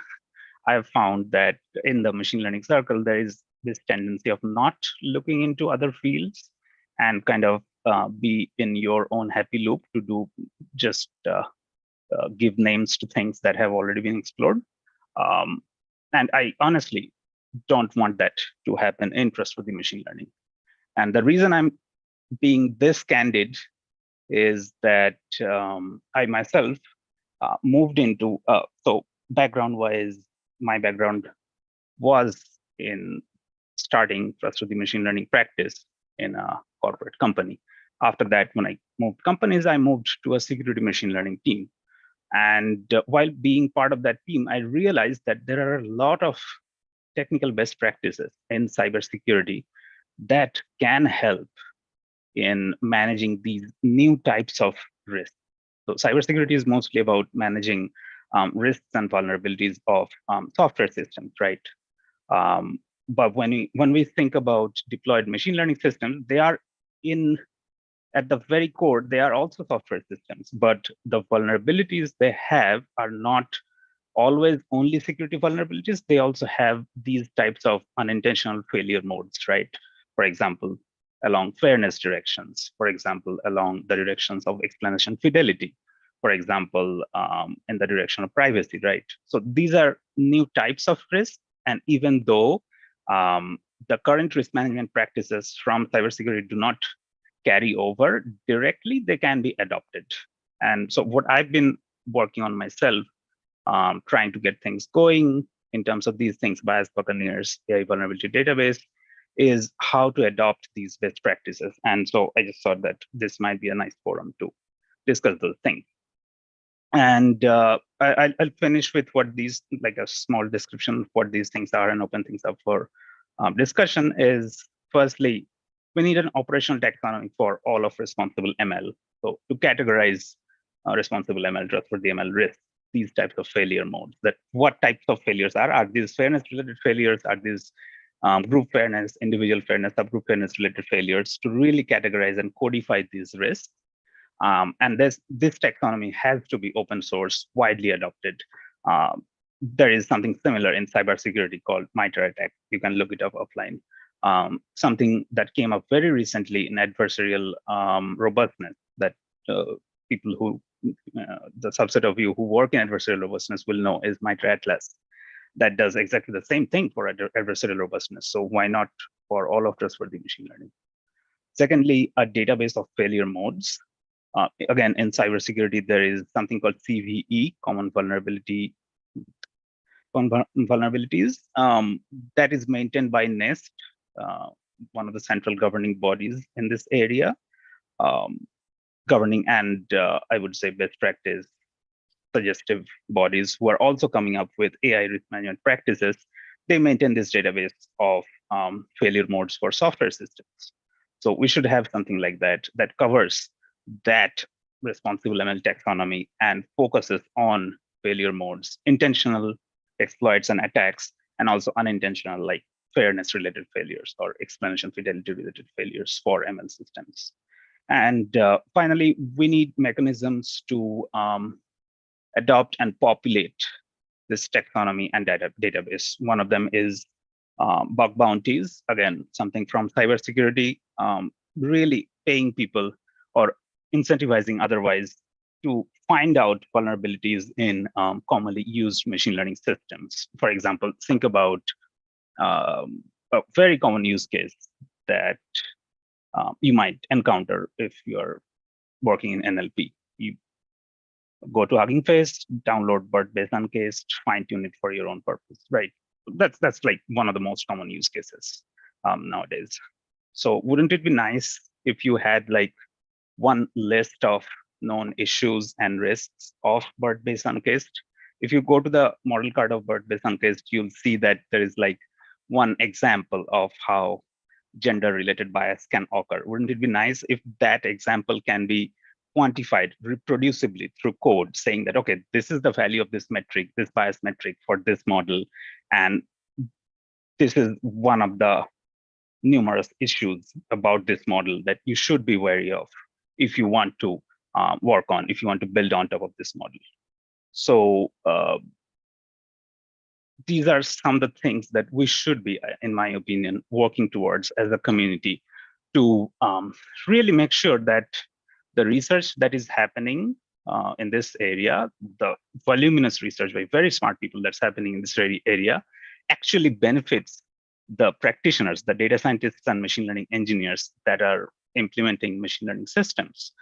I have found that in the machine learning circle, there is this tendency of not looking into other fields and kind of be in your own happy loop to do just give names to things that have already been explored. And I honestly don't want that to happen in trustworthy machine learning. And the reason I'm being this candid is that I myself moved into, so background-wise, my background was in starting trustworthy machine learning practice in a corporate company. After that, when I moved companies, I moved to a security machine learning team. And while being part of that team, I realized that there are a lot of technical best practices in cybersecurity that can help in managing these new types of risks. So cybersecurity is mostly about managing risks and vulnerabilities of software systems, right? But when we think about deployed machine learning systems, they are at the very core, they are also software systems, but the vulnerabilities they have are not always only security vulnerabilities. They also have these types of unintentional failure modes, right? For example, along fairness directions, for example, along the directions of explanation fidelity, for example, in the direction of privacy, right? So these are new types of risk. And even though the current risk management practices from cybersecurity do not carry over directly, they can be adopted. And so what I've been working on myself, trying to get things going in terms of these things, bias buccaneers, AI vulnerability database, is how to adopt these best practices. And so I just thought that this might be a nice forum to discuss those things. And I'll finish with what these, like a small description of what these things are and open things up for discussion is, firstly, we need an operational taxonomy for all of responsible ML. So to categorize responsible ML, trustworthy ML risks, these types of failure modes, that what types of failures are these fairness related failures? Are these group fairness, individual fairness, subgroup fairness related failures, to really categorize and codify these risks. And this taxonomy has to be open source, widely adopted. There is something similar in cybersecurity called MITRE ATT&CK. You can look it up offline. Something that came up very recently in adversarial robustness that people who, the subset of you who work in adversarial robustness will know is MITRE ATLAS. That does exactly the same thing for adversarial robustness. So why not for all of trustworthy machine learning? Secondly, a database of failure modes. Again, in cybersecurity, there is something called CVE, common vulnerabilities, that is maintained by NIST, one of the central governing bodies in this area, governing and I would say best practice suggestive bodies who are also coming up with AI risk management practices. They maintain this database of failure modes for software systems. So we should have something like that that covers that responsible ML taxonomy and focuses on failure modes, intentional exploits and attacks, and also unintentional, like fairness related failures or explanation fidelity related failures for ML systems. And finally, we need mechanisms to adopt and populate this taxonomy and database. One of them is bug bounties, again, something from cybersecurity, really paying people or incentivizing otherwise to find out vulnerabilities in commonly used machine learning systems. For example, think about a very common use case that you might encounter if you're working in NLP. You go to Hugging Face, download BERT-based uncased, fine-tune it for your own purpose, right? That's like one of the most common use cases nowadays. So wouldn't it be nice if you had like one list of known issues and risks of BERT-based uncased? If you go to the model card of BERT-based uncased, you'll see that there is like one example of how gender-related bias can occur. Wouldn't it be nice if that example can be quantified reproducibly through code, saying that, okay, this is the value of this metric, this bias metric for this model, and this is one of the numerous issues about this model that you should be wary of if you want to work on, if you want to build on top of this model. So these are some of the things that we should be, in my opinion, working towards as a community to really make sure that the research that is happening in this area, the voluminous research by very smart people that's happening in this area, actually benefits the practitioners, the data scientists and machine learning engineers that are implementing machine learning systems,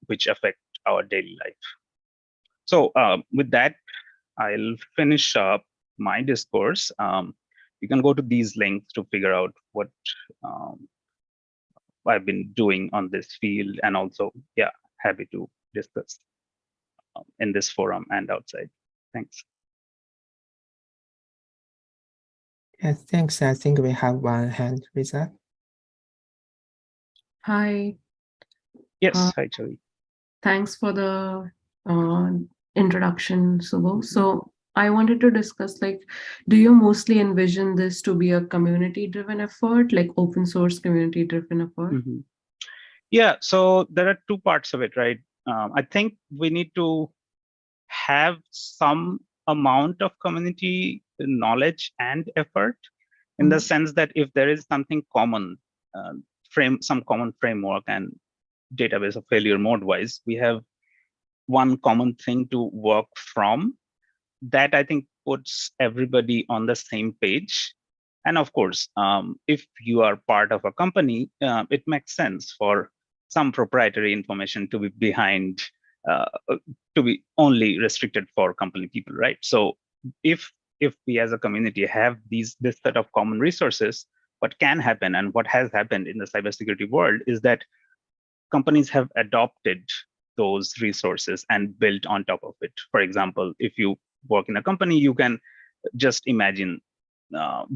which affect our daily life. So with that, I'll finish up my discourse. You can go to these links to figure out what I've been doing on this field, and also, yeah, happy to discuss in this forum and outside. Thanks. Yes, thanks. I think we have one hand raised up. Hi. Yes, hi, Chavi. Thanks for the introduction, Subho. So I wanted to discuss, like, do you mostly envision this to be a community-driven effort, like open source community-driven effort? Mm-hmm. Yeah, so there are two parts of it, right? I think we need to have some amount of community knowledge and effort, in the sense that if there is something common, some common framework and database of failure mode wise, we have one common thing to work from. That I think puts everybody on the same page. And of course, if you are part of a company, it makes sense for some proprietary information to be behind, to be only restricted for company people, right? So if we as a community have this set of common resources, what can happen and what has happened in the cybersecurity world is that companies have adopted those resources and built on top of it. For example, if you work in a company, you can just imagine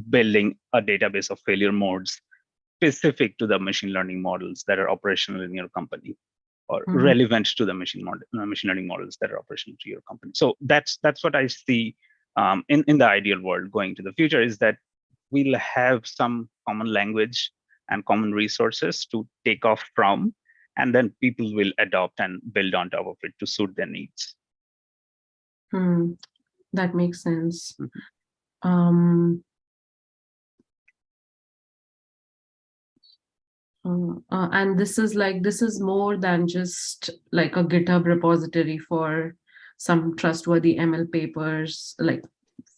building a database of failure modes specific to the machine learning models that are operational in your company, or relevant to the machine learning models that are operational to your company. So that's what I see in the ideal world going to the future, is that we'll have some common language and common resources to take off from, and then people will adopt and build on top of it to suit their needs. That makes sense. And this is more than just like a GitHub repository for some trustworthy ML papers, like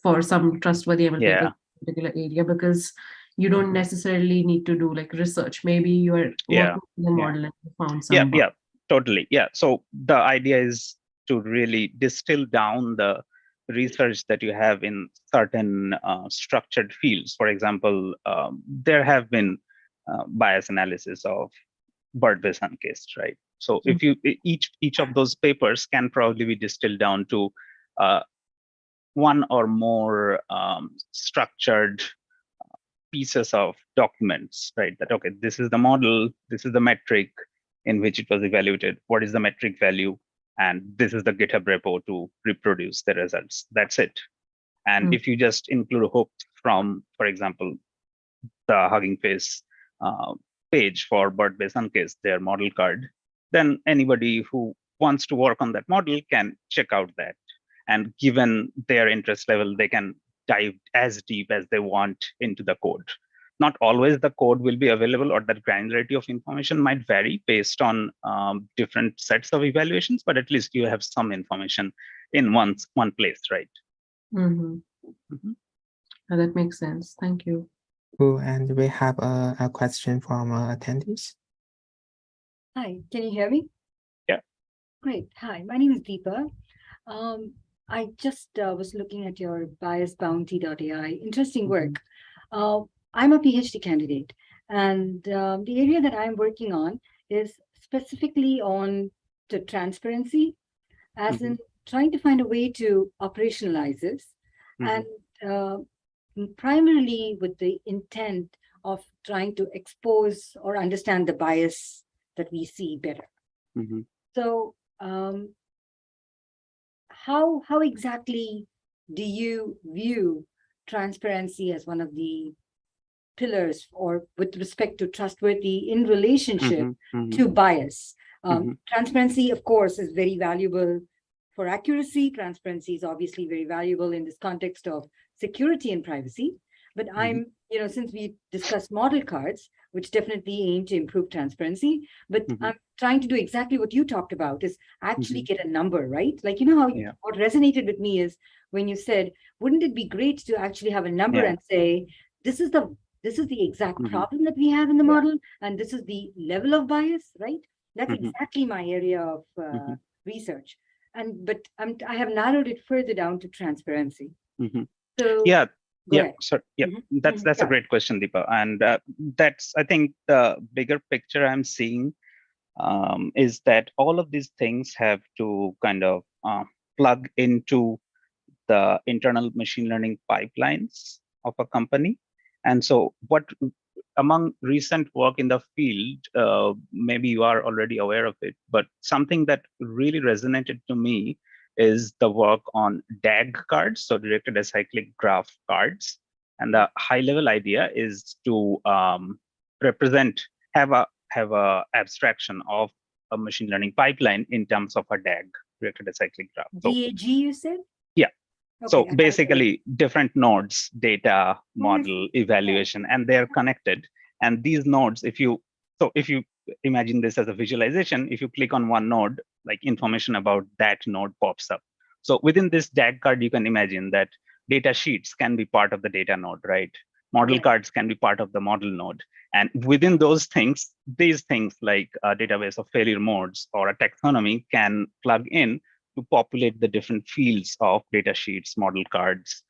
for some trustworthy ML papers in a particular area, because you don't necessarily need to do like research. Maybe you are working with the model and you found some. Yeah, totally. Yeah. So the idea is to really distill down the research that you have in certain structured fields. For example, there have been bias analysis of BERT-based uncased, right? So if you each of those papers can probably be distilled down to one or more structured pieces of documents, right? That, okay, this is the model, this is the metric in which it was evaluated, what is the metric value, and this is the GitHub repo to reproduce the results. That's it. And if you just include hooks from, for example, the Hugging Face page for bird-based Sunkist, their model card, then anybody who wants to work on that model can check out that. And given their interest level, they can dive as deep as they want into the code. Not always the code will be available, or that granularity of information might vary based on different sets of evaluations, but at least you have some information in one place, right? Mm-hmm. That makes sense. Thank you. Cool. And we have a question from attendees. Hi, can you hear me? Yeah. Great. Hi, my name is Deepa. I just was looking at your biasbounty.ai. Interesting work. I'm a PhD candidate, and the area that I'm working on is specifically on the transparency, as in trying to find a way to operationalize this, and primarily with the intent of trying to expose or understand the bias that we see better. So how exactly do you view transparency as one of the pillars, or with respect to trustworthy in relationship to bias? Transparency, of course, is very valuable for accuracy. Transparency is obviously very valuable in this context of security and privacy. But I'm, since we discussed model cards, which definitely aim to improve transparency, but I'm trying to do exactly what you talked about, is actually get a number, right? Like, how what resonated with me is when you said, wouldn't it be great to actually have a number and say, this is the exact problem that we have in the model, and this is the level of bias, right? That's exactly my area of research. But I have narrowed it further down to transparency. So that's a great question, Deepa, and that's, I think, the bigger picture I'm seeing is that all of these things have to kind of plug into the internal machine learning pipelines of a company. And so among recent work in the field, maybe you are already aware of it, but something that really resonated to me is the work on DAG cards, so directed acyclic graph cards. And the high level idea is to have a abstraction of a machine learning pipeline in terms of a DAG, directed acyclic graph. DAG, you said? Yeah. Okay, so basically different nodes, data, model, evaluation, and they're connected. And these nodes, if you imagine this as a visualization, if you click on one node, like information about that node pops up. So within this DAG card, you can imagine that data sheets can be part of the data node, right? Model cards can be part of the model node. And within those things, these things like a database of failure modes or a taxonomy can plug in to populate the different fields of data sheets, model cards,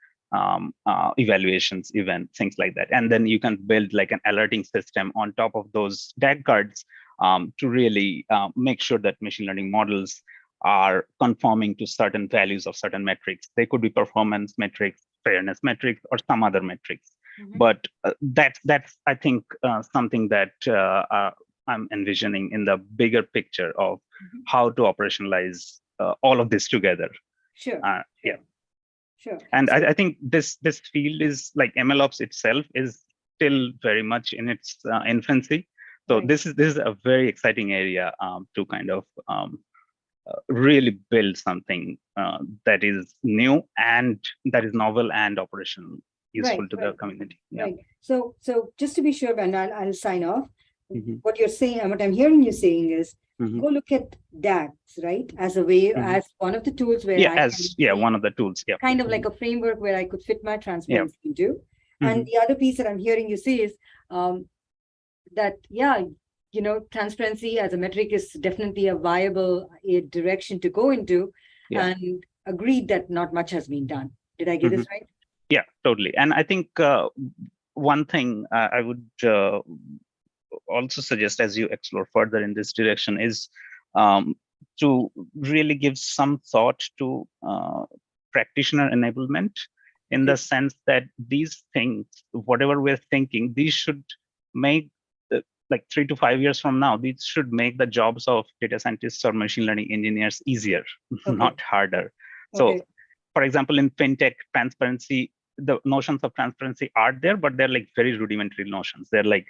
evaluations, events, things like that. And then you can build like an alerting system on top of those DAG cards to really make sure that machine learning models are conforming to certain values of certain metrics. They could be performance metrics, fairness metrics, or some other metrics. But that's I think something that I'm envisioning in the bigger picture of how to operationalize all of this together. Sure. And I think this field is like MLOps itself is still very much in its infancy. So this is a very exciting area to kind of really build something that is new and that is novel and operational, useful to the community. Right. So just to be sure, and I'll sign off. What you're saying and what I'm hearing you saying is go look at DAGs, right? As a way, as one of the tools where one of the tools, kind of like a framework where I could fit my transparency into. And the other piece that I'm hearing you say is that transparency as a metric is definitely a viable direction to go into, and agreed that not much has been done. Did I get this right? Yeah, totally. And I think one thing I would also suggest as you explore further in this direction is to really give some thought to practitioner enablement, in the sense that these things, whatever we're thinking, these should make like 3 to 5 years from now, these should make the jobs of data scientists or machine learning engineers easier, not harder. So for example, in fintech, transparency the notions of transparency are there, but they're like very rudimentary notions. They're like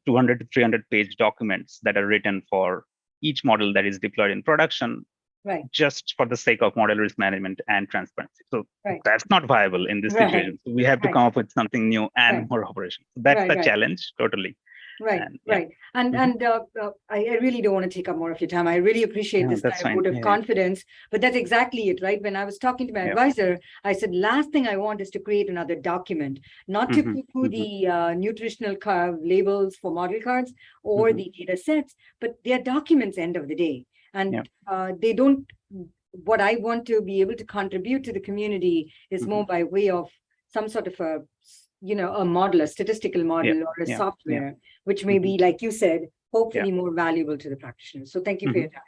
200 to 300 page documents that are written for each model that is deployed in production, right, just for the sake of model risk management and transparency. So right, that's not viable in this right, situation. So we have to right, come up with something new and right, more operational. So that's right, the right. challenge, totally. Right, And, yeah. right. And I really don't want to take up more of your time. I really appreciate No, this that's kind of fine. vote of confidence, but that's exactly it, right? When I was talking to my advisor, I said, last thing I want is to create another document, not to poo-poo the nutritional labels for model cards or the data sets, but they're documents end of the day. And they don't, what I want to be able to contribute to the community is more by way of some sort of a, a model, a statistical model or a software, which may be, like you said, hopefully more valuable to the practitioners. So thank you for your time.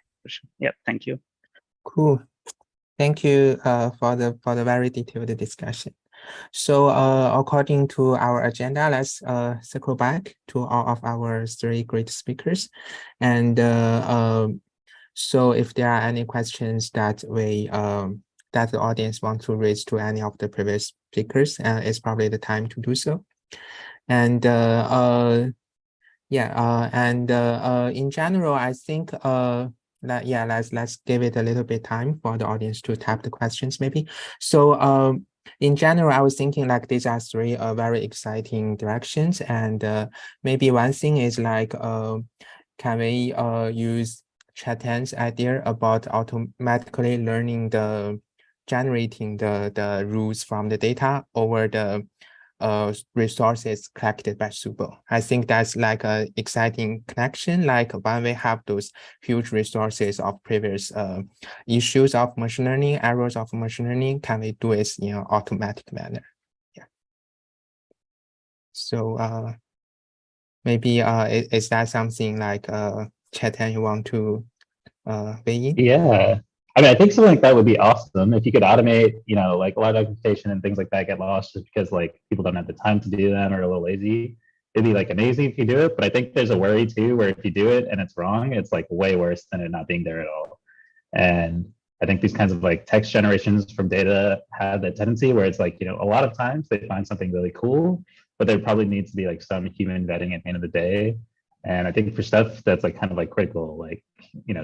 Yeah, thank you. Cool. Thank you for the very detailed discussion. So according to our agenda, let's circle back to all of our three great speakers. And so if there are any questions that that the audience want to raise to any of the previous speakers, it's probably the time to do so. And in general, I think let's give it a little bit time for the audience to type the questions maybe. So in general, I was thinking like these are three very exciting directions, and maybe one thing is like can we use Chetan's idea about automatically learning generating the rules from the data over the resources collected by Subo. I think that's like an exciting connection. Like when we have those huge resources of previous issues of machine learning, errors of machine learning, can we do it in an automatic manner? Yeah. So maybe is that something like Chetan you want to weigh in? Yeah. I mean, I think something like that would be awesome if you could automate, like a lot of documentation and things like that get lost just because like people don't have the time to do them or are a little lazy. It'd be like amazing if you do it, but I think there's a worry too where if you do it and it's wrong, it's like way worse than it not being there at all. And I think these kinds of like text generations from data have that tendency where it's like, a lot of times they find something really cool, but there probably needs to be like some human vetting at the end of the day. And I think for stuff that's like kind of like critical, like,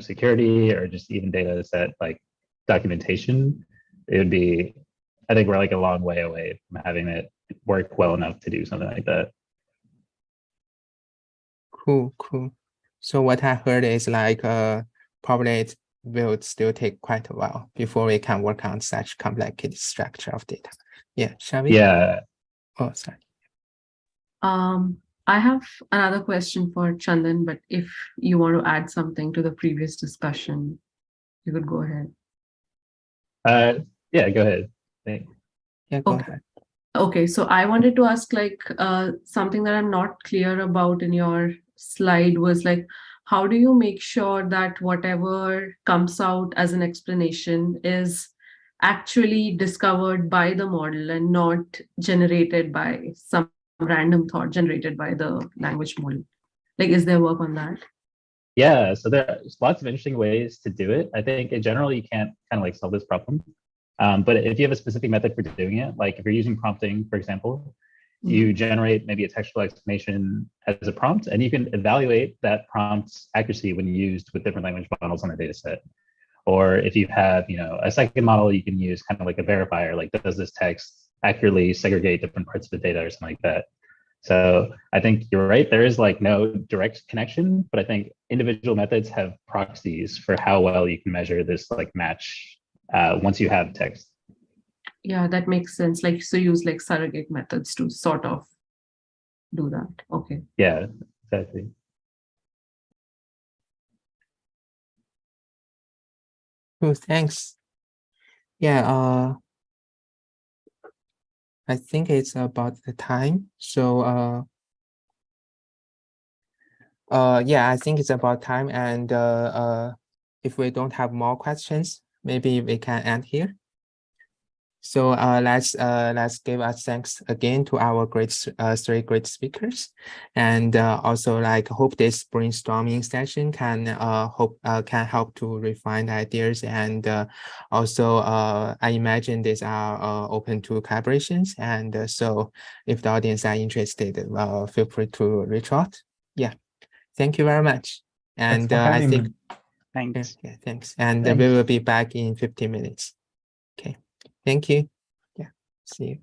security or just even data set like documentation, it would be, I think we're like a long way away from having it work well enough to do something like that. Cool. So what I heard is like probably it will still take quite a while before we can work on such complicated structure of data. Yeah, shall we? Yeah. Oh, sorry. I have another question for Chandan, but if you want to add something to the previous discussion, you could go ahead. Yeah, go ahead. Thanks. Yeah, go ahead. Okay, so I wanted to ask like something that I'm not clear about in your slide was like, how do you make sure that whatever comes out as an explanation is actually discovered by the model and not generated by some random thought generated by the language model? Like, is there work on that? Yeah, so there's lots of interesting ways to do it. I think in general, you can't kind of like solve this problem. But if you have a specific method for doing it, like if you're using prompting, for example, you generate maybe a textual explanation as a prompt, and you can evaluate that prompt's accuracy when used with different language models on a data set. Or if you have, a second model, you can use kind of like a verifier, like does this text accurately segregate different parts of the data or something like that. So I think you're right. There is like no direct connection, but I think individual methods have proxies for how well you can measure this like match once you have text. Yeah, that makes sense. Like, so use like surrogate methods to sort of do that. Okay. Yeah, exactly. Cool, thanks. Yeah, I think it's about the time. So yeah, I think it's about time. And if we don't have more questions, maybe we can end here. So let's give a thanks again to our three great speakers, and also like hope this brainstorming session can help to refine ideas, and also I imagine these are open to collaborations, and so if the audience are interested, feel free to reach out. Yeah, thank you very much, and I think thanks. Yeah, thanks, and we will be back in 15 minutes. Okay, thank you. Yeah, see you.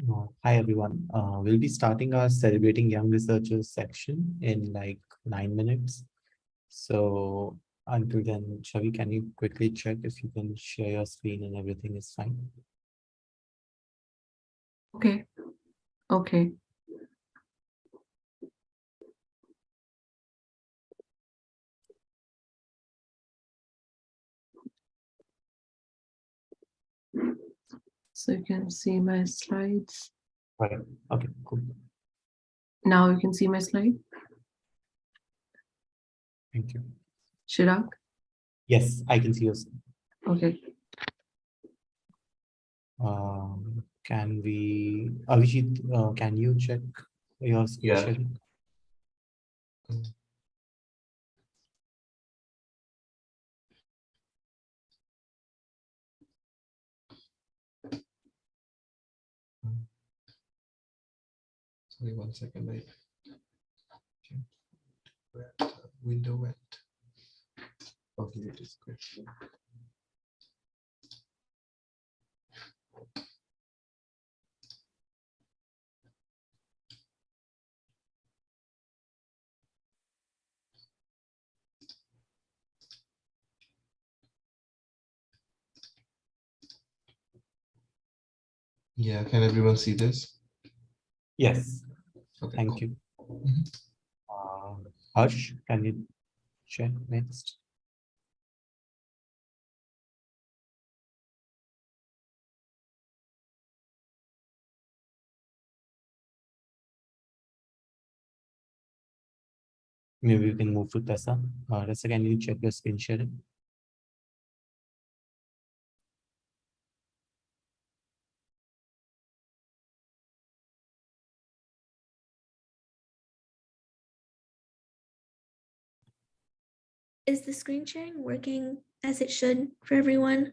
Hi everyone. We'll be starting our Celebrating Young Researchers section in like 9 minutes. So until then, Shavi, can you quickly check if you can share your screen and everything is fine? Okay. Okay. So you can see my slides. Right. Okay, cool. Now you can see my slide. Thank you. Chirag? Yes, I can see your screen. Okay. Can we, Avijit, can you check your screen Yeah. sharing? Sorry, 1 second. Window went. Okay, it is good. Yeah, can everyone see this? Yes. Okay, Thank cool. you. Harsh, can you check next? Maybe we can move to Tessa. Tessa, can you check your screen sharing? Is the screen sharing working as it should for everyone?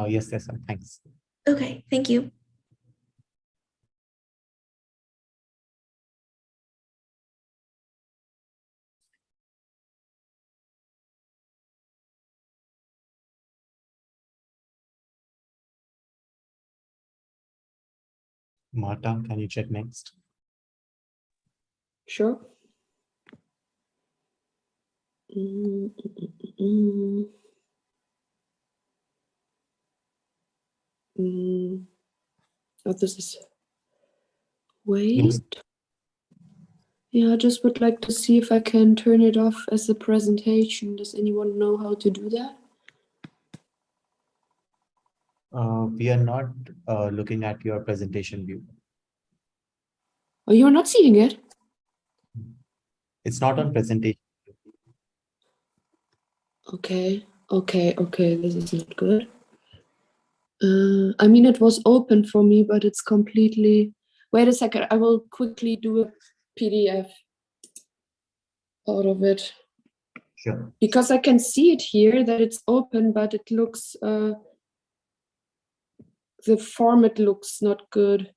Yes, Tessa, thanks. Okay, thank you. Marta, can you check next? Sure. Oh, this is. Wait. Yeah, I just would like to see if I can turn it off as a presentation. Does anyone know how to do that? We are not looking at your presentation view. Oh, you're not seeing it? It's not on presentation. Okay, this is not good. I mean, it was open for me, but it's completely... Wait a second, I will quickly do a PDF out of it. Sure. Because I can see it here that it's open, but it looks... the format looks not good.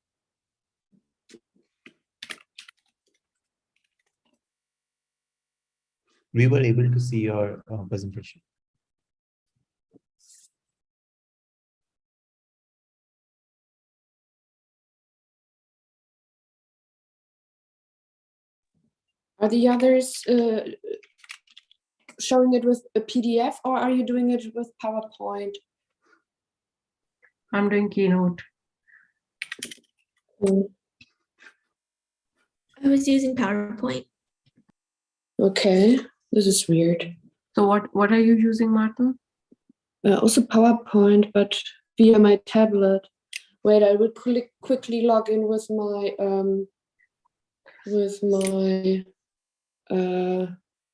We were able to see your presentation. Are the others showing it with a PDF, or are you doing it with PowerPoint? I'm doing Keynote. I was using PowerPoint. Okay, this is weird. So what are you using, Martha? Also PowerPoint, but via my tablet. Wait, I will quickly log in with my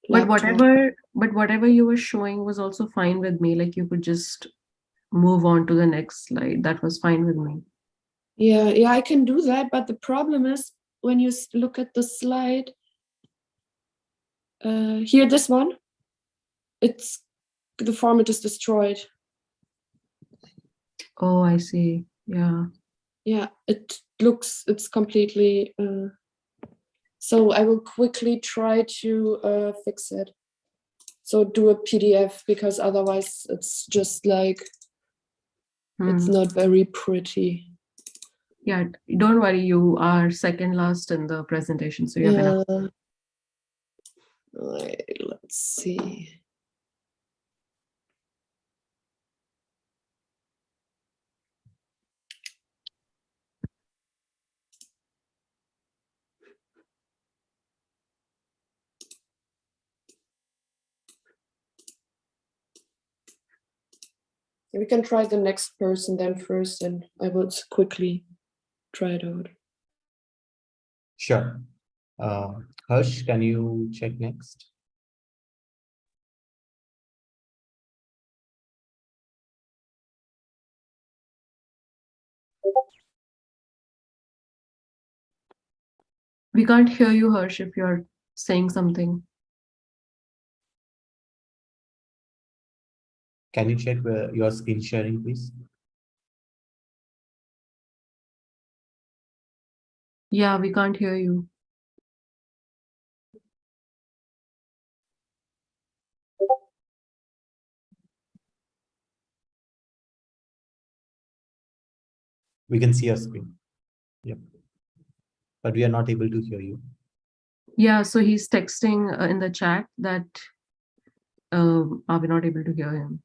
But laptop. whatever you were showing was also fine with me. Like you could just move on to the next slide. That was fine with me. Yeah, I can do that. But the problem is when you look at the slide, here, this one, the format is destroyed. Oh, I see. Yeah. Yeah, it's completely. So I will quickly try to fix it. So do a PDF, because otherwise it's just like, it's not very pretty. Yeah, don't worry, you are second last in the presentation, so you have enough. Let's see. We can try the next person then first, and I will quickly try it out. Sure. Harsh, can you check next? We can't hear you, Harsh, if you're saying something. Can you check your screen sharing, please? Yeah, we can't hear you. We can see your screen. Yep. But we are not able to hear you. Yeah, so he's texting in the chat that are we not able to hear him?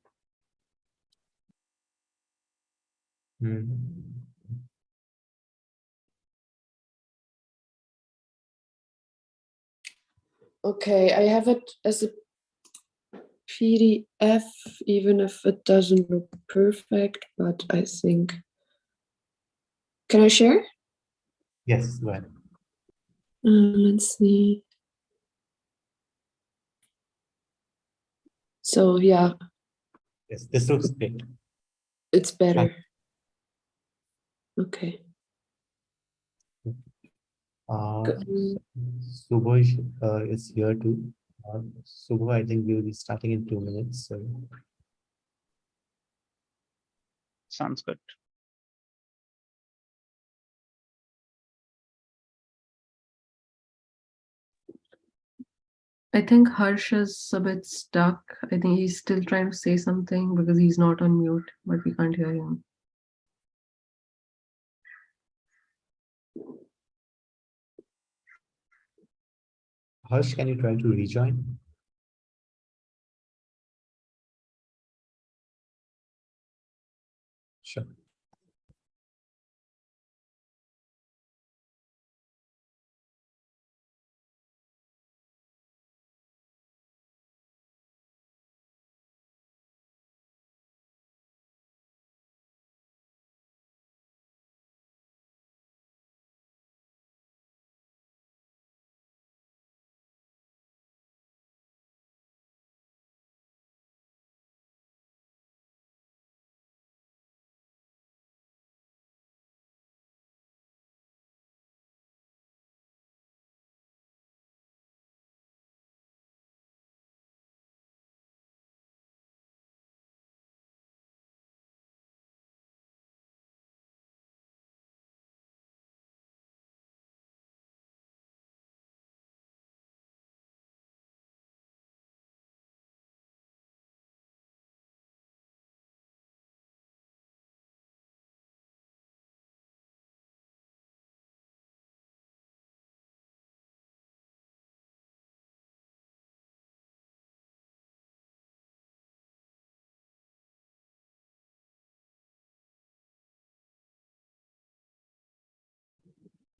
Okay, I have it as a PDF, even if it doesn't look perfect, but I think. Can I share? Yes, go ahead. Let's see. So yeah. Yes, this looks great. It's better. Okay. Subho is here too. Subho, I think we will be starting in 2 minutes. So. Sounds good. I think Harsh is a bit stuck. I think he's still trying to say something because he's not on mute, but we can't hear him. Harsh, can you try to rejoin? Sure.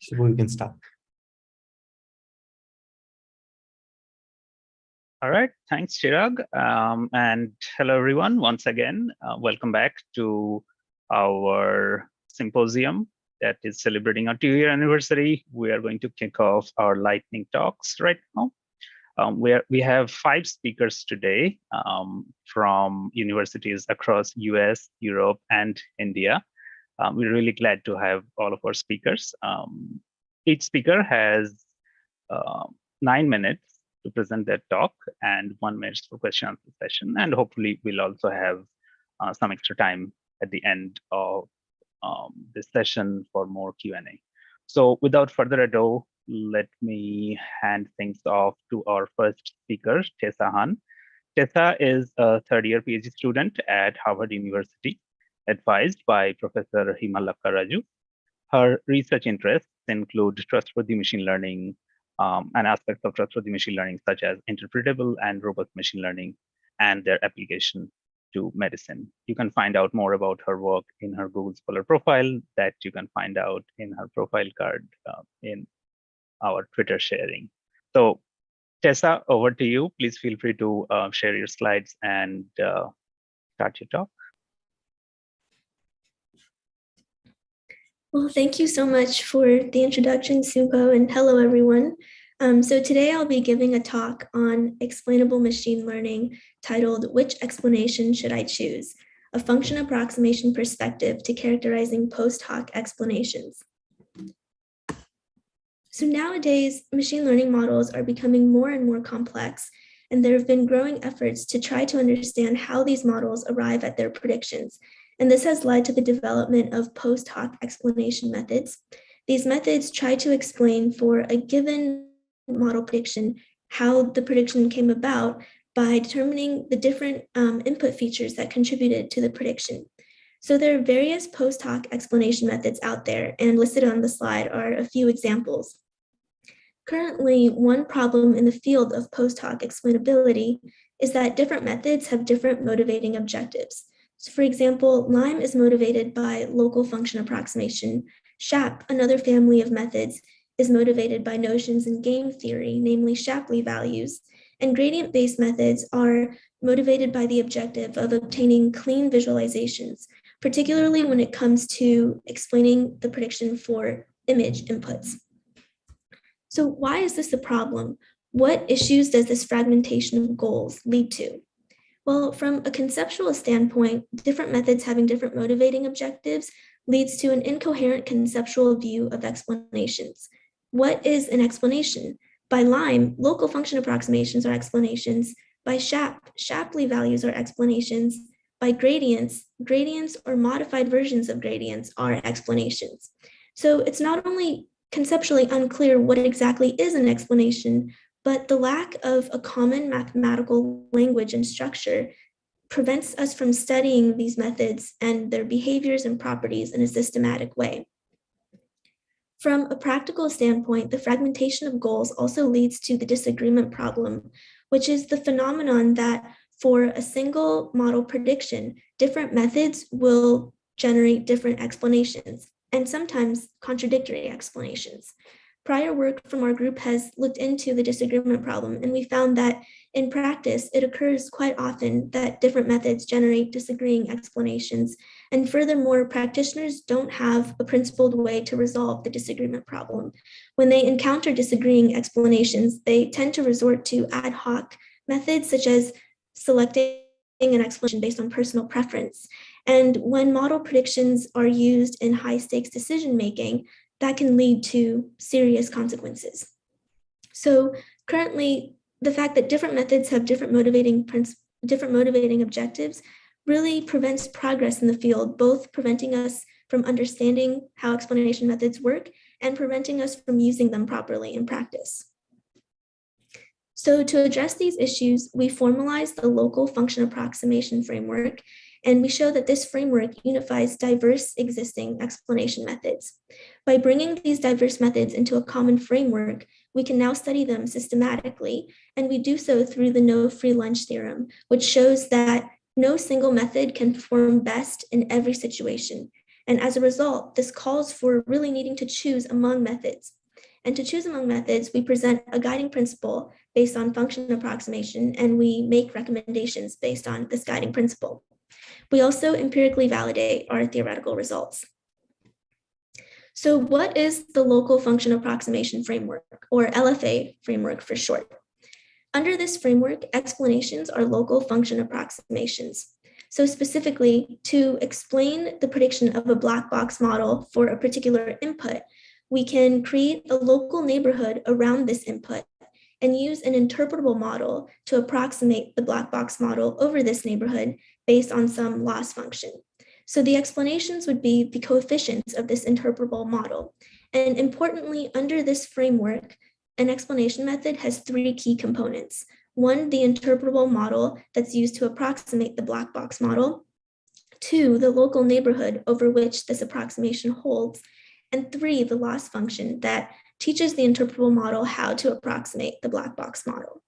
Subho, you can start. All right, thanks, Chirag. And hello, everyone. Once again, welcome back to our symposium that is celebrating our 2-year anniversary. We are going to kick off our lightning talks right now. We have 5 speakers today from universities across US, Europe, and India. We're really glad to have all of our speakers. Each speaker has 9 minutes to present their talk and 1 minute for question answer session. And hopefully we'll also have some extra time at the end of this session for more Q&A. So without further ado, let me hand things off to our first speaker, Tessa Han. Tessa is a third-year PhD student at Harvard University, advised by Professor Hima Lakkaraju. her research interests include trustworthy machine learning and aspects of trustworthy machine learning, such as interpretable and robust machine learning and their application to medicine. You can find out more about her work in her Google Scholar profile that you can find out in her profile card in our Twitter sharing. So Tessa, over to you. Please feel free to share your slides and start your talk. Well, thank you so much for the introduction, Supo, and hello, everyone. So today I'll be giving a talk on explainable machine learning titled, "Which Explanation Should I Choose? A Function Approximation Perspective to Characterizing Post Hoc Explanations." So nowadays, machine learning models are becoming more and more complex, and there have been growing efforts to try to understand how these models arrive at their predictions. And this has led to the development of post hoc explanation methods. These methods try to explain for a given model prediction how the prediction came about by determining the different input features that contributed to the prediction. So there are various post hoc explanation methods out there, and listed on the slide are a few examples. Currently, one problem in the field of post hoc explainability is that different methods have different motivating objectives. So for example, LIME is motivated by local function approximation. SHAP, another family of methods, is motivated by notions in game theory, namely Shapley values. And gradient-based methods are motivated by the objective of obtaining clean visualizations, particularly when it comes to explaining the prediction for image inputs. So why is this a problem? What issues does this fragmentation of goals lead to? Well, from a conceptual standpoint, different methods having different motivating objectives leads to an incoherent conceptual view of explanations. What is an explanation? By LIME, local function approximations are explanations. By SHAP, Shapley values are explanations. By gradients, gradients or modified versions of gradients are explanations. So it's not only conceptually unclear what exactly is an explanation, but the lack of a common mathematical language and structure prevents us from studying these methods and their behaviors and properties in a systematic way. From a practical standpoint, the fragmentation of goals also leads to the disagreement problem, which is the phenomenon that for a single model prediction, different methods will generate different explanations, and sometimes contradictory explanations. Prior work from our group has looked into the disagreement problem, and we found that in practice, it occurs quite often that different methods generate disagreeing explanations. And furthermore, practitioners don't have a principled way to resolve the disagreement problem. When they encounter disagreeing explanations, they tend to resort to ad hoc methods, such as selecting an explanation based on personal preference. And when model predictions are used in high-stakes decision-making, that can lead to serious consequences. So currently, the fact that different methods have different motivating objectives really prevents progress in the field, both preventing us from understanding how explanation methods work and preventing us from using them properly in practice. So to address these issues, we formalized the local function approximation framework, and we show that this framework unifies diverse existing explanation methods. By bringing these diverse methods into a common framework, we can now study them systematically, and we do so through the no free lunch theorem, which shows that no single method can perform best in every situation. And as a result, this calls for really needing to choose among methods. And to choose among methods, we present a guiding principle based on function approximation, and we make recommendations based on this guiding principle. We also empirically validate our theoretical results. So what is the local function approximation framework, or LFA framework for short? Under this framework, explanations are local function approximations. So specifically, to explain the prediction of a black box model for a particular input, we can create a local neighborhood around this input and use an interpretable model to approximate the black box model over this neighborhood based on some loss function. So the explanations would be the coefficients of this interpretable model. And importantly, under this framework, an explanation method has three key components. One, the interpretable model that's used to approximate the black box model. Two, the local neighborhood over which this approximation holds. and 3, the loss function that teaches the interpretable model how to approximate the black box model.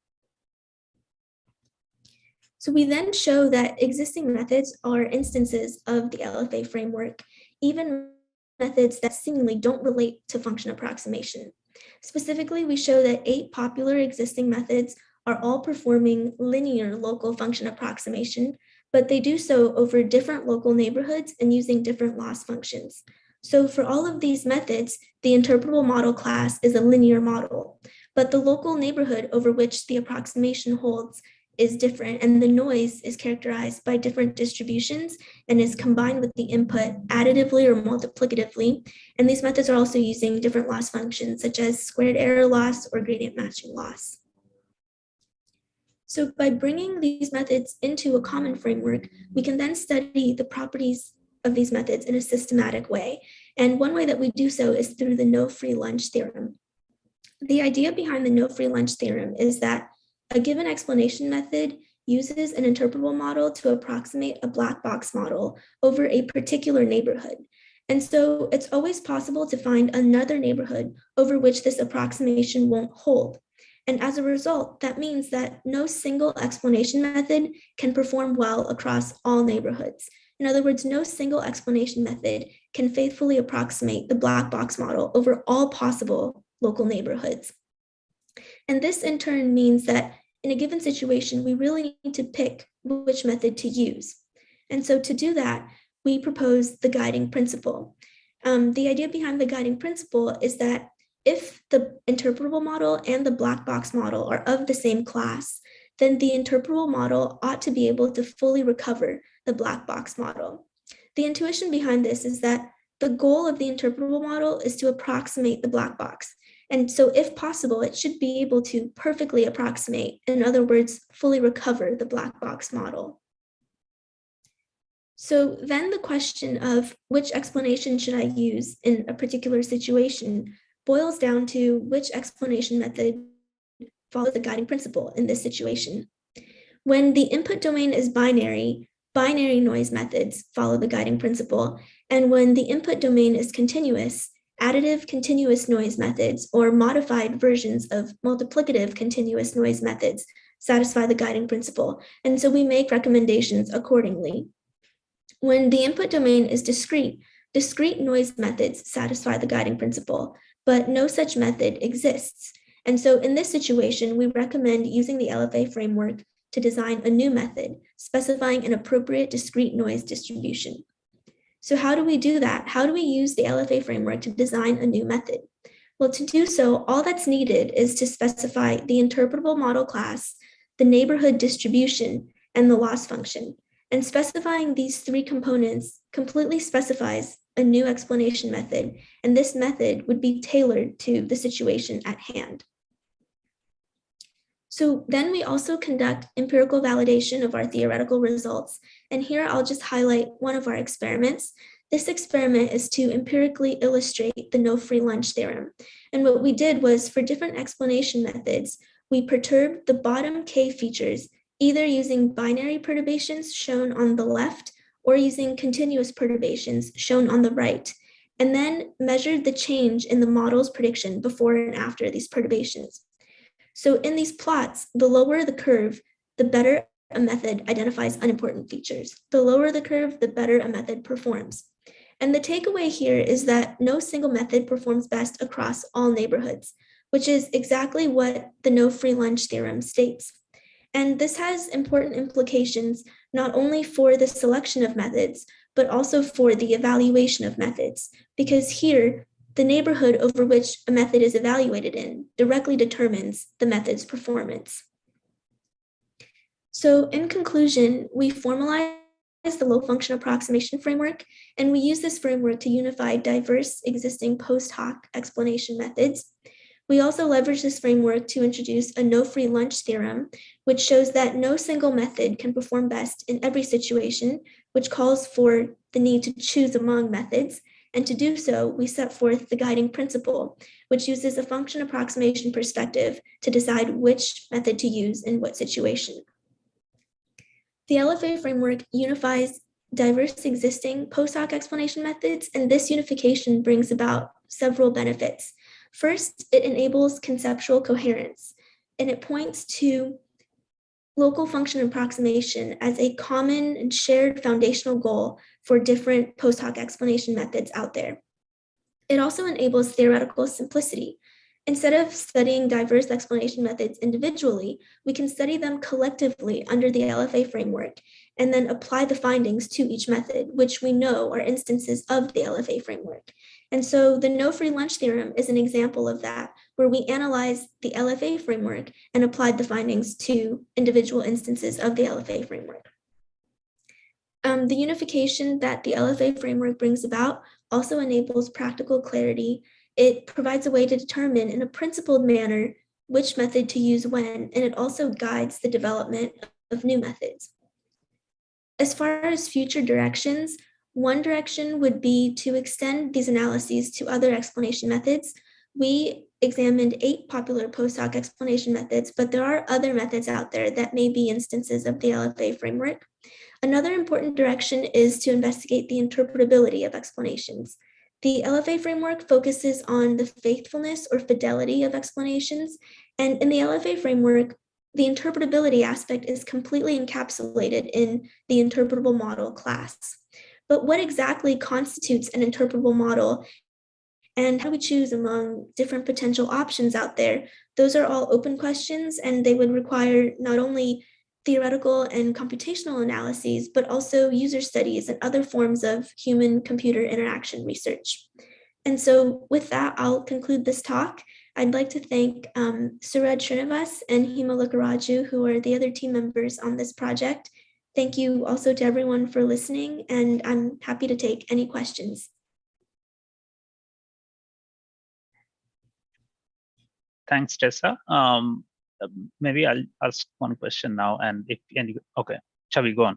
So we then show that existing methods are instances of the LFA framework, even methods that seemingly don't relate to function approximation. Specifically, we show that 8 popular existing methods are all performing linear local function approximation, but they do so over different local neighborhoods and using different loss functions. So for all of these methods, the interpretable model class is a linear model, but the local neighborhood over which the approximation holds is different, and the noise is characterized by different distributions and is combined with the input additively or multiplicatively. And these methods are also using different loss functions such as squared error loss or gradient matching loss. So by bringing these methods into a common framework, we can then study the properties of these methods in a systematic way. And one way that we do so is through the no free lunch theorem. The idea behind the no free lunch theorem is that a given explanation method uses an interpretable model to approximate a black box model over a particular neighborhood. And so it's always possible to find another neighborhood over which this approximation won't hold. And as a result, that means that no single explanation method can perform well across all neighborhoods. In other words, no single explanation method can faithfully approximate the black box model over all possible local neighborhoods. And this in turn means that in a given situation, we really need to pick which method to use. And so to do that, we propose the guiding principle. The idea behind the guiding principle is that if the interpretable model and the black box model are of the same class, then the interpretable model ought to be able to fully recover the black box model. The intuition behind this is that the goal of the interpretable model is to approximate the black box. And so if possible, it should be able to perfectly approximate, in other words, fully recover the black box model. So then the question of which explanation should I use in a particular situation boils down to which explanation method follows the guiding principle in this situation. When the input domain is binary, binary noise methods follow the guiding principle. And when the input domain is continuous, additive continuous noise methods or modified versions of multiplicative continuous noise methods satisfy the guiding principle. And so we make recommendations accordingly. When the input domain is discrete, discrete noise methods satisfy the guiding principle, but no such method exists. And so in this situation, we recommend using the LFA framework to design a new method, specifying an appropriate discrete noise distribution. So how do we do that? How do we use the LFA framework to design a new method? Well, to do so, all that's needed is to specify the interpretable model class, the neighborhood distribution, and the loss function. And specifying these 3 components completely specifies a new explanation method, and this method would be tailored to the situation at hand. So then we also conduct empirical validation of our theoretical results. And here I'll just highlight one of our experiments. This experiment is to empirically illustrate the no free lunch theorem. And what we did was for different explanation methods, we perturbed the bottom K features, either using binary perturbations shown on the left or using continuous perturbations shown on the right, and then measured the change in the model's prediction before and after these perturbations. So in these plots, the lower the curve, the better a method identifies unimportant features. The lower the curve, the better a method performs. And the takeaway here is that no single method performs best across all neighborhoods, which is exactly what the no free lunch theorem states. And this has important implications not only for the selection of methods, but also for the evaluation of methods, because here, the neighborhood over which a method is evaluated in directly determines the method's performance. So in conclusion, we formalize the low function approximation framework, and we use this framework to unify diverse existing post hoc explanation methods. We also leverage this framework to introduce a no free lunch theorem, which shows that no single method can perform best in every situation, which calls for the need to choose among methods. And to do so, we set forth the guiding principle, which uses a function approximation perspective to decide which method to use in what situation. The LFA framework unifies diverse existing post-hoc explanation methods, and this unification brings about several benefits. First, it enables conceptual coherence, and it points to local function approximation as a common and shared foundational goal for different post-hoc explanation methods out there. It also enables theoretical simplicity. Instead of studying diverse explanation methods individually, we can study them collectively under the LFA framework and then apply the findings to each method, which we know are instances of the LFA framework. And so the no free lunch theorem is an example of that, where we analyzed the LFA framework and applied the findings to individual instances of the LFA framework. The unification that the LFA framework brings about also enables practical clarity. It provides a way to determine in a principled manner which method to use when, and it also guides the development of new methods. As far as future directions, one direction would be to extend these analyses to other explanation methods. We examined 8 popular post-hoc explanation methods, but there are other methods out there that may be instances of the LFA framework. Another important direction is to investigate the interpretability of explanations. The LFA framework focuses on the faithfulness or fidelity of explanations, and in the LFA framework, the interpretability aspect is completely encapsulated in the interpretable model class. But what exactly constitutes an interpretable model, and how do we choose among different potential options out there? Those are all open questions, and they would require not only theoretical and computational analyses, but also user studies and other forms of human-computer interaction research. And so with that, I'll conclude this talk. I'd like to thank Suraj Srinivas and Hima Lukaraju, who are the other team members on this project. Thank you also to everyone for listening, and I'm happy to take any questions. Thanks, Tessa. Maybe I'll ask one question now, and if any, okay, Chavi, go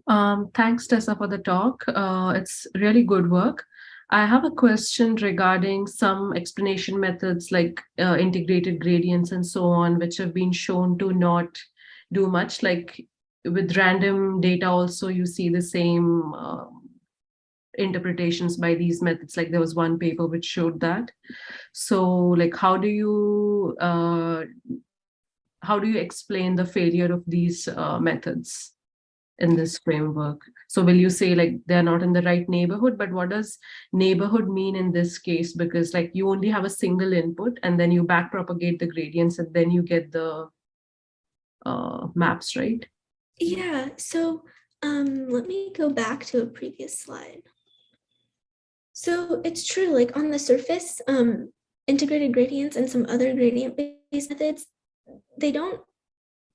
on. Thanks, Tessa, for the talk. It's really good work. I have a question regarding some explanation methods like integrated gradients and so on, which have been shown to not do much. Like with random data also, you see the same interpretations by these methods. Like there was one paper which showed that. So like how do you explain the failure of these methods in this framework? So will you say like they're not in the right neighborhood, but what does neighborhood mean in this case? Because like you only have a single input and then you back propagate the gradients and then you get the maps, right? Yeah, so let me go back to a previous slide. So it's true, like on the surface, integrated gradients and some other gradient-based methods, they don't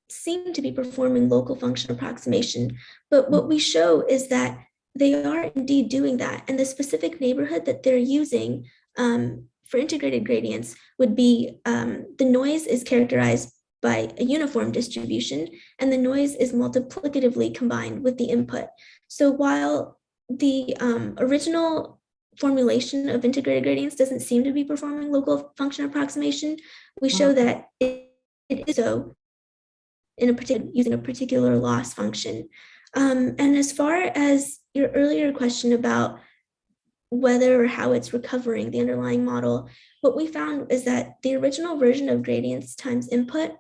seem to be performing local function approximation, but what we show is that they are indeed doing that, and the specific neighborhood that they're using for integrated gradients would be the noise is characterized by a uniform distribution, and the noise is multiplicatively combined with the input. So while the original formulation of integrated gradients doesn't seem to be performing local function approximation, we show that it is so in a particular, using a particular loss function. And as far as your earlier question about whether or how it's recovering the underlying model, what we found is that the original version of gradients times input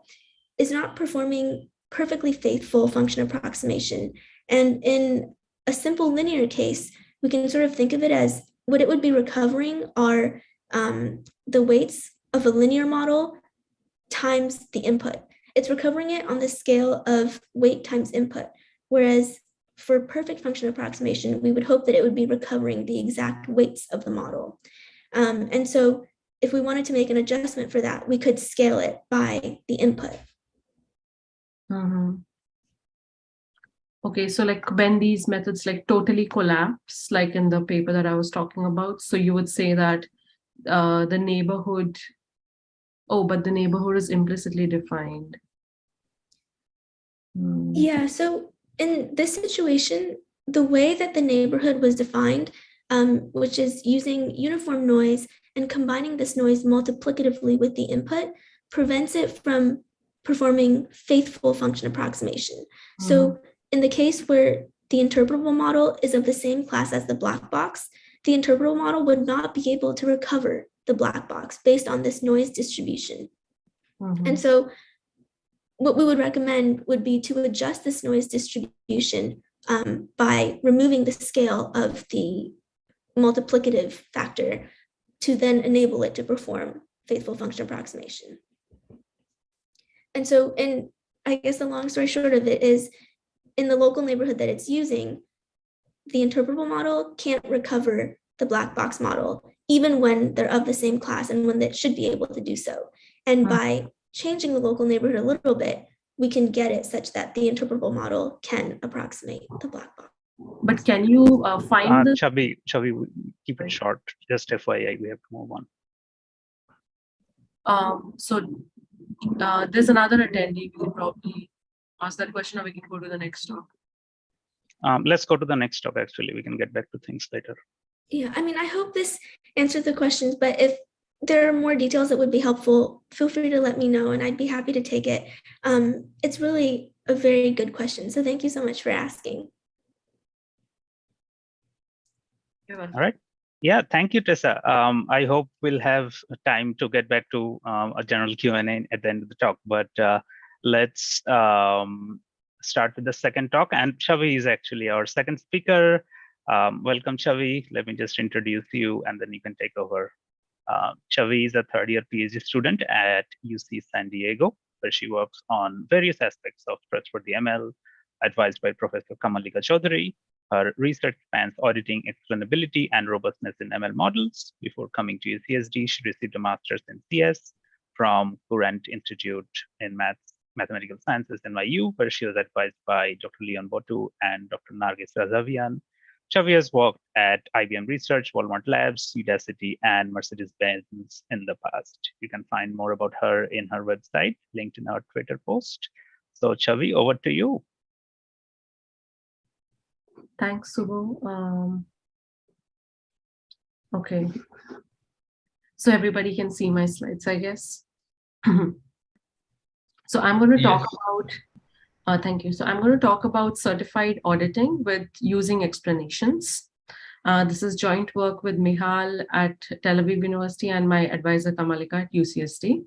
is not performing perfectly faithful function approximation. And in a simple linear case, we can sort of think of it as what it would be recovering are the weights of a linear model times the input. It's recovering it on the scale of weight times input, whereas for perfect function approximation, we would hope that it would be recovering the exact weights of the model. And so if we wanted to make an adjustment for that, we could scale it by the input. Mm-hmm. Okay, so like when these methods like totally collapse, like in the paper that I was talking about, so you would say that the neighborhood, but the neighborhood is implicitly defined. Yeah, so in this situation, the way that the neighborhood was defined, which is using uniform noise and combining this noise multiplicatively with the input, prevents it from performing faithful function approximation. So in the case where the interpretable model is of the same class as the black box, the interpretable model would not be able to recover the black box based on this noise distribution. And so what we would recommend would be to adjust this noise distribution by removing the scale of the multiplicative factor to then enable it to perform faithful function approximation. And so, I guess the long story short of it is, in the local neighborhood that it's using, the interpretable model can't recover the black box model, even when they're of the same class and when it should be able to do so. And by changing the local neighborhood a little bit, we can get it such that the interpretable model can approximate the black box. But can you find the Chavi, keep it short. Just FYI, we have to move on. So there's another attendee. We can probably ask that question, or we can go to the next talk. Let's go to the next talk. Actually, we can get back to things later. Yeah, I mean, I hope this answered the questions, but if there are more details that would be helpful, feel free to let me know and I'd be happy to take it. It's really a very good question. So thank you so much for asking. All right. Yeah, thank you, Tessa. I hope we'll have time to get back to a general Q&A at the end of the talk, but let's start with the second talk. And Chavi is actually our second speaker. Welcome, Chavi. Let me just introduce you and then you can take over. Chavi is a third-year PhD student at UC San Diego, where she works on various aspects of Trustworthy ML, advised by Professor Kamalika Chaudhary. Her research spans auditing explainability and robustness in ML models. Before coming to UCSD, she received a master's in CS from Courant Institute in Mathematical Sciences, NYU, where she was advised by Dr. Leon Botu and Dr. Nargis Razavian. Chavi has worked at IBM Research, Walmart Labs, Udacity, and Mercedes-Benz in the past. You can find more about her in her website, linked in our Twitter post. So Chavi, over to you. Thanks, Subbu. Okay. So everybody can see my slides, I guess. So I'm going to talk about, thank you. So I'm going to talk about certified auditing with using explanations. This is joint work with Mihal at Tel Aviv University and my advisor Kamalika at UCSD.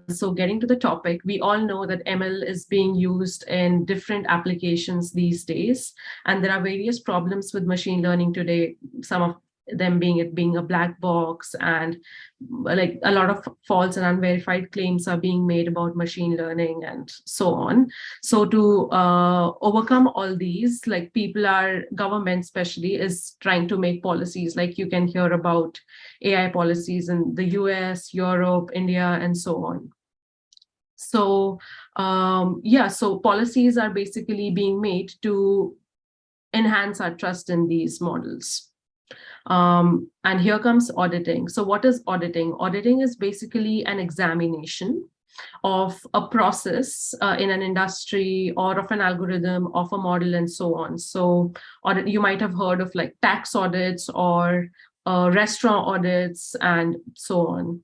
So getting to the topic, we all know that ML is being used in different applications these days, and there are various problems with machine learning today, some of them being a black box, and like a lot of false and unverified claims are being made about machine learning and so on. So to overcome all these, like government especially is trying to make policies, like you can hear about AI policies in the US, Europe, India, and so on. So so policies are basically being made to enhance our trust in these models. And here comes auditing. So what is auditing? Auditing is basically an examination of a process in an industry or of an algorithm, of a model, and so on. So you might have heard of like tax audits or restaurant audits and so on.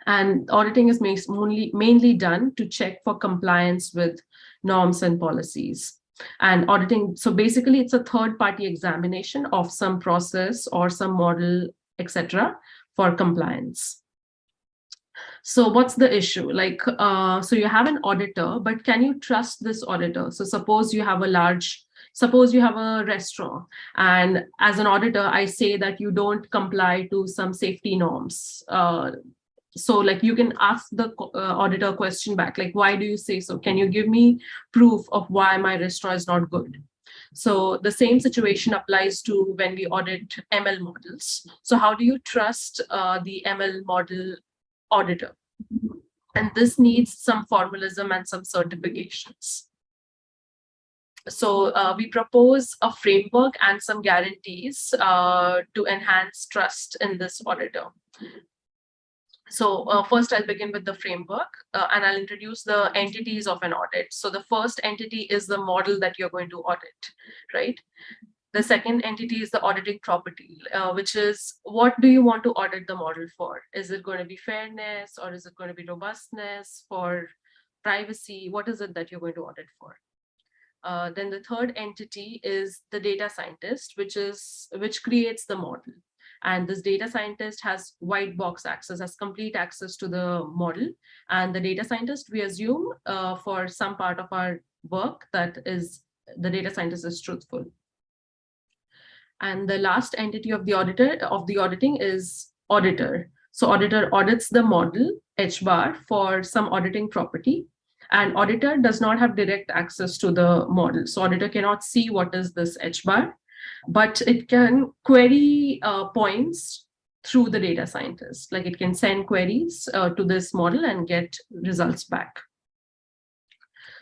And auditing is mainly done to check for compliance with norms and policies. And auditing, so basically it's a third-party examination of some process or some model, etc., for compliance. So what's the issue? Like, so you have an auditor, but can you trust this auditor? So suppose you have a restaurant, and as an auditor, I say that you don't comply to some safety norms. So like you can ask the auditor a question back, like, why do you say so? Can you give me proof of why my restaurant is not good? So the same situation applies to when we audit ML models. So how do you trust the ML model auditor? And this needs some formalism and some certifications. So we propose a framework and some guarantees to enhance trust in this auditor. So first I'll begin with the framework and I'll introduce the entities of an audit. So the first entity is the model that you're going to audit, right? The second entity is the auditing property, which is what do you want to audit the model for? Is it going to be fairness, or is it going to be robustness, for privacy? What is it that you're going to audit for? Then the third entity is the data scientist, which creates the model. And this data scientist has white box access, has complete access to the model. And the data scientist, we assume for some part of our work that is the data scientist is truthful. And the last entity of the auditing is auditor. So auditor audits the model H bar for some auditing property. And auditor does not have direct access to the model. So auditor cannot see what is this H bar, but it can query points through the data scientist. Like it can send queries to this model and get results back.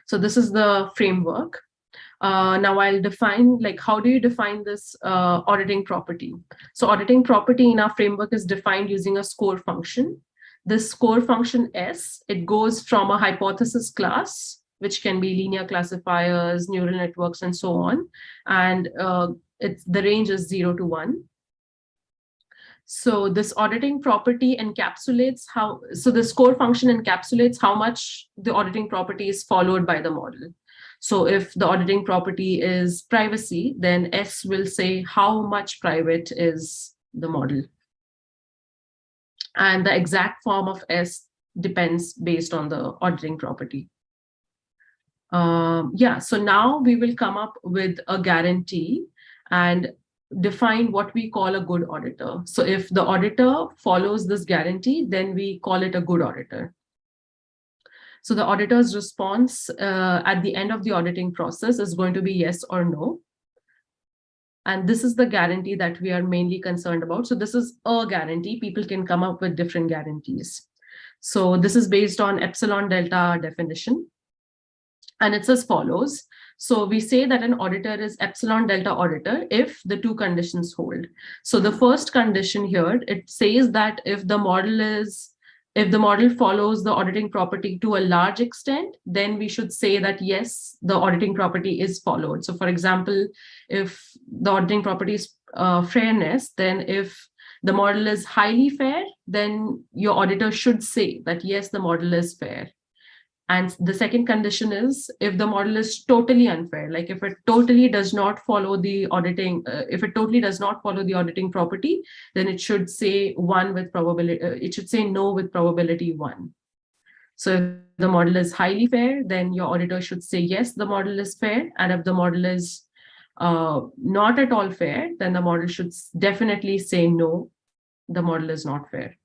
So this is the framework. Now I'll define, like, how do you define this auditing property? So auditing property in our framework is defined using a score function. This score function S, it goes from a hypothesis class, which can be linear classifiers, neural networks, and so on. And the range is 0 to 1. So this auditing property encapsulates so the score function encapsulates how much the auditing property is followed by the model. So if the auditing property is privacy, then S will say how much private is the model. And the exact form of S depends based on the auditing property. So now we will come up with a guarantee and define what we call a good auditor. So if the auditor follows this guarantee, then we call it a good auditor. So the auditor's response at the end of the auditing process is going to be yes or no. And this is the guarantee that we are mainly concerned about. So this is a guarantee. People can come up with different guarantees. So this is based on epsilon delta definition. And it's as follows. So we say that an auditor is epsilon delta auditor if the two conditions hold. So the first condition here, it says that if the model follows the auditing property to a large extent, then we should say that yes, the auditing property is followed. So for example, if the auditing property is fairness, then if the model is highly fair, then your auditor should say that yes, the model is fair. And the second condition is if the model is totally unfair, like if it totally does not follow the auditing, property, then it should say one with probability, it should say no with probability 1. So if the model is highly fair, then your auditor should say yes, the model is fair. And if the model is not at all fair, then the model should definitely say no, the model is not fair.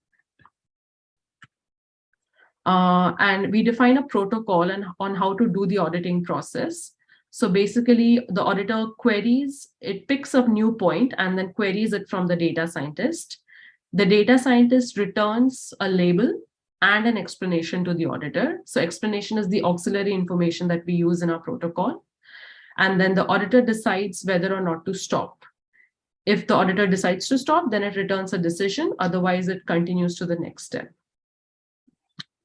And we define a protocol on how to do the auditing process. So basically, the auditor queries, it picks up new point and then queries it from the data scientist. The data scientist returns a label and an explanation to the auditor. So explanation is the auxiliary information that we use in our protocol. And then the auditor decides whether or not to stop. If the auditor decides to stop, then it returns a decision. Otherwise, it continues to the next step.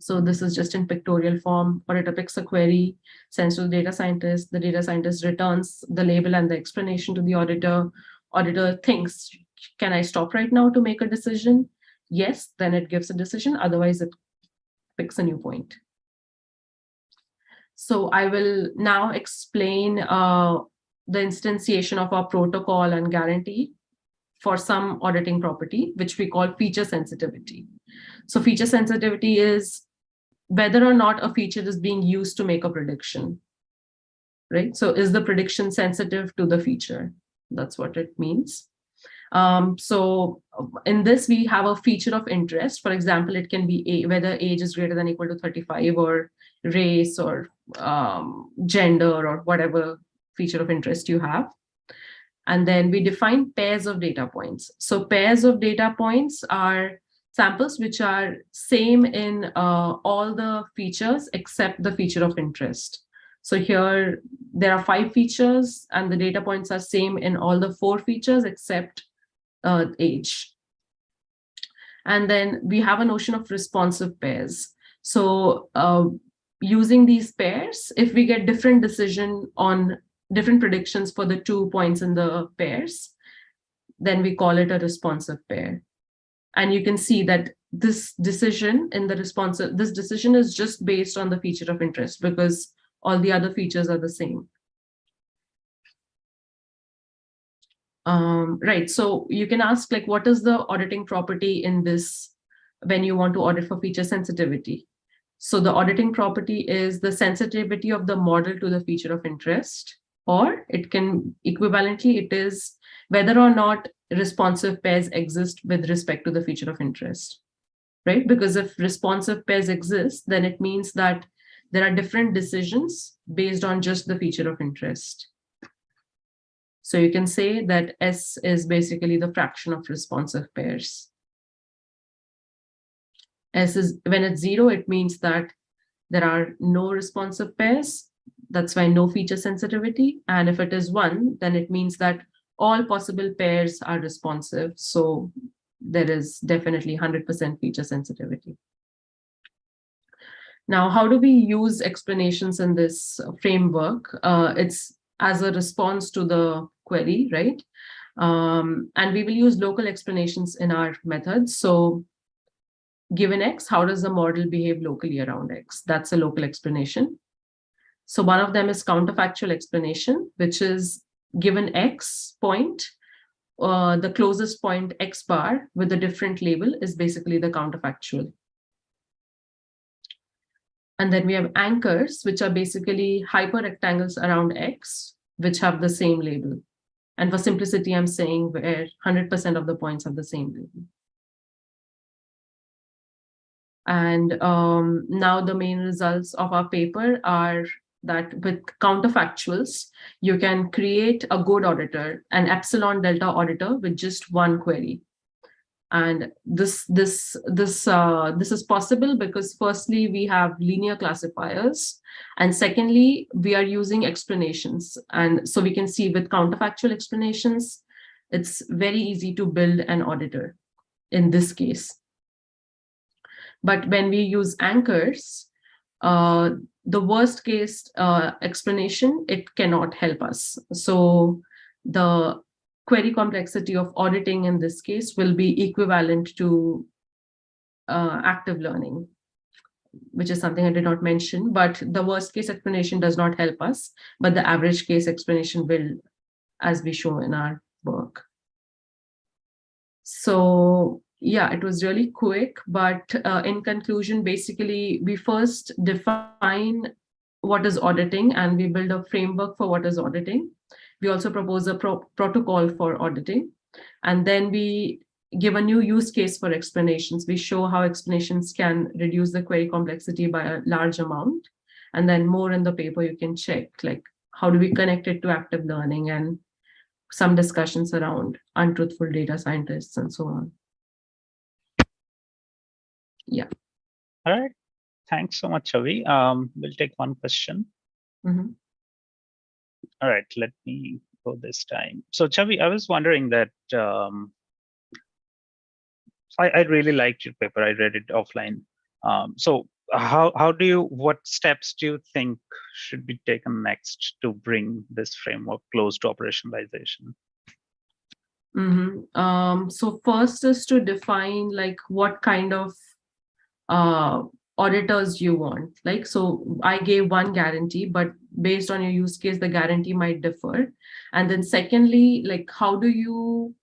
So this is just in pictorial form. Auditor picks a query, sends to the data scientist returns the label and the explanation to the auditor. Auditor thinks, can I stop right now to make a decision? Yes, then it gives a decision. Otherwise, it picks a new point. So I will now explain the instantiation of our protocol and guarantee for some auditing property, which we call feature sensitivity. So feature sensitivity is whether or not a feature is being used to make a prediction, right? So is the prediction sensitive to the feature? That's what it means. So in this, we have a feature of interest. For example, it can be whether age is greater than or equal to 35 or race or gender or whatever feature of interest you have. And then we define pairs of data points. So pairs of data points are samples which are same in all the features except the feature of interest. So here there are 5 features and the data points are same in all the 4 features except age. And then we have a notion of responsive pairs. So using these pairs, if we get different decision on different predictions for the 2 points in the pairs, then we call it a responsive pair. And you can see that this decision is just based on the feature of interest because all the other features are the same. Right. So you can ask, like, what is the auditing property in this when you want to audit for feature sensitivity? So the auditing property is the sensitivity of the model to the feature of interest, or it can equivalently, it is whether or not responsive pairs exist with respect to the feature of interest, right? Because if responsive pairs exist, then it means that there are different decisions based on just the feature of interest. So you can say that S is basically the fraction of responsive pairs. S is, when it's 0, it means that there are no responsive pairs. That's why no feature sensitivity. And if it is 1, then it means that all possible pairs are responsive. So there is definitely 100% feature sensitivity. Now, how do we use explanations in this framework? It's as a response to the query, right? And we will use local explanations in our methods. So given X, how does the model behave locally around X? That's a local explanation. So one of them is counterfactual explanation, which is given X point, the closest point X bar with a different label is basically the counterfactual. And then we have anchors, which are basically hyperrectangles around X, which have the same label. And for simplicity, I'm saying where 100% of the points have the same label. And now the main results of our paper are that with counterfactuals, you can create a good auditor, an epsilon delta auditor with just one query. And this is possible because firstly, we have linear classifiers. And secondly, we are using explanations. And so we can see with counterfactual explanations, it's very easy to build an auditor in this case. But when we use anchors, the worst case explanation, it cannot help us. So the query complexity of auditing in this case will be equivalent to active learning, which is something I did not mention, but the worst case explanation does not help us, but the average case explanation will, as we show in our work. So yeah, it was really quick, but in conclusion, basically, we first define what is auditing and we build a framework for what is auditing. We also propose a protocol for auditing. And then we give a new use case for explanations. We show how explanations can reduce the query complexity by a large amount. And then more in the paper, you can check, like, how do we connect it to active learning, and some discussions around untruthful data scientists and so on. Yeah. All right. Thanks so much, Avi. We'll take one question. Mm-hmm. All right, let me go this time. So Chavi, I was wondering that I really liked your paper. I read it offline. So what steps do you think should be taken next to bring this framework close to operationalization? Mm-hmm. So first is to define like what kind of auditors you want. Like, so I gave one guarantee, but based on your use case, the guarantee might differ. And then secondly, like, how do you,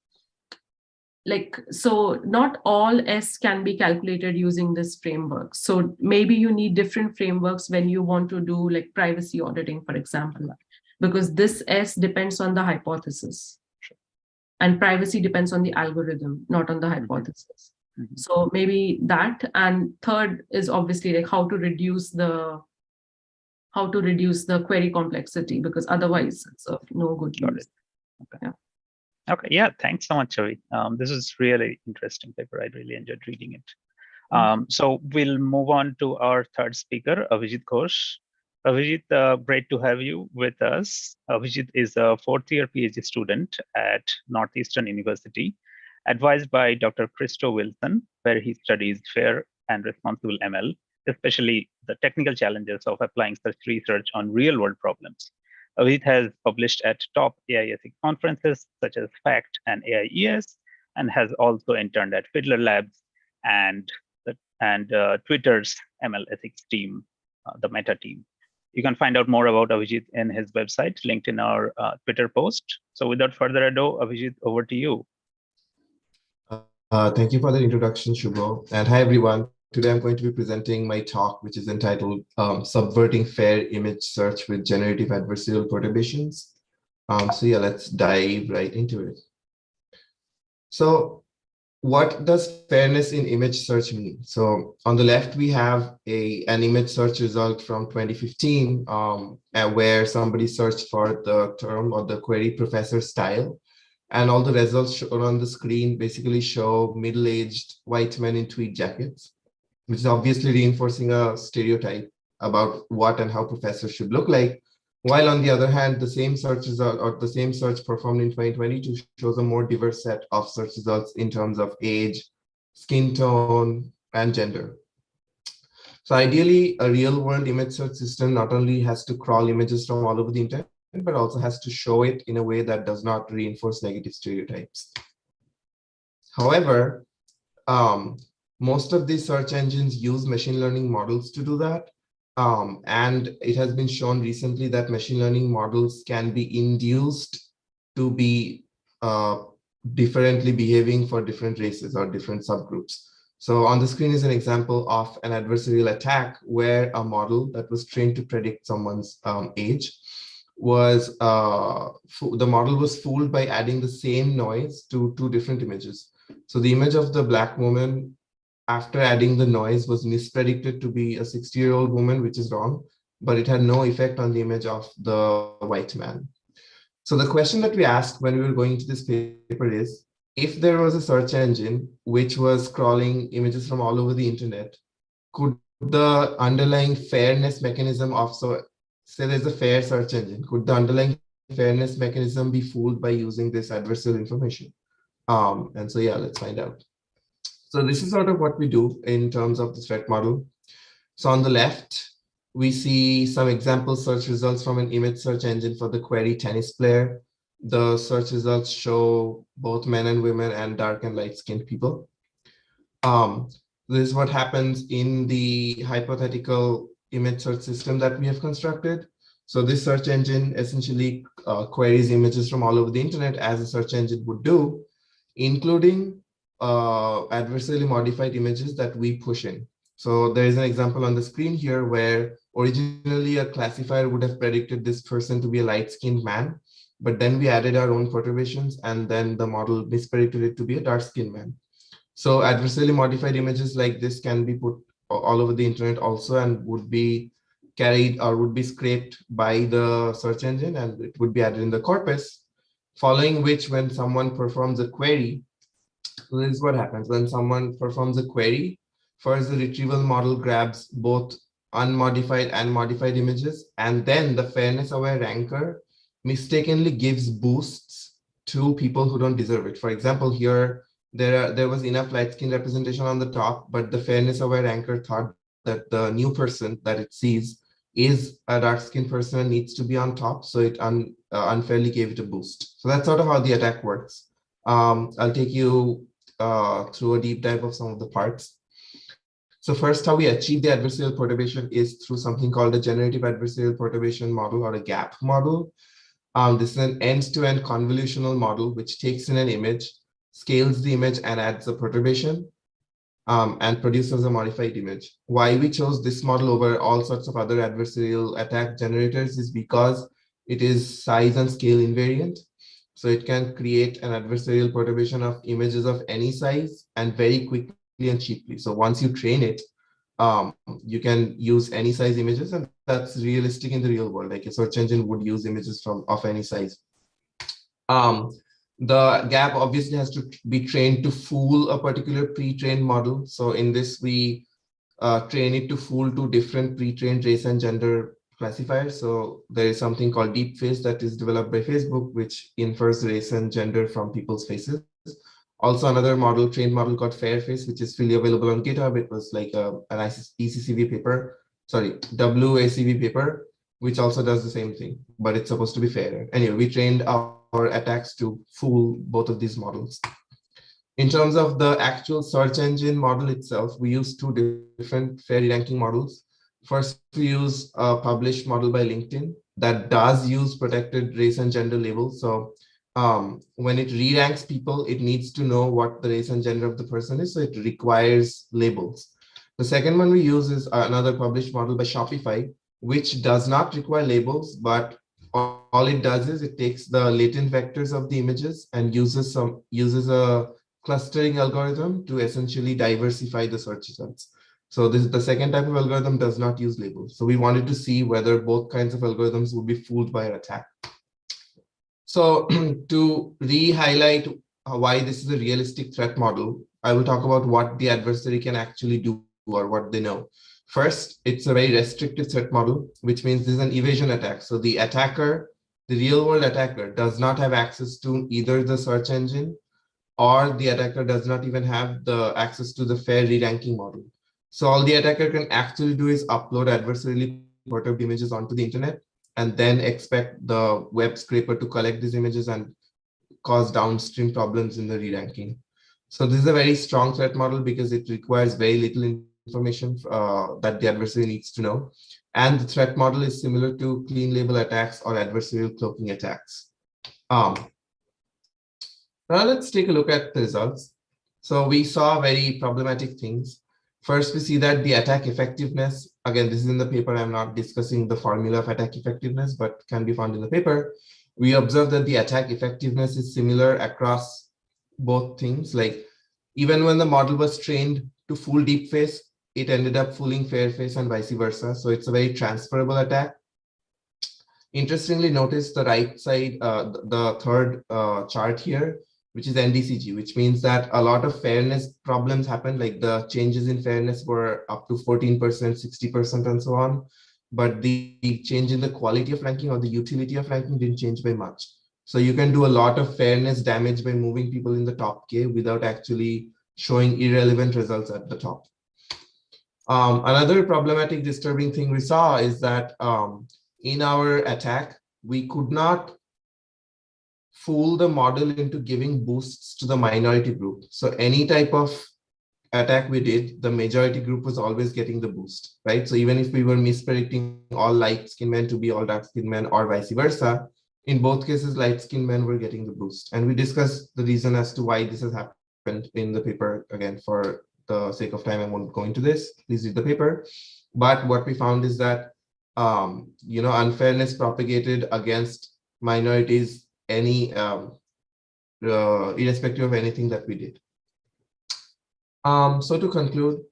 like, so not all S can be calculated using this framework. So maybe you need different frameworks when you want to do like privacy auditing, for example, because this S depends on the hypothesis. And privacy depends on the algorithm, not on the hypothesis. Mm-hmm. So maybe that. And third is obviously like how to reduce the query complexity, because otherwise it's of no good use. Okay. Yeah. Okay. Yeah. Thanks so much, Chavi. This is really interesting paper. I really enjoyed reading it. So we'll move on to our third speaker, Avijit Ghosh. Avijit, great to have you with us. Avijit is a fourth-year PhD student at Northeastern University, advised by Dr. Christo Wilson, where he studies fair and responsible ML, especially the technical challenges of applying such research on real-world problems. Avijit has published at top AI ethics conferences such as FACT and AIES, and has also interned at Fiddler Labs and Twitter's ML ethics team, the Meta team. You can find out more about Avijit in his website, linked in our Twitter post. So without further ado, Avijit, over to you. Thank you for the introduction, Shubho. And hi, everyone. Today, I'm going to be presenting my talk, which is entitled Subverting Fair Image Search with Generative Adversarial Perturbations. So yeah, let's dive right into it. So what does fairness in image search mean? So on the left, we have an image search result from 2015, where somebody searched for the term or the query professor style. And all the results shown on the screen basically show middle-aged white men in tweed jackets, which is obviously reinforcing a stereotype about what and how professors should look like. While on the other hand, the same search result or the same search performed in 2022 shows a more diverse set of search results in terms of age, skin tone, and gender. So ideally, a real-world image search system not only has to crawl images from all over the internet, but also has to show it in a way that does not reinforce negative stereotypes. However, most of these search engines use machine learning models to do that. And it has been shown recently that machine learning models can be induced to be differently behaving for different races or different subgroups. So on the screen is an example of an adversarial attack where a model that was trained to predict someone's age was, the model was fooled by adding the same noise to two different images. So the image of the Black woman, after adding the noise, was mispredicted to be a 60-year-old woman, which is wrong, but it had no effect on the image of the white man. So the question that we asked when we were going into this paper is, if there was a search engine which was crawling images from all over the internet, could the underlying fairness mechanism of, so say there's a fair search engine, could the underlying fairness mechanism be fooled by using this adversarial information? And so, yeah, let's find out. So this is sort of what we do in terms of the threat model. So on the left, we see some example search results from an image search engine for the query tennis player. The search results show both men and women and dark and light-skinned people. This is what happens in the hypothetical image search system that we have constructed. So this search engine essentially queries images from all over the internet as a search engine would do, including adversarially modified images that we push in. So there is an example on the screen here where originally a classifier would have predicted this person to be a light-skinned man, but then we added our own perturbations and then the model mispredicted it to be a dark-skinned man. So adversarially modified images like this can be put all over the internet also and would be carried or would be scraped by the search engine and it would be added in the corpus, following which when someone performs a query, so this is what happens when someone performs a query. First, the retrieval model grabs both unmodified and modified images, and then the fairness-aware ranker mistakenly gives boosts to people who don't deserve it. For example, here there was enough light-skin representation on the top, but the fairness-aware ranker thought that the new person that it sees is a dark-skinned person and needs to be on top, so it unfairly gave it a boost. So that's sort of how the attack works. I'll take you through a deep dive of some of the parts. So first, how we achieve the adversarial perturbation is through something called a generative adversarial perturbation model or a GAP model. This is an end-to-end convolutional model which takes in an image, scales the image and adds a perturbation, and produces a modified image. Why we chose this model over all sorts of other adversarial attack generators is because it is size and scale invariant. So it can create an adversarial perturbation of images of any size and very quickly and cheaply. So once you train it, you can use any size images, and that's realistic in the real world. Like a search engine would use images of any size. The GAP obviously has to be trained to fool a particular pre-trained model. So in this, we train it to fool two different pre-trained race and gender classifiers. So there is something called deepface that is developed by Facebook, which infers race and gender from people's faces. Also another model, trained model called Fairface, which is freely available on GitHub. It was like an ECCV paper, sorry, WACV paper, which also does the same thing, but it's supposed to be fairer. Anyway, we trained our attacks to fool both of these models. In terms of the actual search engine model itself, we use two different fair ranking models. First, we use a published model by LinkedIn that does use protected race and gender labels. So when it re-ranks people, it needs to know what the race and gender of the person is. So it requires labels. The second one we use is another published model by Shopify, which does not require labels, but all it does is it takes the latent vectors of the images and uses a clustering algorithm to essentially diversify the search results. So this is the second type of algorithm, does not use labels. So we wanted to see whether both kinds of algorithms would be fooled by an attack. So to re-highlight why this is a realistic threat model, I will talk about what the adversary can actually do or what they know. First, it's a very restrictive threat model, which means this is an evasion attack. So the attacker, the real world attacker, does not have access to either the search engine, or the attacker does not even have the access to the fair re-ranking model. So all the attacker can actually do is upload adversarially perturbed images onto the internet and then expect the web scraper to collect these images and cause downstream problems in the re-ranking. So this is a very strong threat model because it requires very little information that the adversary needs to know. And the threat model is similar to clean label attacks or adversarial cloaking attacks. Now let's take a look at the results. So we saw very problematic things. First, we see that the attack effectiveness, again, this is in the paper, I'm not discussing the formula of attack effectiveness, but can be found in the paper. We observe that the attack effectiveness is similar across both things. Like even when the model was trained to fool deepface, it ended up fooling fairface and vice versa. So it's a very transferable attack. Interestingly, notice the right side, the third chart here, which is NDCG, which means that a lot of fairness problems happened, like the changes in fairness were up to 14%, 60%, and so on. But the change in the quality of ranking or the utility of ranking didn't change by much. So you can do a lot of fairness damage by moving people in the top K without actually showing irrelevant results at the top. Another problematic, disturbing thing we saw is that in our attack, we could not fool the model into giving boosts to the minority group. So any type of attack we did, the majority group was always getting the boost, right? So even if we were mispredicting all light-skinned men to be all dark-skinned men or vice versa, in both cases, light-skinned men were getting the boost. And we discussed the reason as to why this has happened in the paper. Again, for the sake of time, I won't go into this. Please read the paper. But what we found is that, unfairness propagated against minorities irrespective of anything that we did. So to conclude,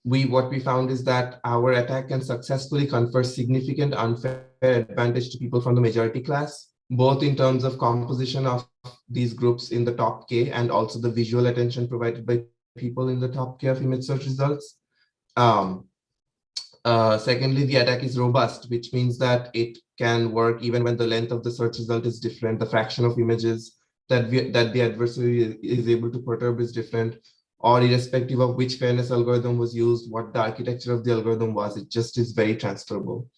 what we found is that our attack can successfully confer significant unfair advantage to people from the majority class, both in terms of composition of these groups in the top K and also the visual attention provided by people in the top K of image search results. Secondly, the attack is robust, which means that it can work even when the length of the search result is different, the fraction of images that the adversary is able to perturb is different, or irrespective of which fairness algorithm was used, what the architecture of the algorithm was, it just is very transferable.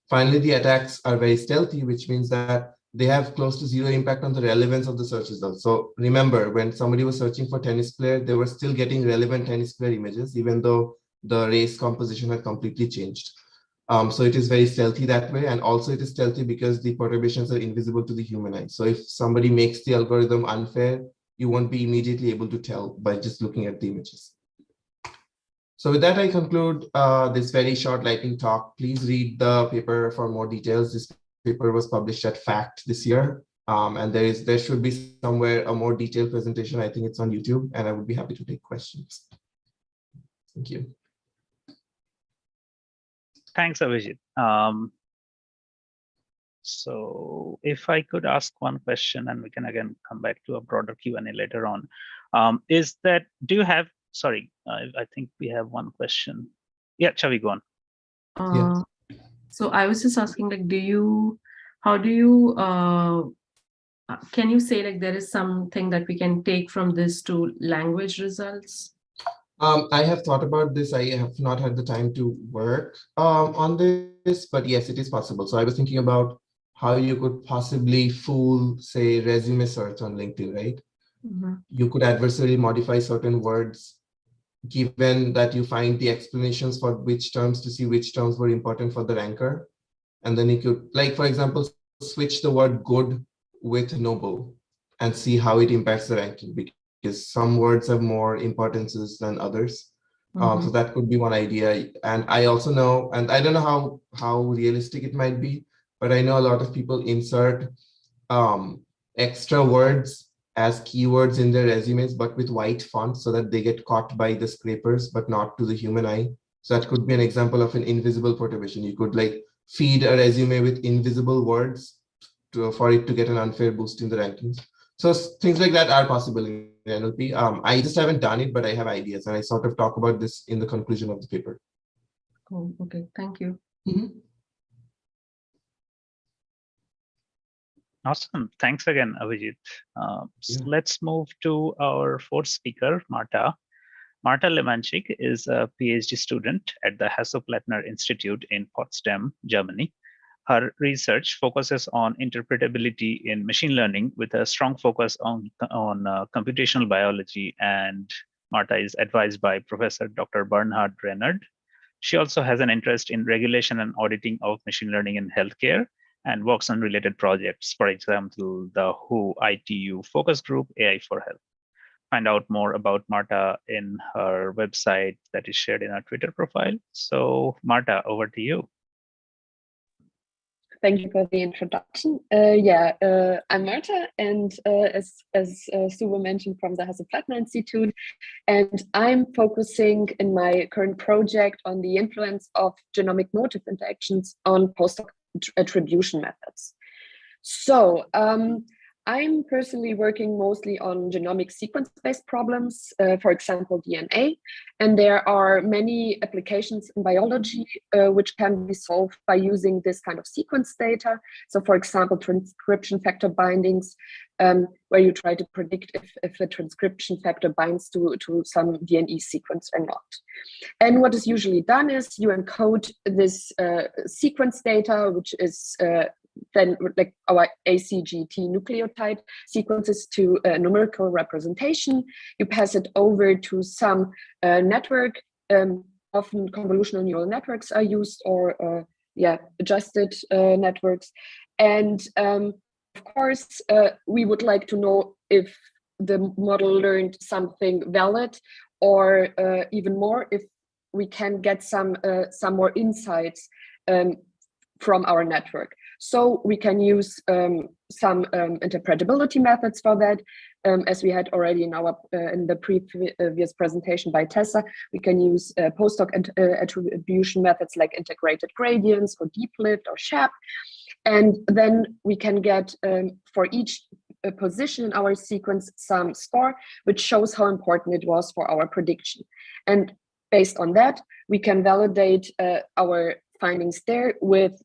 Finally, the attacks are very stealthy, which means that they have close to zero impact on the relevance of the search results. So remember, when somebody was searching for tennis player, they were still getting relevant tennis player images, even though the race composition had completely changed. So it is very stealthy that way. And also it is stealthy because the perturbations are invisible to the human eye. So if somebody makes the algorithm unfair, you won't be immediately able to tell by just looking at the images. So with that, I conclude this very short lightning talk. Please read the paper for more details. This paper was published at FACT this year. And there should be somewhere a more detailed presentation. I think it's on YouTube, and I would be happy to take questions. Thank you. Thanks, Abhijit. So if I could ask one question, and we can again come back to a broader Q&A later on, is that, do you have, sorry, I think we have one question. Yeah, Chavi, go on. Yes. So I was just asking, like, how do you, can you say like there is something that we can take from this to language results? I have thought about this. I have not had the time to work on this, but yes, it is possible. So I was thinking about how you could possibly fool, say, resume search on LinkedIn, right? Mm-hmm. You could adversarially modify certain words given that you find the explanations for which terms to see which terms were important for the ranker. And then you could, like, for example, switch the word good with noble and see how it impacts the ranking, because some words have more importances than others. So that could be one idea. And I also know, and I don't know how realistic it might be, but I know a lot of people insert extra words as keywords in their resumes, but with white font so that they get caught by the scrapers, but not to the human eye. So that could be an example of an invisible perturbation. You could like feed a resume with invisible words for it to get an unfair boost in the rankings. So things like that are possible in NLP. I just haven't done it, but I have ideas, and I sort of talk about this in the conclusion of the paper. Cool. Okay, thank you. Awesome. Thanks again, Avijit. Let's move to our fourth speaker, Marta. Marta Lemanchik is a PhD student at the Hasso-Plattner Institute in Potsdam, Germany. Her research focuses on interpretability in machine learning with a strong focus on computational biology, and Marta is advised by Professor Dr. Bernhard Rennert. She also has an interest in regulation and auditing of machine learning in healthcare and works on related projects, for example, the WHO ITU focus group, AI for Health. Find out more about Marta in her website that is shared in our Twitter profile. So Marta, over to you. Thank you for the introduction. I'm Marta, and as Suva mentioned, from the Hasso-Plattner Institute, and I'm focusing in my current project on the influence of genomic motif interactions on post-hoc attribution methods. So I'm personally working mostly on genomic sequence-based problems, for example, DNA, and there are many applications in biology which can be solved by using this kind of sequence data. So for example, transcription factor bindings, where you try to predict if a transcription factor binds to some DNA sequence or not. And what is usually done is you encode this sequence data, which is then like our ACGT nucleotide sequences, to a numerical representation. You pass it over to some network. Often convolutional neural networks are used, or adjusted networks. And of course, we would like to know if the model learned something valid, or even more, if we can get some more insights from our network. So we can use some interpretability methods for that. As we had already in our in the previous presentation by Tessa, we can use post-hoc attribution methods like integrated gradients or deep lift or SHAP. And then we can get for each position in our sequence some score, which shows how important it was for our prediction. And based on that, we can validate our findings there with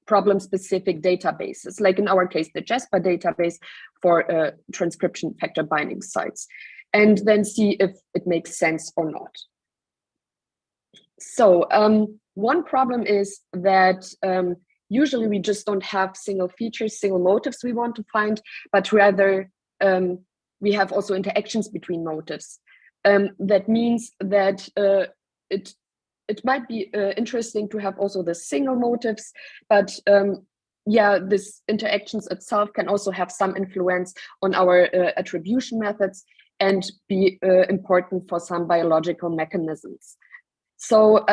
problem-specific databases, like in our case, the JASPA database for transcription factor binding sites, and then see if it makes sense or not. So one problem is that usually we just don't have single features, single motifs we want to find, but rather we have also interactions between motifs. That means that it might be interesting to have also the single motifs, but this interactions itself can also have some influence on our attribution methods and be important for some biological mechanisms. So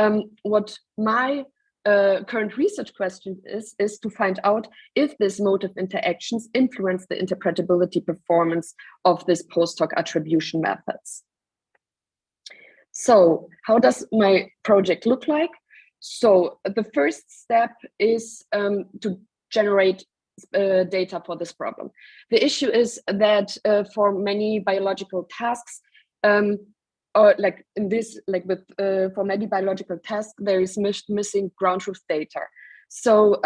what my current research question is to find out if these motif interactions influence the interpretability performance of this post-hoc attribution methods. So how does my project look like? So the first step is to generate data for this problem. The issue is that for many biological tasks, or like in this, like with for many biological tasks, there is missing ground truth data. So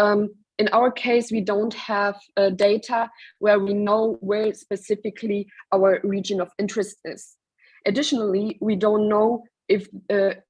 in our case, we don't have data where we know where specifically our region of interest is. Additionally, we don't know if there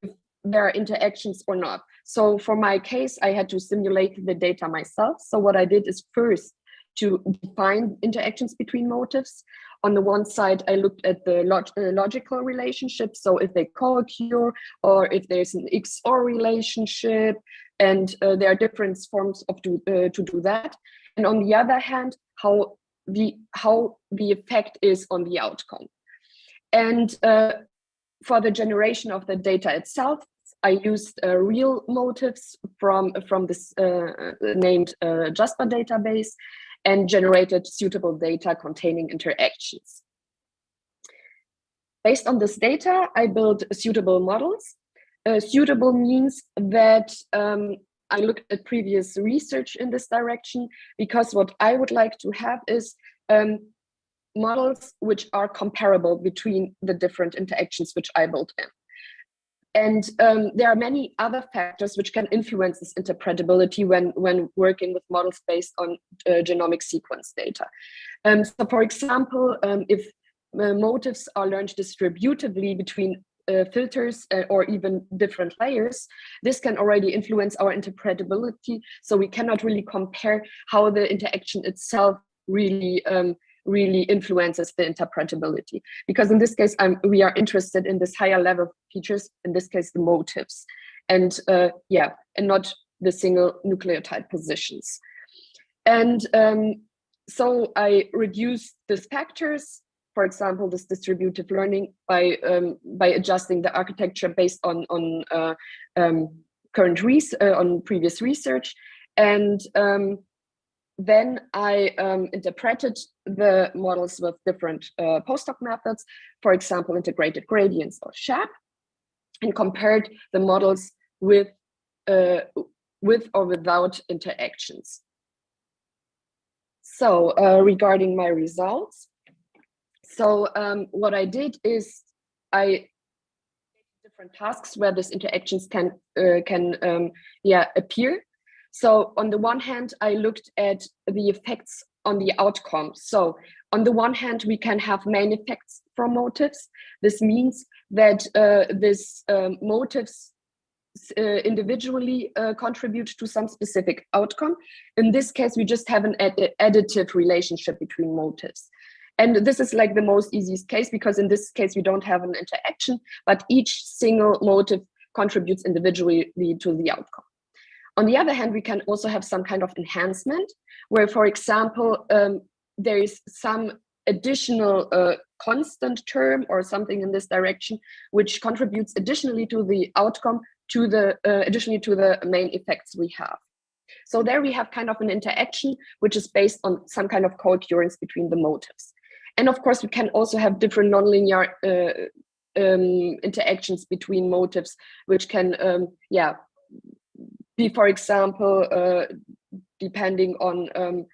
are interactions or not. So for my case, I had to simulate the data myself. So what I did is first to define interactions between motifs. On the one side, I looked at the logical relationship, so if they co-occur or if there's an XOR relationship, and there are different forms of to do that. And on the other hand, how the effect is on the outcome. And for the generation of the data itself, I used real motifs from this named Jasper database, and generated suitable data containing interactions. Based on this data, I built suitable models. Suitable means that I looked at previous research in this direction, because what I would like to have is models which are comparable between the different interactions which I built in. And there are many other factors which can influence this interpretability when working with models based on genomic sequence data. So for example, if motifs are learned distributively between filters or even different layers, this can already influence our interpretability. So we cannot really compare how the interaction itself really influences the interpretability, because in this case we are interested in this higher level features, in this case the motifs, and and not the single nucleotide positions. And so I reduced these factors, for example this distributive learning, by adjusting the architecture based on on previous research, and then I interpreted the models with different postdoc methods, for example, integrated gradients or SHAP, and compared the models with or without interactions. So regarding my results, so what I did is I made different tasks where these interactions can appear. So on the one hand, I looked at the effects on the outcome. So on the one hand, we can have main effects from motifs. This means that these motifs individually contribute to some specific outcome. In this case, we just have an additive relationship between motifs. And this is like the most easiest case, because in this case, we don't have an interaction, but each single motif contributes individually to the outcome. On the other hand, we can also have some kind of enhancement where, for example, there is some additional constant term or something in this direction, which contributes additionally to the outcome, additionally to the main effects we have. So there we have kind of an interaction, which is based on some kind of co-occurrence between the motifs. And of course, we can also have different nonlinear interactions between motifs, which can, be, for example, depending on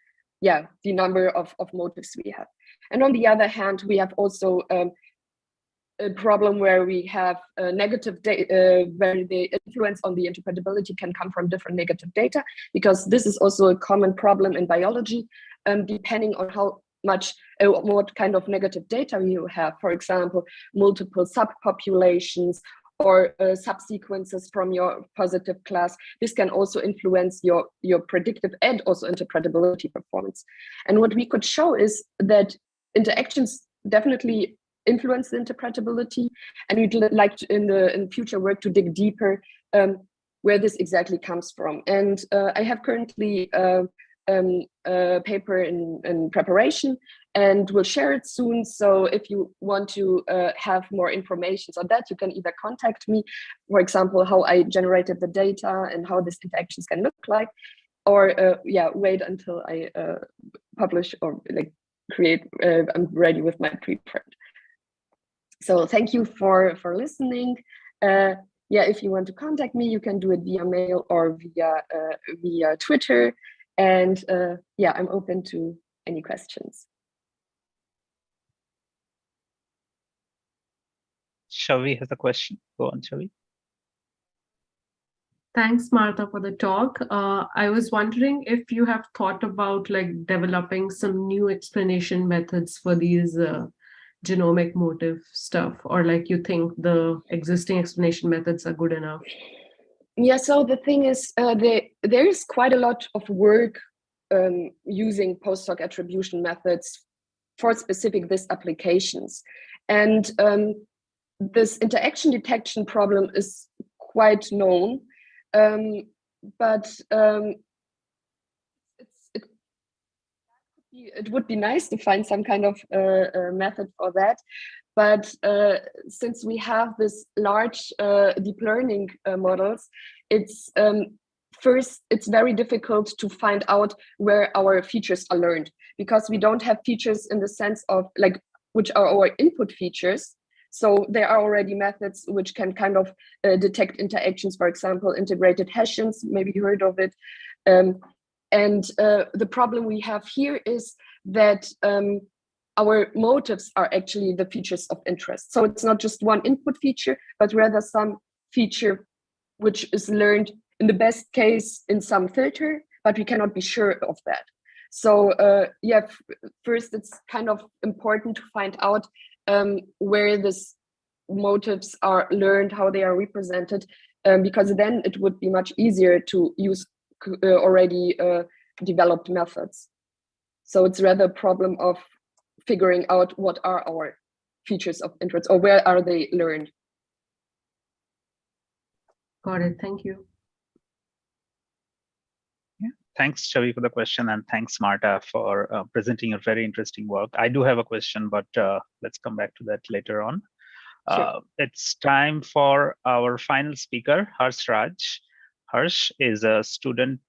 the number of motifs we have. And on the other hand, we have also a problem where we have negative data, where the influence on the interpretability can come from different negative data, because this is also a common problem in biology, depending on how much, what kind of negative data you have. For example, multiple subpopulations or subsequences from your positive class. This can also influence your predictive and also interpretability performance. And what we could show is that interactions definitely influence the interpretability, and we'd like to, in future work, to dig deeper where this exactly comes from. And I have currently a paper in preparation, and we'll share it soon. So if you want to have more information on that, you can either contact me, for example, how I generated the data and how these interactions can look like, or wait until I publish or create, I'm ready with my preprint. So thank you for listening. If you want to contact me, you can do it via mail or via Twitter. And I'm open to any questions. Shavi has a question. Go on, Shavi. Thanks, Martha, for the talk. I was wondering if you have thought about developing some new explanation methods for these genomic motif stuff, or you think the existing explanation methods are good enough? Yeah, so the thing is, there is quite a lot of work using post-hoc attribution methods for specific this applications. And this interaction detection problem is quite known, but it would be nice to find some kind of method for that. But since we have this large deep learning models, it's first, it's very difficult to find out where our features are learned, because we don't have features in the sense of like, which are our input features. So there are already methods which can kind of detect interactions, for example, integrated hashings, maybe you heard of it. And the problem we have here is that our motives are actually the features of interest. So it's not just one input feature, but rather some feature which is learned in the best case in some filter, but we cannot be sure of that. So yeah, first it's kind of important to find out where these motives are learned, how they are represented, because then it would be much easier to use already developed methods. So it's rather a problem of figuring out what are our features of interest or where are they learned. Got it. Thank you. Thanks, Chavi, for the question, and thanks, Marta, for presenting your very interesting work. I do have a question, but let's come back to that later on. Sure. It's time for our final speaker, Harsh Raj. Harsh is a student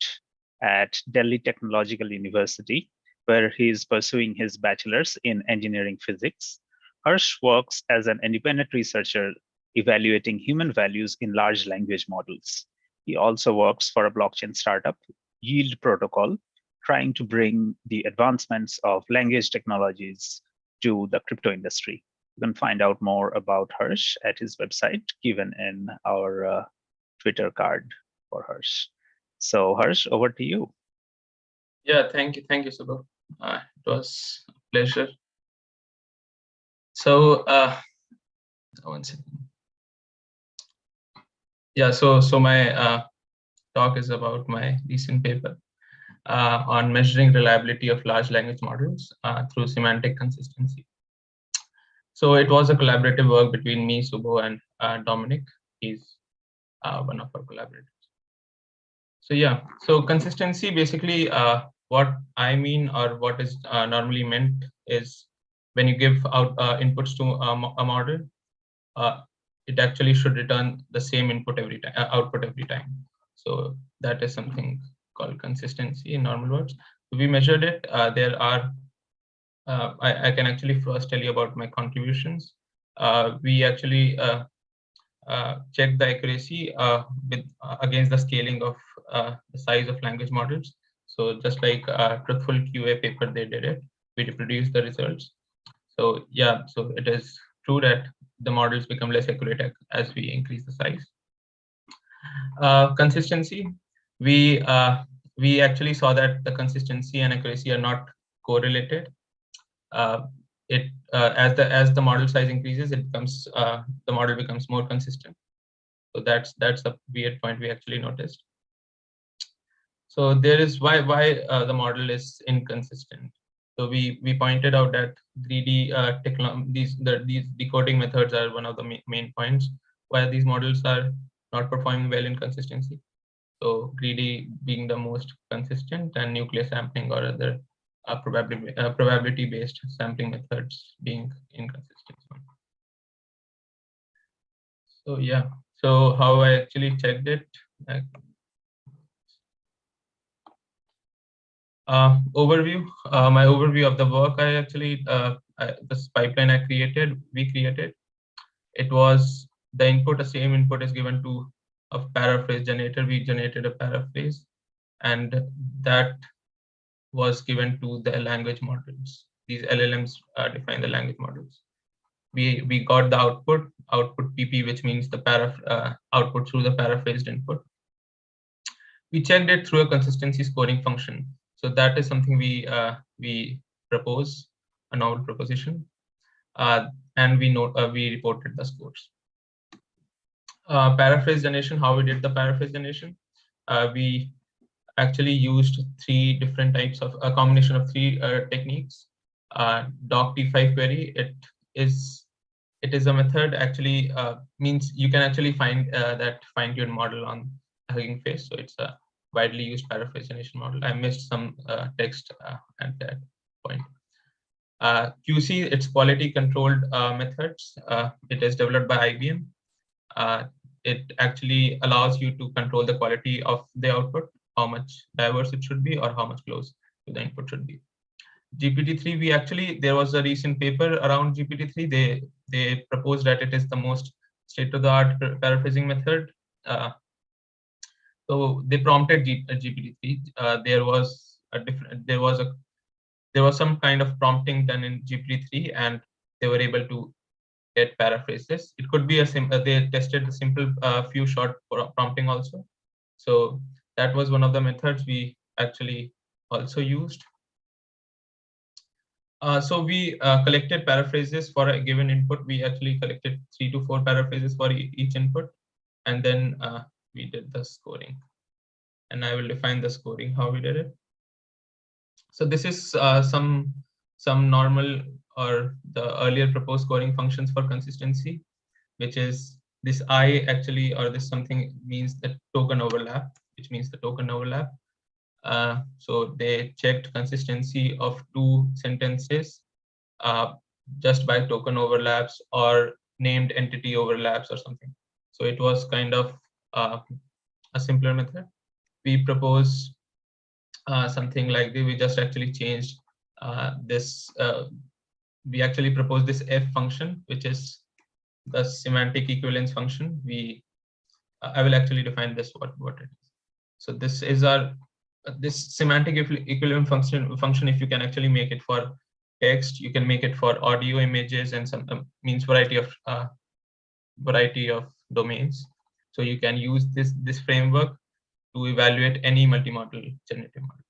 at Delhi Technological University, where he is pursuing his bachelor's in engineering physics. Harsh works as an independent researcher evaluating human values in large language models. He also works for a blockchain startup, Yield Protocol, trying to bring the advancements of language technologies to the crypto industry. You can find out more about Harsh at his website, given in our Twitter card for Harsh. So Harsh, over to you. Yeah, thank you, Subha. It was a pleasure. So, 1 second. Yeah, so my talk is about my recent paper on measuring reliability of large language models through semantic consistency. So it was a collaborative work between me, Subho, and Dominic. He's one of our collaborators. So yeah, so consistency, basically what I mean, or what is normally meant, is when you give out inputs to a model, it actually should return the same input every time, output every time. So that is something called consistency in normal words. We measured it. There are, I can actually first tell you about my contributions. We actually checked the accuracy against the scaling of the size of language models. So just like truthful QA paper, they did it. We reproduced the results. So yeah, so it is true that the models become less accurate as we increase the size. Consistency, we actually saw that the consistency and accuracy are not correlated. As the model size increases, it becomes the model becomes more consistent. So that's a weird point we actually noticed. So there is why the model is inconsistent. So we pointed out that greedy these decoding methods are one of the main points why these models are not performing well in consistency. So greedy being the most consistent, and nuclear sampling or other probability-based sampling methods being inconsistent. So yeah, so how I actually checked it. Overview. My overview of the work I actually, this pipeline we created. It was the input, the same input is given to a paraphrase generator. We generated a paraphrase, and that was given to the language models. These LLMs define the language models. We got the output PP, which means the output through the paraphrased input. We checked it through a consistency scoring function. So that is something we propose, a novel proposition, and we reported the scores. Paraphrase generation, how we did the paraphrase generation. We actually used three different types of a combination of three techniques. Doc T5 query, it is a method actually means you can actually find that fine-tuned model on Hugging Face. So it's a widely used paraphrasation model. I missed some text at that point. QC, it's quality controlled methods. It is developed by IBM. It actually allows you to control the quality of the output, how much diverse it should be or how much close to the input should be. GPT-3, there was a recent paper around GPT-3. They proposed that it is the most state-of-the-art paraphrasing method. So they prompted GPT-3. There was some kind of prompting done in GPT-3, and they were able to get paraphrases. It could be they tested a simple few short prompting also. So that was one of the methods we actually also used. So we collected paraphrases for a given input. We actually collected 3 to 4 paraphrases for each input, and then we did the scoring. And I will define the scoring, how we did it. So this is some normal or the earlier proposed scoring functions for consistency, which is this I actually, or this something means the token overlap, which means the token overlap. So they checked consistency of 2 sentences just by token overlaps or named entity overlaps or something. So it was kind of a simpler method. We propose something like this. We just actually changed this. We actually proposed this F function, which is the semantic equivalence function. I will actually define this what it is. So this is our this semantic equivalent function. If you can actually make it for text, you can make it for audio, images, and some means variety of domains. So you can use this framework to evaluate any multimodal generative model.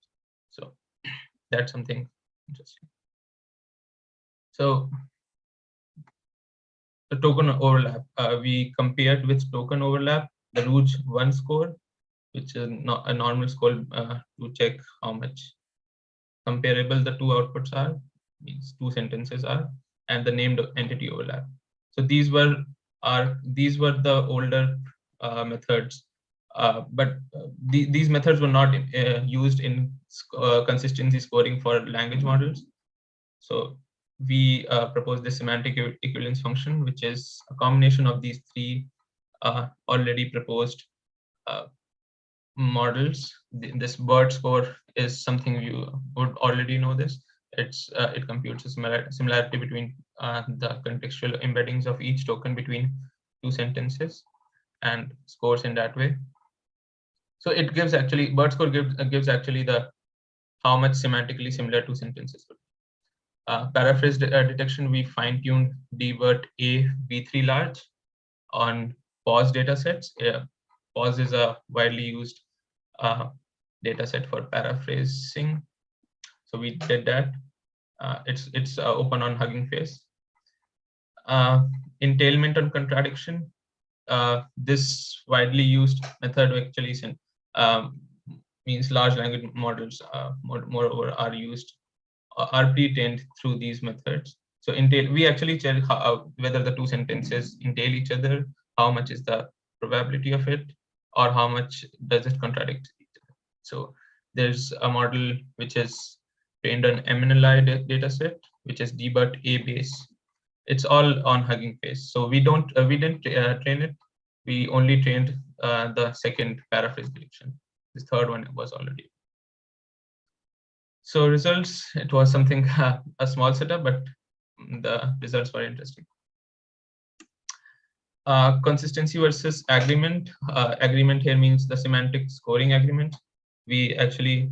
So that's something interesting. So the token overlap, we compared with token overlap the Rouge 1 score, which is not a normal score to check how much comparable the 2 outputs are, means 2 sentences are, and the named entity overlap. So these were the older methods, but these methods were not used in consistency scoring for language models. So we propose the semantic equivalence function, which is a combination of these 3 already proposed models. This BERT score is something you would already know this. It computes a similarity between the contextual embeddings of each token between 2 sentences and scores in that way. So it gives actually, BERT score gives actually the how much semantically similar 2 sentences would be. Paraphrase detection, we fine-tuned dBERT A V3 large on PAUSE datasets. PAUSE is a widely used data set for paraphrasing. So we did that. It's open on Hugging Face. Entailment and contradiction. This widely used method actually means large language models moreover are pre-trained through these methods. So we actually check whether the 2 sentences entail each other, how much is the probability of it, or how much does it contradict each other. So there's a model which is trained on MNLI data set, which is dBERT A base. It's all on Hugging Face. So we didn't train it. We only trained the second paraphrase prediction. This third one was already. So results, it was something a small setup, but the results were interesting. Consistency versus agreement. Agreement here means the semantic scoring agreement. We actually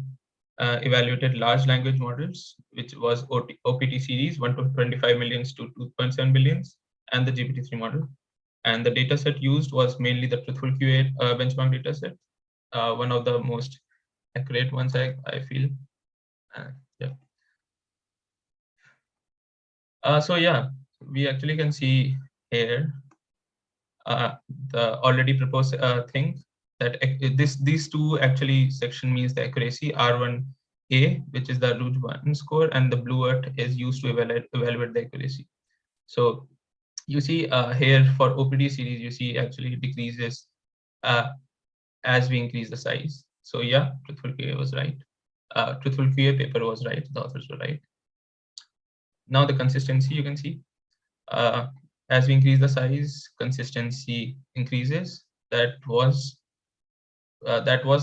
evaluated large language models, which was OPT series 1 to 25 millions to 2.7 billions, and the GPT-3 model. And the data set used was mainly the Truthful QA benchmark data set, one of the most accurate ones, I feel. Yeah. So yeah, we actually can see here the already proposed thing that these two actually section means the accuracy R1A, which is the root 1 score, and the blue earth is used to evaluate the accuracy. So you see here for OPD series, you see actually it decreases as we increase the size. So yeah, Truthful QA was right. Truthful QA paper was right. The authors were right. Now the consistency, you can see as we increase the size, consistency increases. That was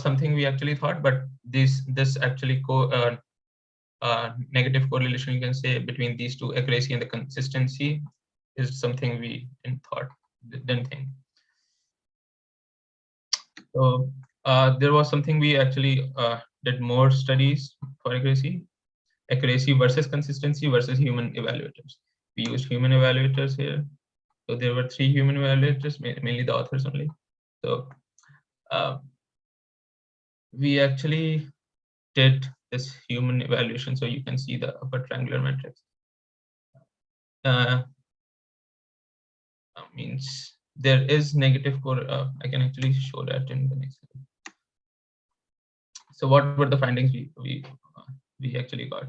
something we actually thought, but this actually negative correlation, you can say, between these two, accuracy and the consistency, is something we didn't think. So there was something we actually did more studies for accuracy versus consistency versus human evaluators. We used human evaluators here. So there were 3 human evaluators, mainly the authors only. So we actually did this human evaluation. So you can see the upper triangular matrix. Means there is negative core. I can actually show that in the next slide. So what were the findings we actually got?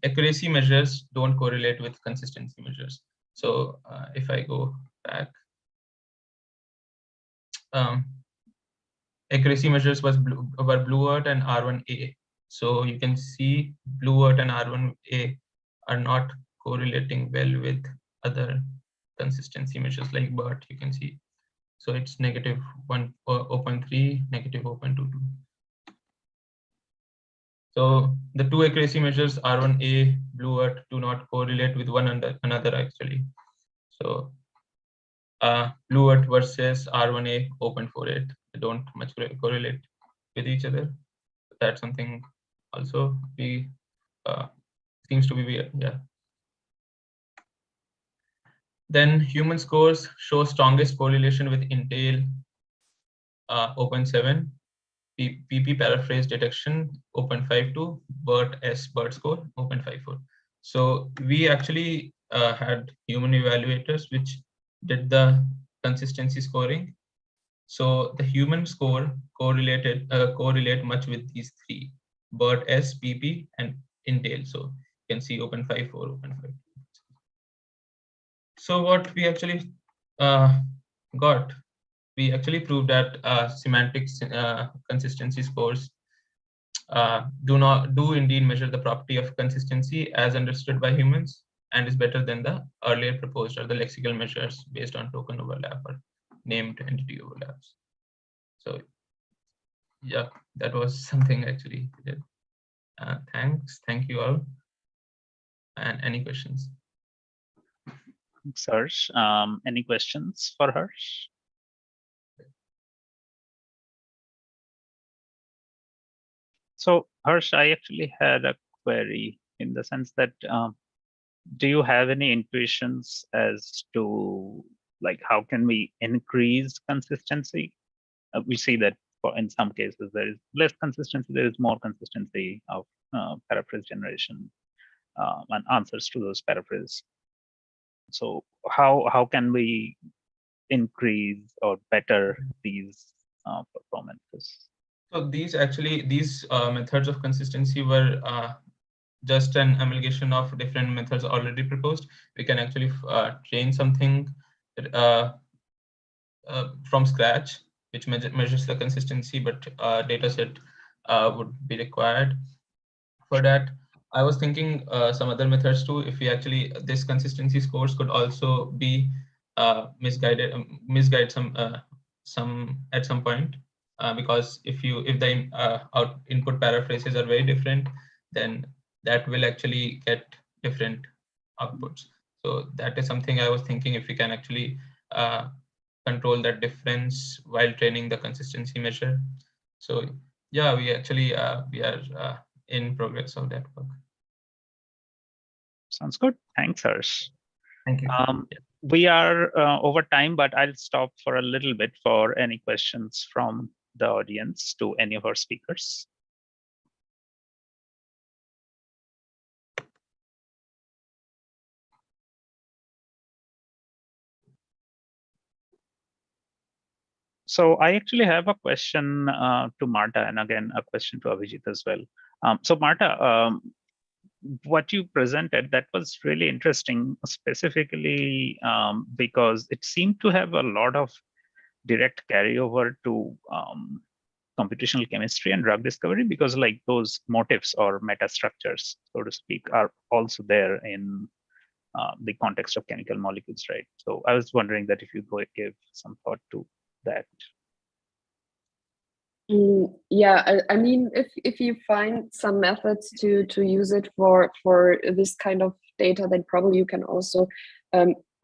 Accuracy measures don't correlate with consistency measures. So if I go back, accuracy measures were blue earth and R1A. So you can see blue earth and R1A are not correlating well with other consistency measures like BERT, you can see. So it's negative 0.3, negative 0.22. So the two accuracy measures R1A, blue earth, do not correlate with one another actually. So blue earth versus R1A 0.48, they don't much correlate with each other. That's something also we seems to be weird. Yeah. Then human scores show strongest correlation with Intel 0.7, PP paraphrase detection 0.52, BERT score 0.54. So we actually had human evaluators which did the consistency scoring. So the human score correlate much with these 3, BERT, PP, and Intel. So you can see 0.54, 0.5. So what we actually got, we actually proved that semantic consistency scores do indeed measure the property of consistency as understood by humans, and is better than the earlier proposed or the lexical measures based on token overlap or named entity overlaps. So yeah, that was something actually we did. Thank you all. And any questions? Thanks, Harsh. Any questions for Harsh? So Harsh, I actually had a query in the sense that do you have any intuitions as to like how can we increase consistency? We see that in some cases there is less consistency, there is more consistency of paraphrase generation and answers to those paraphrase. So how can we increase or better these performances? So these methods of consistency were just an amalgamation of different methods already proposed. We can actually train something from scratch, which measures the consistency, but data set would be required for that. I was thinking some other methods too. If we actually, this consistency scores could also be misguide some at some point, because if the input paraphrases are very different, then that will actually get different outputs. So that is something I was thinking, if we can actually control that difference while training the consistency measure. So yeah, we actually we are in progress of that work. Sounds good. Thanks, Harsh. Thank you. We are over time, but I'll stop for a little bit for any questions from the audience to any of our speakers. So I actually have a question to Marta, and again, a question to Abhijit as well. So Marta, what you presented, that was really interesting, specifically because it seemed to have a lot of direct carryover to computational chemistry and drug discovery, because like those motifs or meta structures, so to speak, are also there in the context of chemical molecules, right? So I was wondering that if you go give some thought to that. Yeah, I mean, if you find some methods to use it for this kind of data, then probably you can also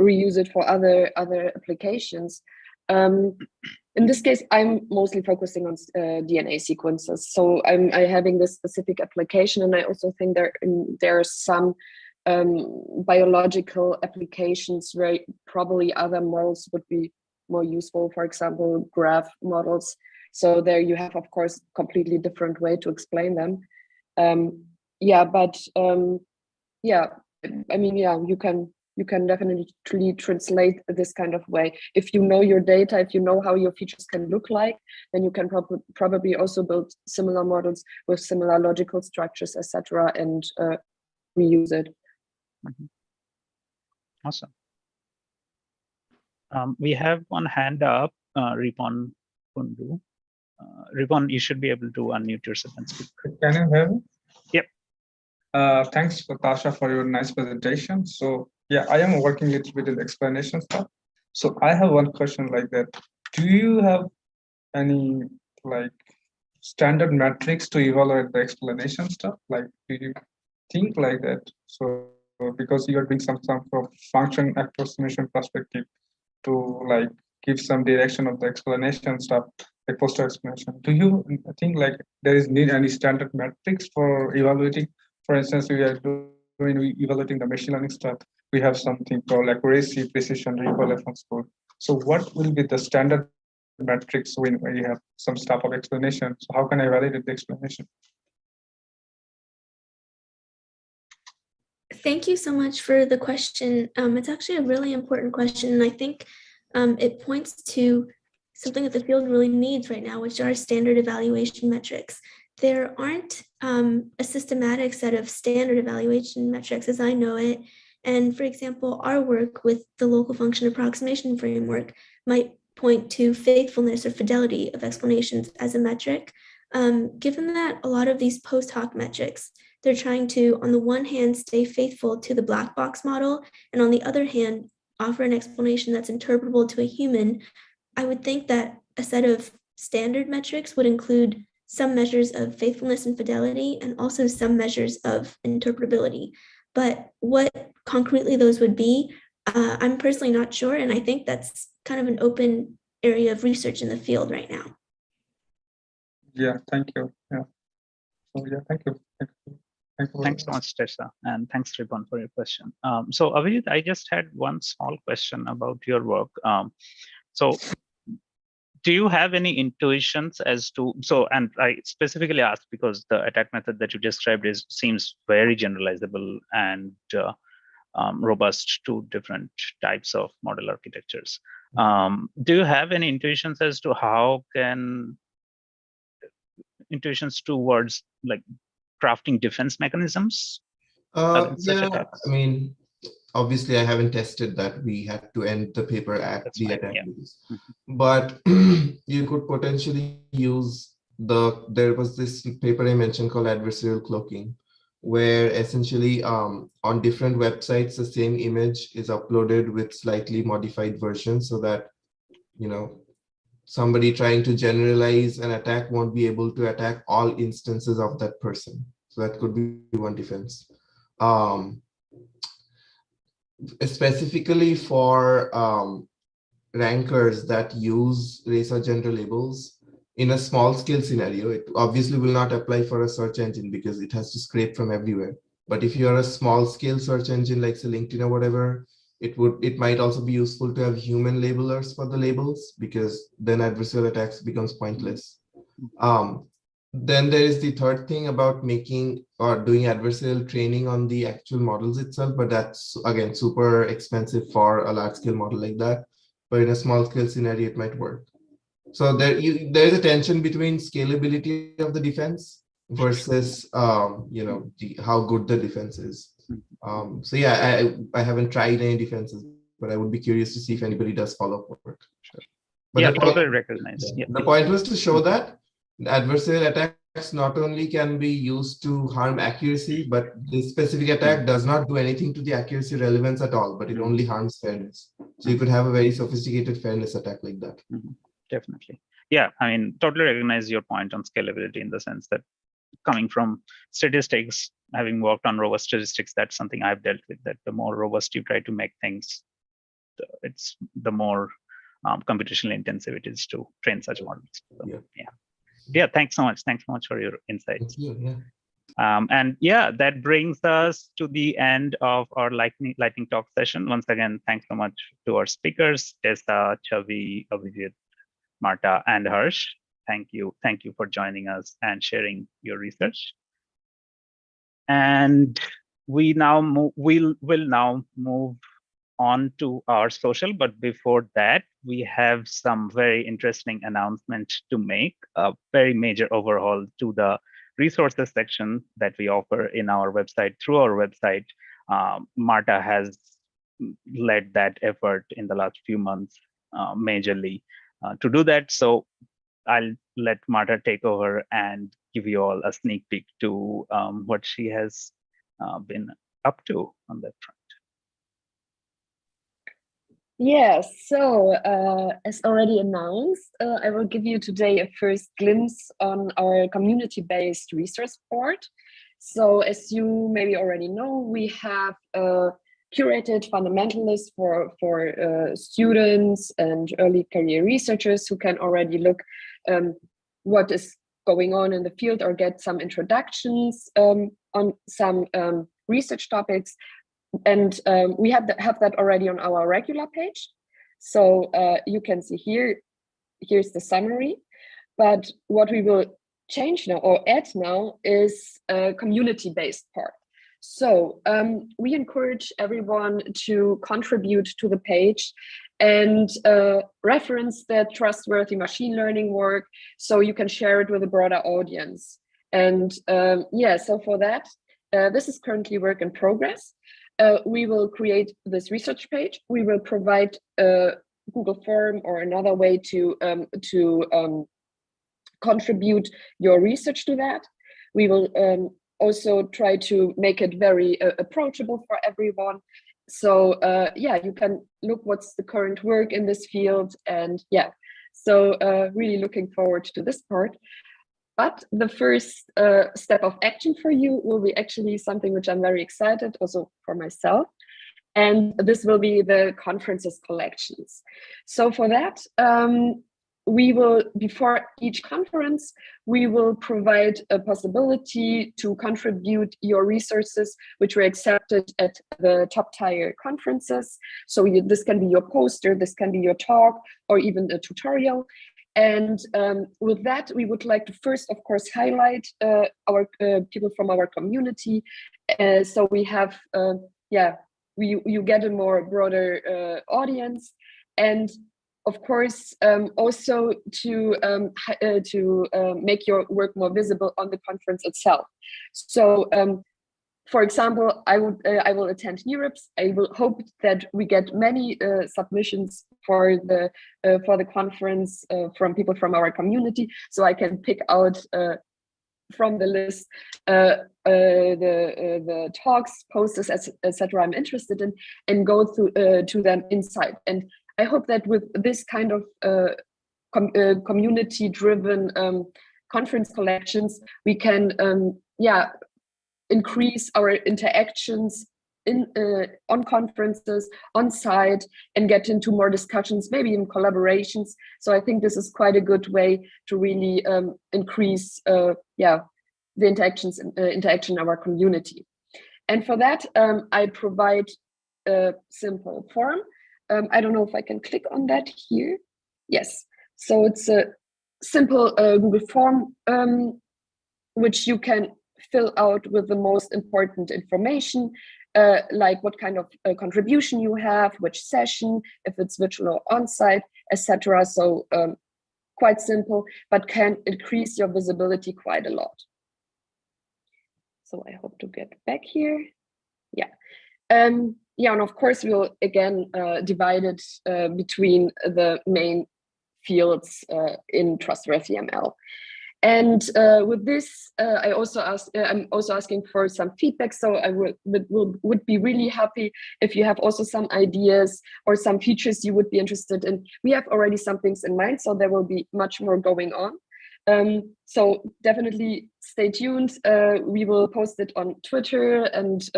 reuse it for other applications. In this case, I'm mostly focusing on DNA sequences, so I'm having this specific application, and I also think there are some biological applications where probably other models would be more useful. For example, graph models. So there you have, of course, completely different way to explain them. Yeah, but yeah, I mean, yeah, you can definitely translate this kind of way. If you know your data, if you know how your features can look like, then you can probably also build similar models with similar logical structures, etc., and reuse it. Mm-hmm. Awesome. We have one hand up, Ripon Kundu. Ripon, you should be able to unmute yourself and speak. Can you hear me? Yep. Thanks, Natasha, for your nice presentation. So yeah, I am working a little bit in explanation stuff. So I have one question like that. Do you have any like standard metrics to evaluate the explanation stuff? Like, do you think like that? So because you are doing some sort of function approximation perspective to like give some direction of the explanation stuff, like poster explanation. Do you think like there is need any standard metrics for evaluating? For instance, we are evaluating the machine learning stuff. We have something called accuracy, precision, recall, reference score. So what will be the standard metrics when you have some stuff of explanation? So how can I validate the explanation? Thank you so much for the question. It's actually a really important question, and I think it points to something that the field really needs right now, which are standard evaluation metrics. There aren't a systematic set of standard evaluation metrics as I know it. And for example, our work with the local function approximation framework might point to faithfulness or fidelity of explanations as a metric. Given that a lot of these post hoc metrics, they're trying to, on the one hand, stay faithful to the black box model, and on the other hand, offer an explanation that's interpretable to a human. I would think that a set of standard metrics would include some measures of faithfulness and fidelity, and also some measures of interpretability. But what concretely those would be, I'm personally not sure, and I think that's kind of an open area of research in the field right now. Yeah, thank you. Yeah. So yeah, thank you. Thanks so much, Tessa, and thanks, Ripon, for your question. So Abhijit, I just had one small question about your work. So do you have any intuitions as to, so, and I specifically asked because the attack method that you described seems very generalizable and robust to different types of model architectures. Do you have any intuitions as to how can intuitions towards like crafting defense mechanisms? Yeah, I mean, obviously I haven't tested that. We had to end the paper at the attack rules. But you could potentially use there was this paper I mentioned called adversarial cloaking, where essentially on different websites, the same image is uploaded with slightly modified versions so that, you know, somebody trying to generalize an attack won't be able to attack all instances of that person. So that could be one defense. Specifically for rankers that use race or gender labels in a small scale scenario, it obviously will not apply for a search engine because it has to scrape from everywhere. But if you're a small scale search engine like say LinkedIn or whatever, it might also be useful to have human labelers for the labels, because then adversarial attacks becomes pointless. Then there is the third thing about making or doing adversarial training on the actual models itself, but that's again super expensive for a large scale model like that. But in a small scale scenario, it might work. So there's a tension between scalability of the defense versus how good the defense is. So yeah, I haven't tried any defenses, but I would be curious to see if anybody does follow-up work. Sure. But yeah, the point, totally recognize. Yeah. The point was to show that adversarial attacks not only can be used to harm accuracy, but this specific attack does not do anything to the accuracy relevance at all, but it only harms fairness. So you could have a very sophisticated fairness attack like that. Definitely. Yeah, I mean, totally recognize your point on scalability in the sense that coming from statistics, having worked on robust statistics, that's something I've dealt with, that the more robust you try to make things, it's the more computationally intensive it is to train such models. So, yeah. Thanks so much. Thanks so much for your insights. Thank you. And yeah, that brings us to the end of our lightning talk session. Once again, thanks so much to our speakers, Tessa, Chavi, Abhijit, Marta, and Harsh. Thank you for joining us and sharing your research. And we'll now move on to our social, but before that, we have some very interesting announcement to make, a very major overhaul to the resources section that we offer in our website. Through our website, Marta has led that effort in the last few months majorly to do that. So I'll let Marta take over and give you all a sneak peek to what she has been up to on that front. Yes, so as already announced, I will give you today a first glimpse on our community-based resource board. So as you maybe already know, we have a curated fundamental list for students and early career researchers who can already look what is going on in the field or get some introductions on some research topics. And we have that already on our regular page. So you can see here's the summary. But what we will change now or add now is a community-based part. So we encourage everyone to contribute to the page and reference the trustworthy machine learning work so you can share it with a broader audience. And so for that, this is currently work in progress. We will create this research page. We will provide a Google form or another way to contribute your research to that. We will also try to make it very approachable for everyone. So you can look what's the current work in this field, and so really looking forward to this part. But the first step of action for you will be actually something which I'm very excited also for myself. And this will be the conferences collections. So for that, we will, before each conference, we will provide a possibility to contribute your resources, which were accepted at the top tier conferences. So this can be your poster, this can be your talk, or even a tutorial. And with that, we would like to first, of course, highlight our people from our community. So we have, you get a more broader audience, and of course, also to make your work more visible on the conference itself. So, for example, I will attend NeurIPS. I will hope that we get many submissions for the conference from people from our community, so I can pick out from the list the talks, posters, etc. I'm interested in, and go through to them inside. And I hope that with this kind of community-driven conference collections, we can increase our interactions on conferences, on site, and get into more discussions, maybe even collaborations. So I think this is quite a good way to really increase the interaction in our community. And for that, I provide a simple form. I don't know if I can click on that here. Yes. So it's a simple Google form, which you can fill out with the most important information, like what kind of contribution you have, which session, if it's virtual or on-site, etc. So quite simple, but can increase your visibility quite a lot. So I hope to get back here. Yeah. Yeah, and of course we'll again divide it between the main fields in Trustworthy ML. And with this, I'm also asking for some feedback. So I would be really happy if you have also some ideas or some features you would be interested in. We have already some things in mind, so there will be much more going on. So definitely stay tuned. We will post it on Twitter, and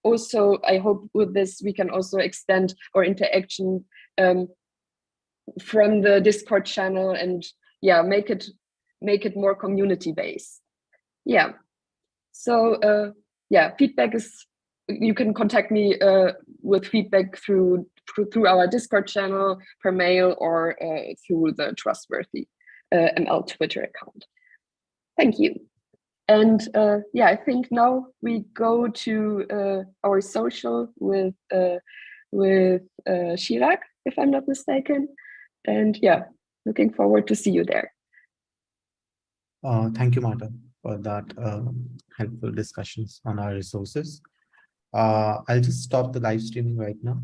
also I hope with this we can also extend our interaction from the Discord channel, and yeah, make it more community based. Yeah. So yeah, feedback is, you can contact me with feedback through our Discord channel, per mail, or through the Trustworthy ML Twitter account. Thank you. And yeah, I think now we go to our social with Chirag, if I'm not mistaken. And yeah, looking forward to see you there. Thank you, Marta, for that helpful discussions on our resources. I'll just stop the live streaming right now.